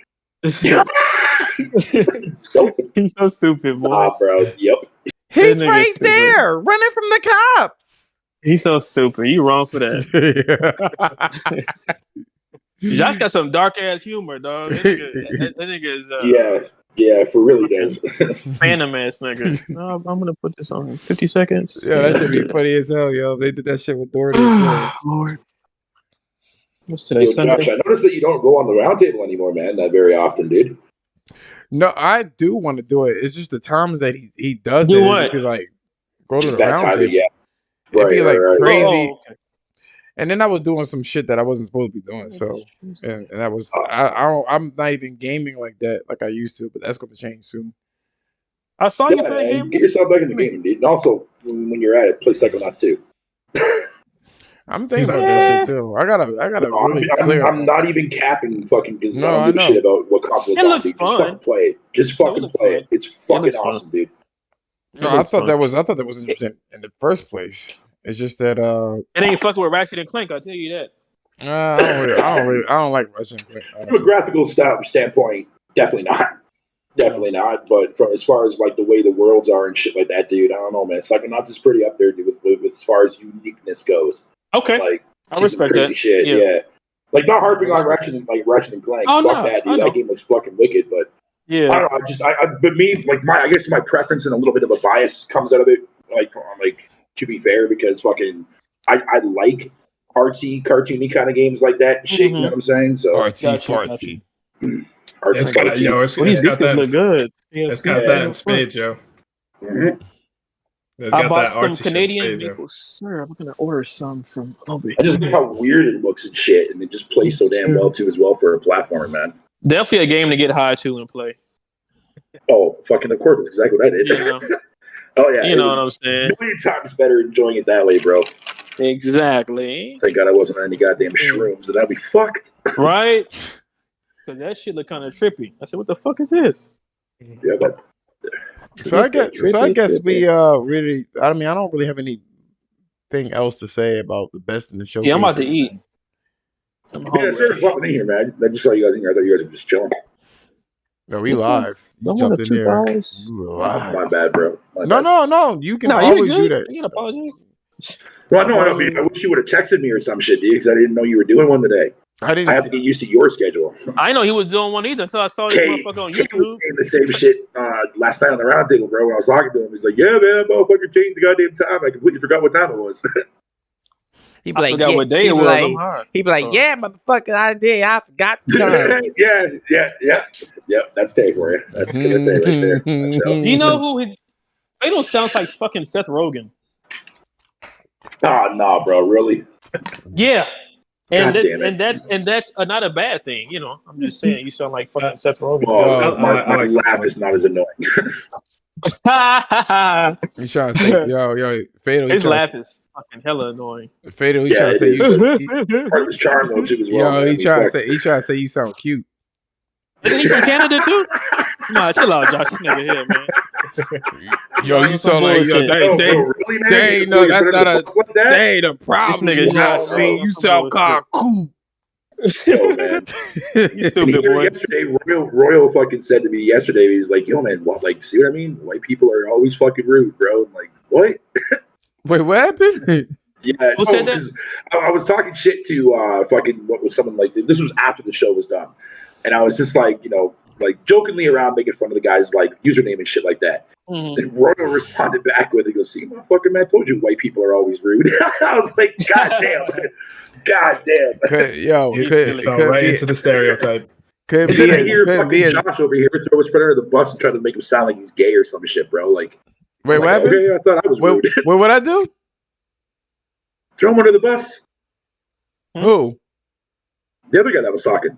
He's so stupid, boy. Ah, bro. Yep. He's right there, running from the cops. He's so stupid. You wrong for that. Josh got some dark ass humor, dog. That nigga is. Yeah, for really does. Phantom ass nigga. No, I'm gonna put this on 50 seconds. Yeah, that should be funny as hell, yo. They did that shit with Doherty. Lord. What's today, Sunday? Josh, I noticed that you don't go on the roundtable anymore, man. Not very often, dude. No, I do want to do it. It's just the times that he does do it. What? Be go to the roundtable. Yeah. It'd be crazy. Oh, okay. And then I was doing some shit that I wasn't supposed to be doing. So, and that was I'm not even gaming like that like I used to. But that's going to change soon. I saw you play a game. Get yourself back in the game, dude. And also, when you're at it, play Psychonauts 2. I'm thinking about that shit too. I gotta really clear. I'm not even capping fucking because I don't give a shit about what console it's on. Just fucking play it. Just fucking play it. It's fucking awesome, dude. No, I thought that was interesting in the first place. It's just that it ain't fucking with Ratchet and Clank. I'll tell you that. I don't like Ratchet and Clank. From a graphical standpoint, definitely not. Definitely not. But from as far as like the way the worlds are and shit like that, dude, I don't know, man. Psychonauts is pretty up there, dude, with as far as uniqueness goes. Okay, Like I respect crazy that. shit. Yeah. Like not harping on Ratchet and Clank. Oh, Fuck no, that, I dude. know. That game looks fucking wicked. But Yeah, I don't know. But me, like I guess my preference and a little bit of a bias comes out of it. Like to be fair, because fucking I like artsy, cartoony kind of games like that and shit. You know what I'm saying? So Artsy Got you. fartsy. artsy, It's got, fartsy. Well, these it's got biscuits that. look good. Yeah, It's got yeah, that yeah. in spades, Joe. Mhm. It's I got bought that some artsy shit in Canadian spades, Joe. maple syrup. I'm gonna order some from Obi. I just like how weird it looks and shit, and it just plays so damn well too as well for a platformer, man. Definitely a game to get high to and play. Oh, fucking of course, that's exactly what I did. You know, Oh yeah, you it know what I'm was saying? a million times better enjoying it that way, bro. Exactly. Thank God I wasn't on any goddamn shrooms, and I'd be fucked. Right? Because that shit look kind of trippy. I said, "What the fuck is this?" Yeah, but So I guess we really. I mean, I don't really have anything else to say about the best in the show. Yeah, I'm about to eat. I'm yeah, hungry. sure, popping in here, man. I just saw you guys in here. I thought you guys were just chilling. No, we What's live. You Don't jumped want in the there. $2. We were My live. bad, bro. My No, bad. no. You can No, you always do good. that. You can apologize. Well, no, I wish you would have texted me or some shit, dude, because I didn't know you were doing one today. I I didn't. have to get used to your schedule. I know he was doing one either until I saw this motherfucker on Tay was YouTube. saying the same shit last night on the round table, bro. When I was talking to him, he's like, "Yeah, man, motherfucker changed the goddamn time. I completely forgot what time it was." He I forgot what day it was. I'm hard. He be like, yeah, motherfucker, I did. I forgot the time. yeah. That's Tay for you. That's good Tay right there. Do you know who? They don't sound like fucking Seth Rogen. Oh no, bro, really? Yeah, and God damn it. that's not a bad thing. You know, I'm just saying you sound like fucking Seth Rogen. Well, my I like laugh is not as annoying. You trying to say, yo, Fatal? His laugh is fucking hella annoying. Fatal, he Yeah, trying to say it you. Part of his charm though too as well. Yo, Man. he trying to say you sound cute. Isn't he from Canada too? Nah, chill out, Josh. This nigga here, man. Yo, you sound like bullshit. Really, man? Dang, no, that's not a. Like that? Dang, the problem. This nigga You know Josh, what I mean? bro, You some sound bullshit. kind of cool. Oh man. You And stupid here boy. yesterday, Royal fucking said to me yesterday, he's like, "Yo, man, what? Like, see what I mean? White people are always fucking rude, bro." I'm like, "What?" Wait, what happened? Yeah, Who said that? 'cause I was talking shit to fucking what was someone like this was after the show was done, and I was just like, like jokingly around making fun of the guy's like username and shit like that. Mhm. And Royal responded back with, he goes, "See, motherfucker, man, I told you white people are always rude." I was like, "God damn, God damn." Could Fell right into the stereotype. Could And be then I hear could fucking be Josh over here throw his friend under the bus and try to make him sound like he's gay or some shit, bro. Like, Wait, what like, happened? okay, I thought I was rude. Wait, what I do? Throw him under the bus. Who? The other guy that was talking.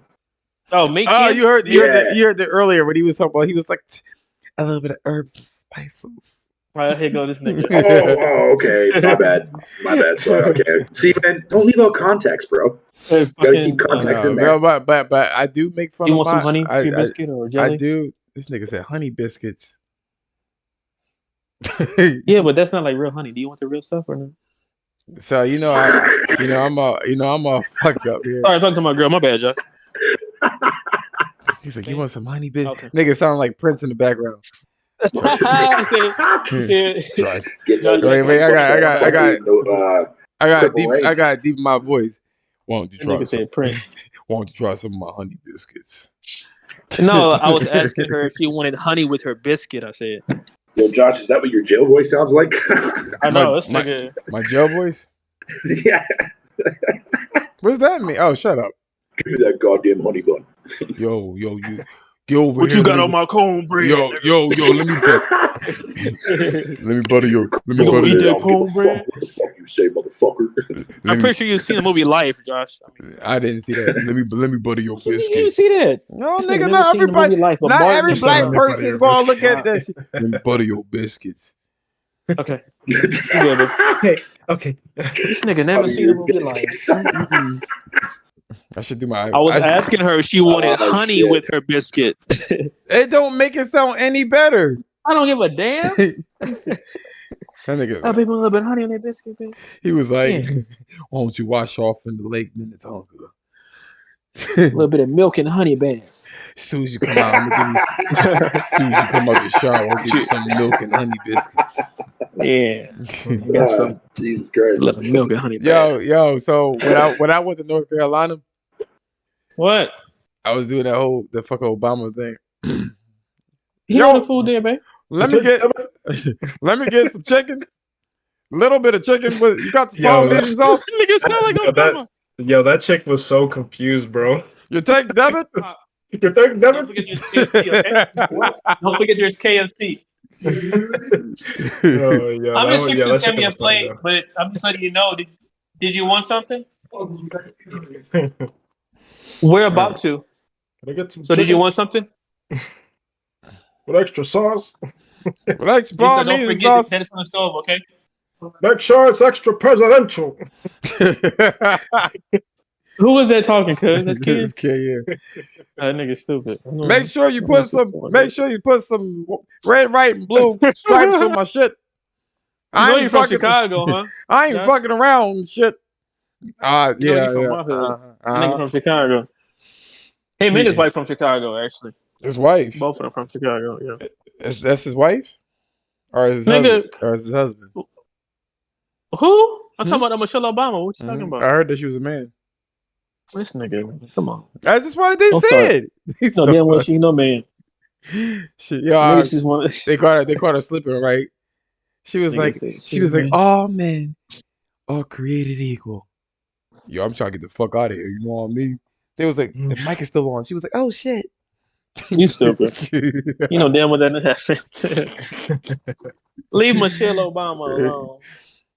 Oh, me? Oh, Kid? you heard Yeah. it earlier when he was talking about. He was like a little bit of herbs and spices. Right, here go this nigga. Okay. My bad. So, okay. See, man, don't leave out context, bro. Hey, Gotta fucking, keep context in there. But I do make fun you of want my. some honey I, your I, biscuit or jelly? I do. This nigga said honey biscuits. Yeah, but that's not like real honey. Do you want the real stuff or not? So I'm a fuck up here. Sorry, talk to my girl. My bad, Josh. He's like, you want some honey biscuits? Okay. Nigga sound like Prince in the background. Josh. Wait, I got Purple deep in my voice. Why don't you That try nigga some? said Prince. Why don't you try some of my honey biscuits? No, I was asking her if she wanted honey with her biscuit. I said, Yo, Josh, is that what your jail voice sounds like? I know this nigga. My jail voice. Yeah. What does that mean? Oh, shut up. Give me that goddamn honey bun. Yo, you get over What here. you got on my cornbread? Yo, let me butter your. Let me You gonna butter eat your. that cornbread? What the fuck you say, motherfucker? I'm pretty sure you've seen the movie Life, Josh. I didn't see that. Let me butter your You didn't biscuits. see that? No, This nigga, never not seen the everybody. movie Life. A Not Martin every or black something. person is gonna look at that shit. Let me butter your biscuits. Okay. Yeah, Okay. this nigga never seen the movie Life. Mm-mm. I should do my. I was asking her if she wanted honey shit. with her biscuit. It don't make it sound any better. I don't give a damn. That nigga. I'll put a little bit of honey on that biscuit, baby. He was like, Yeah. "Why don't you wash off in the Lake Minnetonka?" A little bit of milk and honey bears. As soon as you come out, I'm gonna give you. As soon as you come out the shower, I'll give you some milk and honey biscuits. Yeah, you got some Jesus Christ. little milk and honey bears. Yo. So when I went to North Carolina, What? I was doing the fucking Obama thing. He Yo. on the food there, babe. Let me get some chicken. Little bit of chicken with you got the Polynesian sauce. Nigga sound like Obama. That chick was so confused, bro. You take debit. Your third Don't forget there's KFC, okay? Don't forget there's KFC. I'm just fixing Sammy a plate, but I'm just letting you know. Did you want something? We're about to. Can I get some So chicken did you want something? with extra sauce? With extra So don't Polynesian forget sauce. that it's on the stove, okay? Make sure it's extra presidential. Who was that talking, cuz? That's This kid? kid, yeah. That nigga stupid. Make sure you put some red, white, and blue stripes on my shit. I know you're from fucking, Chicago, huh? I ain't Josh? fucking around and shit. You know Yeah, you from yeah. my hood. That nigga from Chicago. Him and Yeah. his wife from Chicago, actually. His wife. Both of them from Chicago, yeah. That's his wife, or his Nigga. husband, or his husband. Who? I'm talking about Michelle Obama. What you talking I about? heard that she was a man. This nigga, come on. That's just what they Don't said. No damn well she no man. Shit, Niggas just want they caught her slipping, right? She was like, all men are created equal. Yo, I'm trying to get the fuck out of here. You know what I mean? They was like, the mic is still on. She was like, oh shit. You stupid. You know damn well that didn't happen. Leave Michelle Obama alone.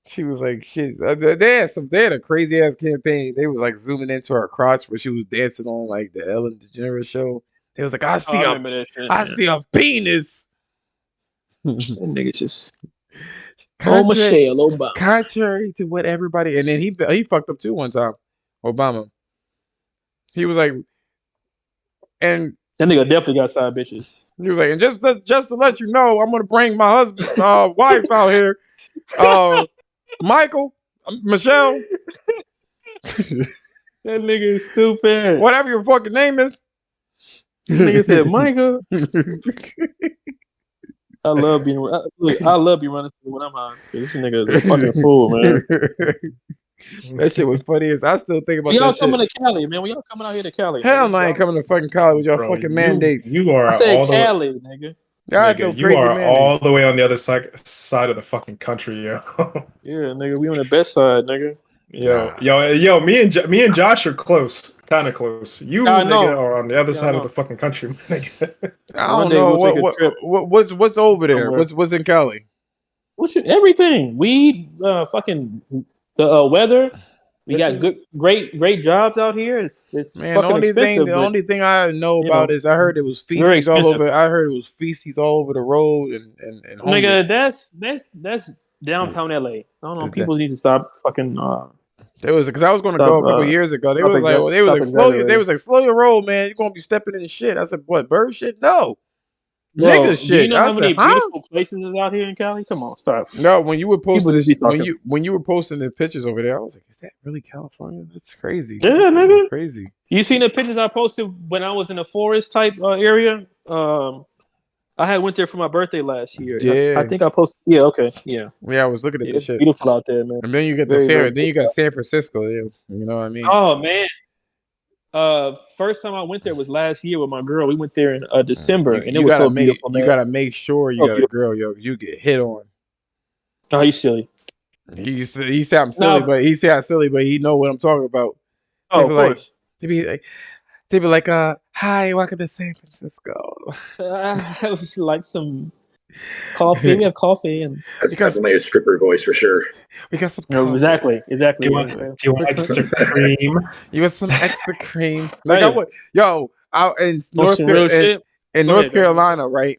She was like, shit. They had a crazy ass campaign. They was like zooming into her crotch where she was dancing on like the Ellen DeGeneres show. They was like, I see a penis. That nigga just Contrary, Michelle Obama. contrary to what everybody, and then he fucked up too one time. Obama. He was like, and That nigga definitely got side bitches. he was like, and just to let you know, I'm gonna bring my husband, wife out here, Michelle, That nigga is stupid. whatever your fucking name is. Nigga said, Michael. I love being running when I'm high. This nigga is a fucking fool, man. That shit was funny as I still think about When y'all that coming shit. to Cali, man. When y'all coming out here to Cali? Hell nigga. no, I ain't coming to fucking college with y'all Bro, fucking mandates. You are I said all the Cali, nigga. Y'all nigga, those you crazy are mandates. all the way on the other side of the fucking country, yo. Yeah, nigga. We on the best side, nigga. Yo, me and Josh are close, kind of close. You I know. nigga are on the other Yeah, I side know. of the fucking country, nigga. I One don't day know we'll take a trip what's over there. somewhere. What's in Cali? Everything. Weed, fucking the weather. We got great jobs out here. It's Man, fucking expensive. the but, only thing I know you about know, is I heard it was very feces all expensive. over. I heard it was feces all over the road and homeless. Nigga, that's downtown LA. I don't know. Is that- People need to stop fucking. It was because I was going to Stop, go a couple years ago. They stop was like, exa- they was like stop slow. They exaggerating. was like slow your roll, man. You're gonna be stepping in shit. I said, what bird shit? No, Bro, nigga do shit. you know I how said, many huh? beautiful places is out here in Cali? Come on, stop. No, when you were posting People just this, be talking. when you were posting the pictures over there, I was like, is that really California? That's crazy. Yeah, That's nigga. crazy. You seen the pictures I posted when I was in a forest type area? I had went there for my birthday last year. Yeah. I think I posted. Yeah, okay, yeah. Yeah, I was looking at Yeah, the it's shit. beautiful out there, man. And then you get Very, very then you got San Francisco. Yeah, you know what I mean? Oh man. First time I went there was last year with my girl. We went there in December, and it was so beautiful, man. You gotta make sure you So got a beautiful. girl, yo, 'cause you get hit on. Oh, you silly. He said I'm silly, No. but he said I'm silly, but he know what I'm talking about. Oh, of be like- course. They be like, hi, welcome to San Francisco. It was like some coffee. We have coffee and That's definitely a stripper voice for sure. We got some no, coffee. exactly. Do you want extra cream? You want some extra cream? Right. Out in on some real shit. in Go North ahead, go ahead. Carolina, right?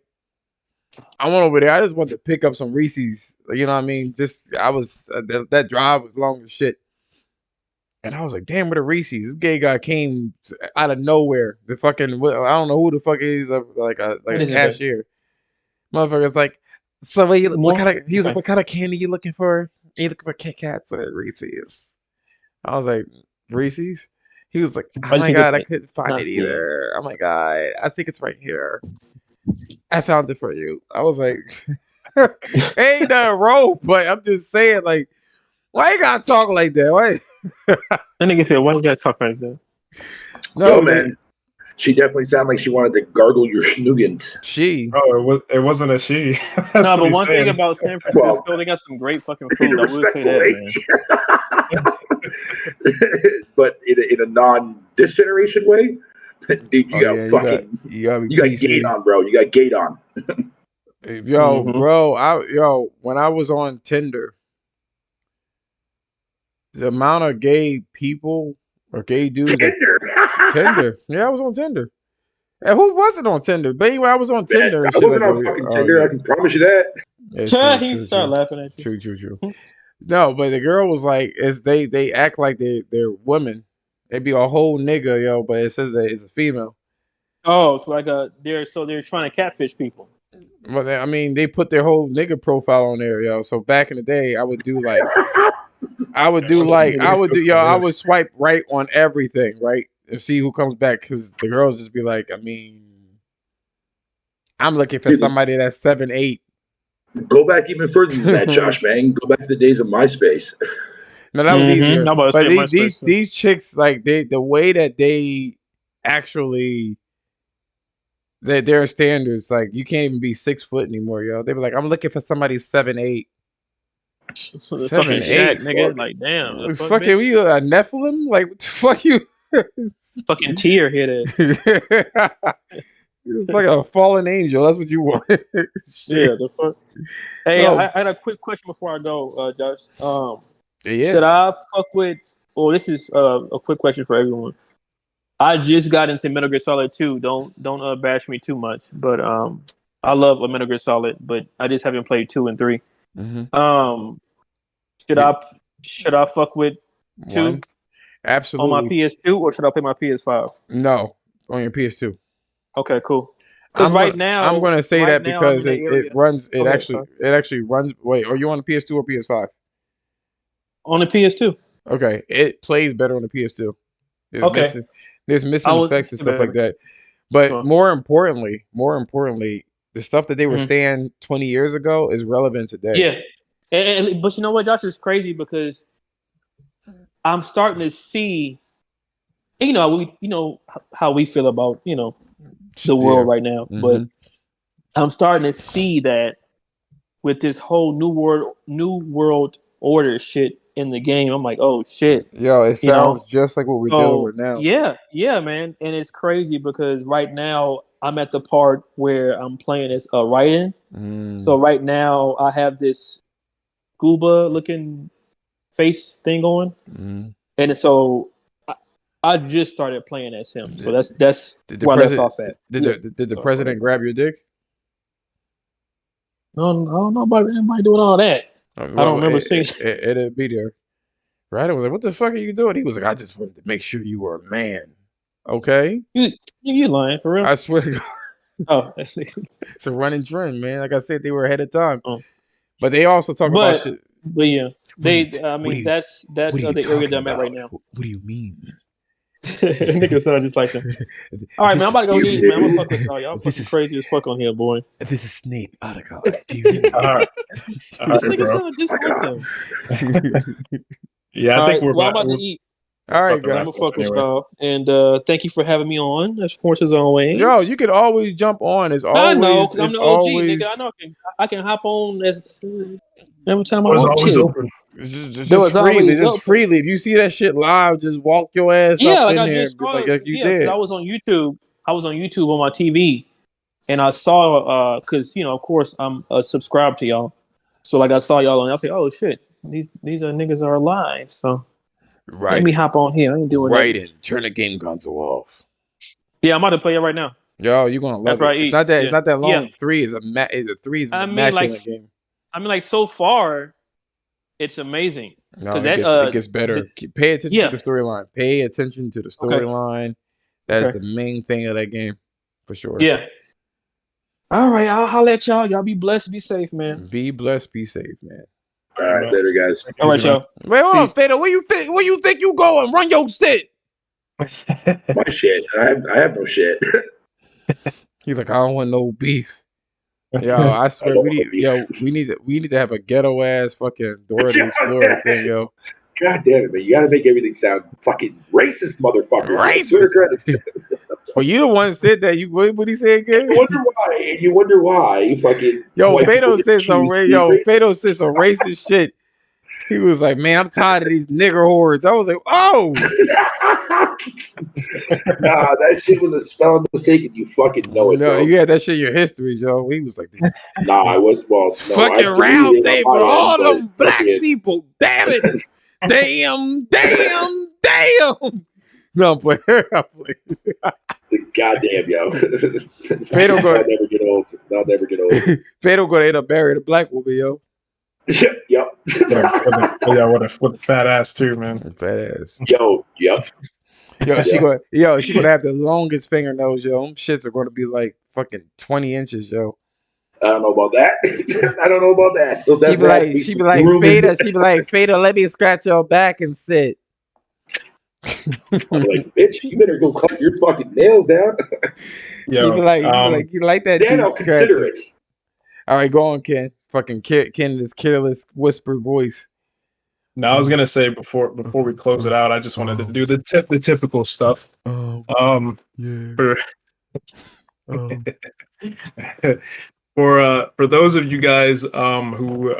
I went over there. I just wanted to pick up some Reese's. You know what I mean? That drive was long as shit. And I was like, damn, what a Reese's. This gay guy came out of nowhere. The fucking, I don't know who the fuck he is, like a What is it, cashier. Motherfucker's like, so he was Okay. like, what kind of candy you looking for? You looking for Kit Kats or Reese's? I was like, Reese's? He was like, I "Oh just my need god, I to. couldn't find it either. Oh my god, I think it's right here. I found it for you." I was like, "Ain't nothing wrong," but I'm just saying, like, why you gotta talk like that? Why? That nigga said, "Why you gotta talk like that?" No, Yo, man. She definitely sounded like she wanted to gargle your schnoogans. She. Oh, it wasn't a she. That's No, what but he's one saying. thing about San Francisco, they got some great fucking In food. a I will say that, man. But in a non-this generation way, dude, you got You fucking, gotta be you got PC. gate on, bro. You got gate on. Yo, bro, when I was on Tinder, the amount of gay people or gay dudes Tinder. Yeah, I was on Tinder. And who wasn't on Tinder? But anyway, I was on Tinder and I shit wasn't like on that. fucking Oh, Tinder. yeah. I can promise you that. Yeah, He started laughing at you. True. No, but the girl was like, they act like they're women. They be a whole nigga, yo, but it says that it's a female. Oh, it's like they're trying to catfish people. But I mean, they put their whole nigga profile on there, yo. So back in the day, I would do I would swipe right on everything, right, and see who comes back, because the girls just be like, I mean, I'm looking for somebody that's 7'8". Go back even further than that, Josh, man. Go back to the days of MySpace. No, that was easier. But these these chicks, like the way that they actually their standards, like you can't even be 6 foot anymore, yo. They be like, I'm looking for somebody 7'8". So the fucking Shaq, nigga, like damn, fucking you a Nephilim? Like what the fuck you? Fucking tear hit it. Like a fallen angel. That's what you want. Yeah, the fuck. Hey, I had a quick question before I go, Josh. Yeah. Should I fuck with? Well, this is a quick question for everyone. I just got into Metal Gear Solid 2. Don't bash me too much, but I love Metal Gear Solid, but I just haven't played 2 and 3. Mm-hmm. Should I fuck with 2? Absolutely. On my PS2, or should I play my PS5? No, on your PS2. Okay, cool. Because right now, I'm going to say that because it actually runs. Wait, are you on the PS2 or PS5? On the PS2. Okay, it plays better on the PS2. There's missing effects and stuff like that. But more importantly, the stuff that they were saying 20 years ago is relevant today. Yeah, but you know what, Josh, is crazy because I'm starting to see, you know how we feel about the world right now, but I'm starting to see that with this whole new world order shit in the game. I'm like, oh shit, yo, it sounds just like what we're dealing with now. Yeah, man, and it's crazy because right now I'm at the part where I'm playing as a write-in. So right now I have this Gooba looking face thing on, and so I just started playing as him. So that's where I left off at. Did the president grab your dick? No, I don't know about anybody doing all that. I don't remember seeing it'd be there. Right? I was like, what the fuck are you doing? He was like, I just wanted to make sure you were a man. Okay? You lying for real? I swear to God. Oh, it's a running trend, man. Like I said, they were ahead of time. But they also talk about shit. But yeah, that's the area that I'm at right now. What do you mean? Nigga sound just like them. All right, man, I'm about to go eat, man. I'm gonna fuck with y'all. Y'all fucking crazy as fuck on here, boy. This is Snape article. Do you mean? All right, this nigga sound just like them. Yeah, I think we're about to eat. All right, guys. I'm gonna fuck with y'all, and thank you for having me on. Of course, as always. Yo, you can always jump on. It's always. I know, because I'm the OG, nigga. I know I can hop on as every time I want to. Open. Just freely. If you see that shit live, just walk your ass up in there. Like you did. I was on YouTube. On my TV, and I saw because of course I'm subscribed to y'all. So like I saw y'all and I say, oh shit, these are niggas are alive. So let me hop on here. I ain't doing that. And turn the game console off. Yeah, I'm about to play it right now. Yo, you're gonna love it. It's not that long. Yeah. 3 is an immaculate game. I mean, like so far, it's amazing. No, it gets better. Pay attention to the storyline. Pay attention to the storyline. That is the main thing of that game, for sure. Yeah. All right, I'll holler at y'all. Y'all be blessed, be safe, man. Be blessed, be safe, man. All right, later, guys. All right, y'all. Wait, hold on, Fader. Where you think you going? Run your shit. My shit. I have no shit. He's like, I don't want no beef. Yo, I swear we need to have a ghetto ass fucking Dora the Explorer thing, yo. God damn it, man! You got to make everything sound fucking racist, motherfucker. Racist. I swear to God. Well, you the one said that. What he say again? You wonder why. You fucking Fado said some Fado said some racist shit. He was like, man, I'm tired of these nigger hordes. I was like, oh. Nah, that shit was a spelling mistake, and you fucking know it. No, bro. you had that shit in your history, Joe. He was like, this. Nah, I was fucking round table, all them black people. Damn it. Damn. No, I'm playing. Goddamn, yo. Fado I'll never get old. Fado gonna end up marrying a black woman, yo. Yep. With a fat ass too, man. Fat ass. Yo, yep. She gonna have the longest fingernails, yo. Them shits are gonna be like fucking 20 inches, yo. I don't know about that. She be like, Fada, let me scratch your back and sit. I'm like, bitch, you better go cut your fucking nails down. She be like, you like that? Then I'll consider it. All right, go on, Ken. Fucking Ken, this careless whisper voice. No, I was gonna say before we close it out, I just wanted to do the typical stuff. For those of you guys who who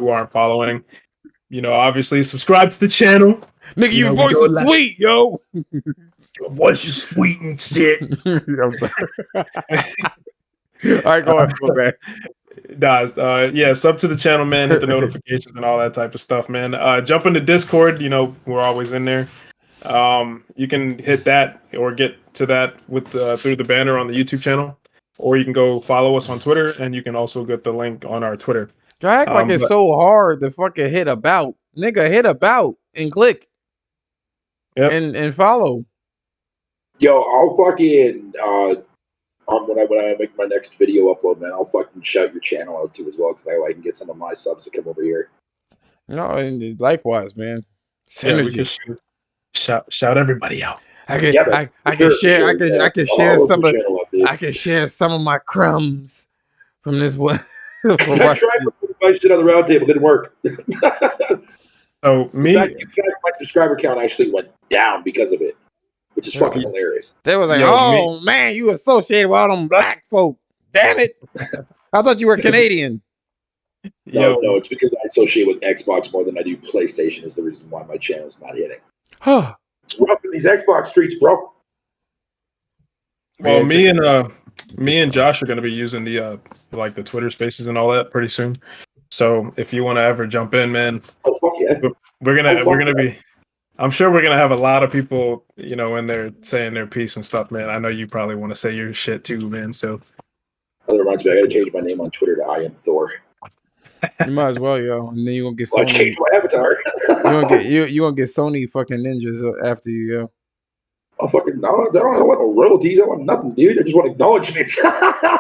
aren't following, obviously subscribe to the channel. Nigga, your voice is sweet, yo. Your voice is sweet and shit. I'm sorry. All right, go on. Go back. Sub to the channel, man. Hit the notifications and all that type of stuff, man. Jump into Discord. We're always in there. You can hit that or get to that with through the banner on the YouTube channel, or you can go follow us on Twitter, and you can also get the link on our Twitter. You act like it's so hard to fucking hit about, nigga. Hit about and click, and follow. Yo, I'll fucking when I make my next video upload, man, I'll fucking shout your channel out too as well, because that way I can get some of my subs to come over here. No, and likewise, man. Synergy. Yeah, shout everybody out. I can share some of my crumbs from this one. I tried to put my shit on the round table, didn't work. So in fact, my subscriber count actually went down because of it, which is fucking hilarious. They was like, man, you associated with all them black folk. Damn it. I thought you were Canadian. No, it's because I associate with Xbox more than I do PlayStation is the reason why my channel is not hitting. It's rough in these Xbox streets, bro. Well, me and Josh are going to be using the the Twitter Spaces and all that pretty soon. So if you want to ever jump in, man, fuck yeah, we're gonna be. I'm sure we're gonna have a lot of people, in there saying their piece and stuff, man. I know you probably want to say your shit too, man. So that reminds me, I gotta change my name on Twitter to I Am Thor. You might as well, yo. And then you gonna get Sony. I changed my avatar. you gonna get Sony fucking ninjas after you, yo. Oh fucking no! I don't want no royalties. I want nothing, dude. I just want acknowledgement.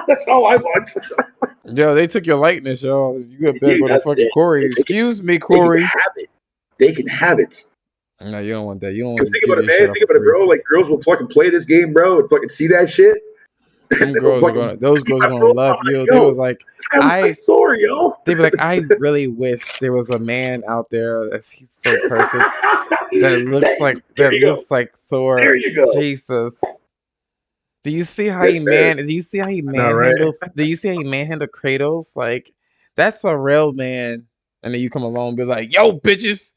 That's all I want. Yo, they took your likeness, yo. You got better go to fucking Corey. Excuse me, Corey. They can have it. No, you don't want that. You don't want. Think about it, man. Think about it, bro. Like girls will fucking play this game, bro, and fucking see that shit. Those girls are gonna love you. They was like, Thor, yo. They be like, I really wish there was a man out there that's so perfect that looks like Thor. There you go. Jesus. Do you see how he manhandles? Do you see how he manhandled Kratos? Like, that's a real man. And then you come along and be like, yo, bitches.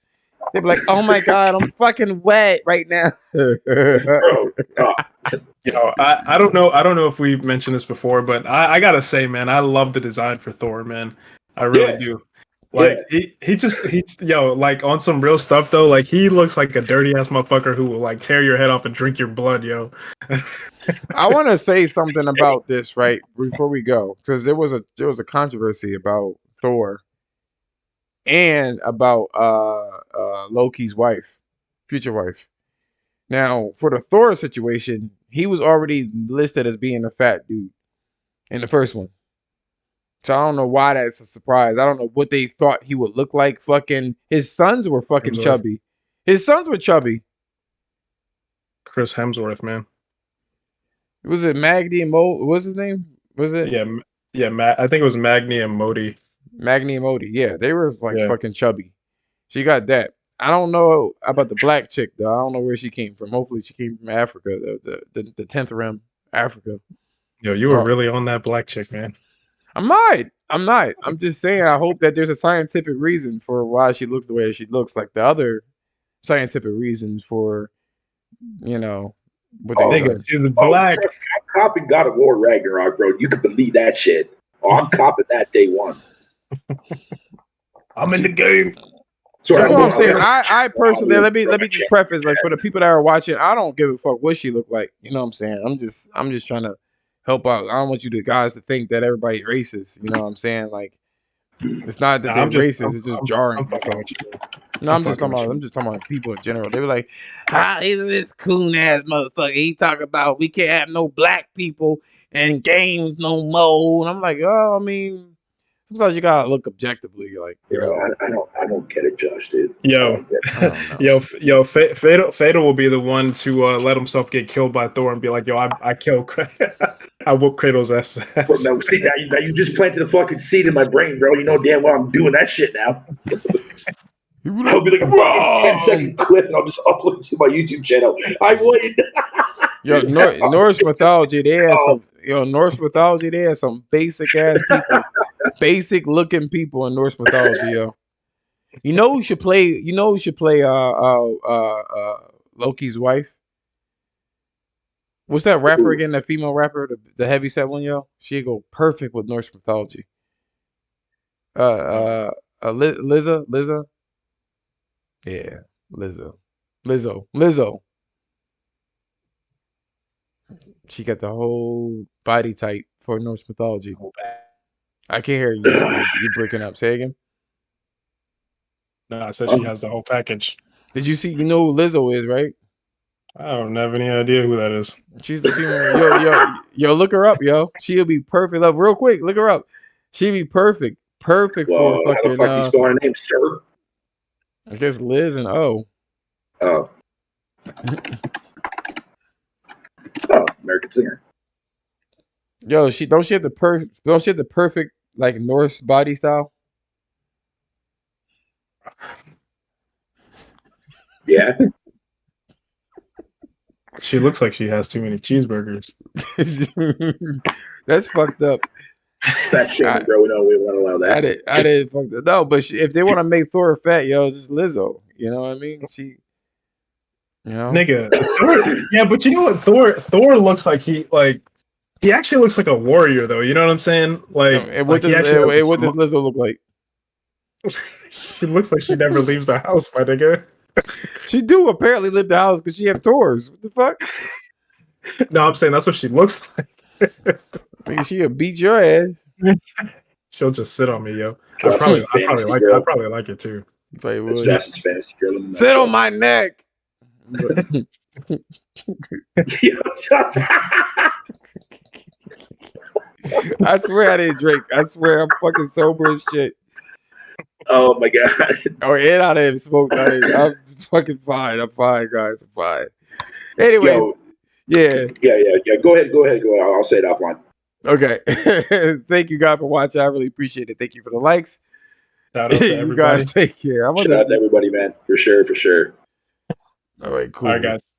They be like, oh my god, I'm fucking wet right now. I don't know if we've mentioned this before, but I gotta say, man, I love the design for Thor, man. I really do. Like he like on some real stuff though, like he looks like a dirty ass motherfucker who will like tear your head off and drink your blood, yo. I want to say something about this right before we go, because there was a controversy about Thor and about Loki's future wife. Now, for the Thor situation, he was already listed as being a fat dude in the first one. So I don't know why that's a surprise. I don't know what they thought he would look like. Fucking his sons were fucking chubby. His sons were chubby. Chris Hemsworth, man. Was it Magni and Mo? What's his name? Was it? Yeah, I think it was Magni and Modi. Magni and Modi. Yeah, they were like Yeah. fucking chubby. She got that. I don't know about the black chick though. I don't know where she came from. Hopefully, she came from Africa, the 10th rim, Africa. Yo, you were really on that black chick, man. I'm not. I'm just saying. I hope that there's a scientific reason for why she looks the way she looks, like the other scientific reasons for, what they Nigga, done. she's black. I'm copping God of War Ragnarok, bro. You can believe that shit. Oh, I'm copping that day one. I'm in the game. So That's what I'm saying. I personally let me just preface, like, for the people that are watching, I don't give a fuck what she looked like. You know what I'm saying? I'm just trying to help out. I don't want you guys to think that everybody's racist. You know what I'm saying? Like, it's not that they're racist. It's just jarring. That's all. No, I'm just talking about people in general. They were like, he's this coon ass motherfucker. He talk about we can't have no black people in games no more. And I'm like, oh, I mean, sometimes you gotta look objectively, like, I don't get it, Josh, dude. Yo, Fatal will be the one to let himself get killed by Thor and be like, yo, I killed I whoop Kratos' ass. No, see, now you just planted a fucking seed in my brain, bro. You know damn well I'm doing that shit now. I'll be like a fucking 10-second clip and I'll just upload it to my YouTube channel. I win. Yo, Norse mythology, they had some basic ass people, basic looking people in Norse mythology, yo. You know who should play Loki's wife? What's that rapper again? That female rapper, the heavy set one, yo? She'd go perfect with Norse mythology. Lizzo? Yeah, Lizzo. She got the whole body type for Norse mythology. I can't hear you. You're breaking up. Say again. No, I said she has the whole package. Did you see? You know who Lizzo is, right? I don't have any idea who that is. She's the female. Yo, look her up, yo. She'll be perfect. Look, real quick, look her up. She'd be perfect for fucking. How the fuck you spell her name, sir? I guess Liz and O. Oh, American singer. Yo, she have the perfect like Norse body style. Yeah. She looks like she has too many cheeseburgers. That's fucked up. That shit, bro. No, we won't allow that. I didn't fuck that. No, but if they want to make Thor fat, yo, just Lizzo. You know what I mean? Nigga. Thor, yeah, but you know what? Thor looks like he actually looks like a warrior, though. You know what I'm saying? Like, what does Lizzo look like? She looks like she never leaves the house, my nigga. She do apparently leave the house because she have tours. What the fuck? No, I'm saying that's what she looks like. She'll beat your ass. She'll just sit on me, yo. I probably like it too. It's Josh's fantasy girl. Sit on my neck. I swear I didn't drink. I swear I'm fucking sober as shit. Oh my god. Oh, and I didn't smoke. I'm fucking fine. I'm fine, guys. I'm fine. Anyway, yeah. Go ahead. I'll say it offline. Okay. Thank you guys for watching. I really appreciate it. Thank you for the likes. Shout out to everybody. You guys take care. Shout out to everybody, man. For sure. All right, cool. All right, guys.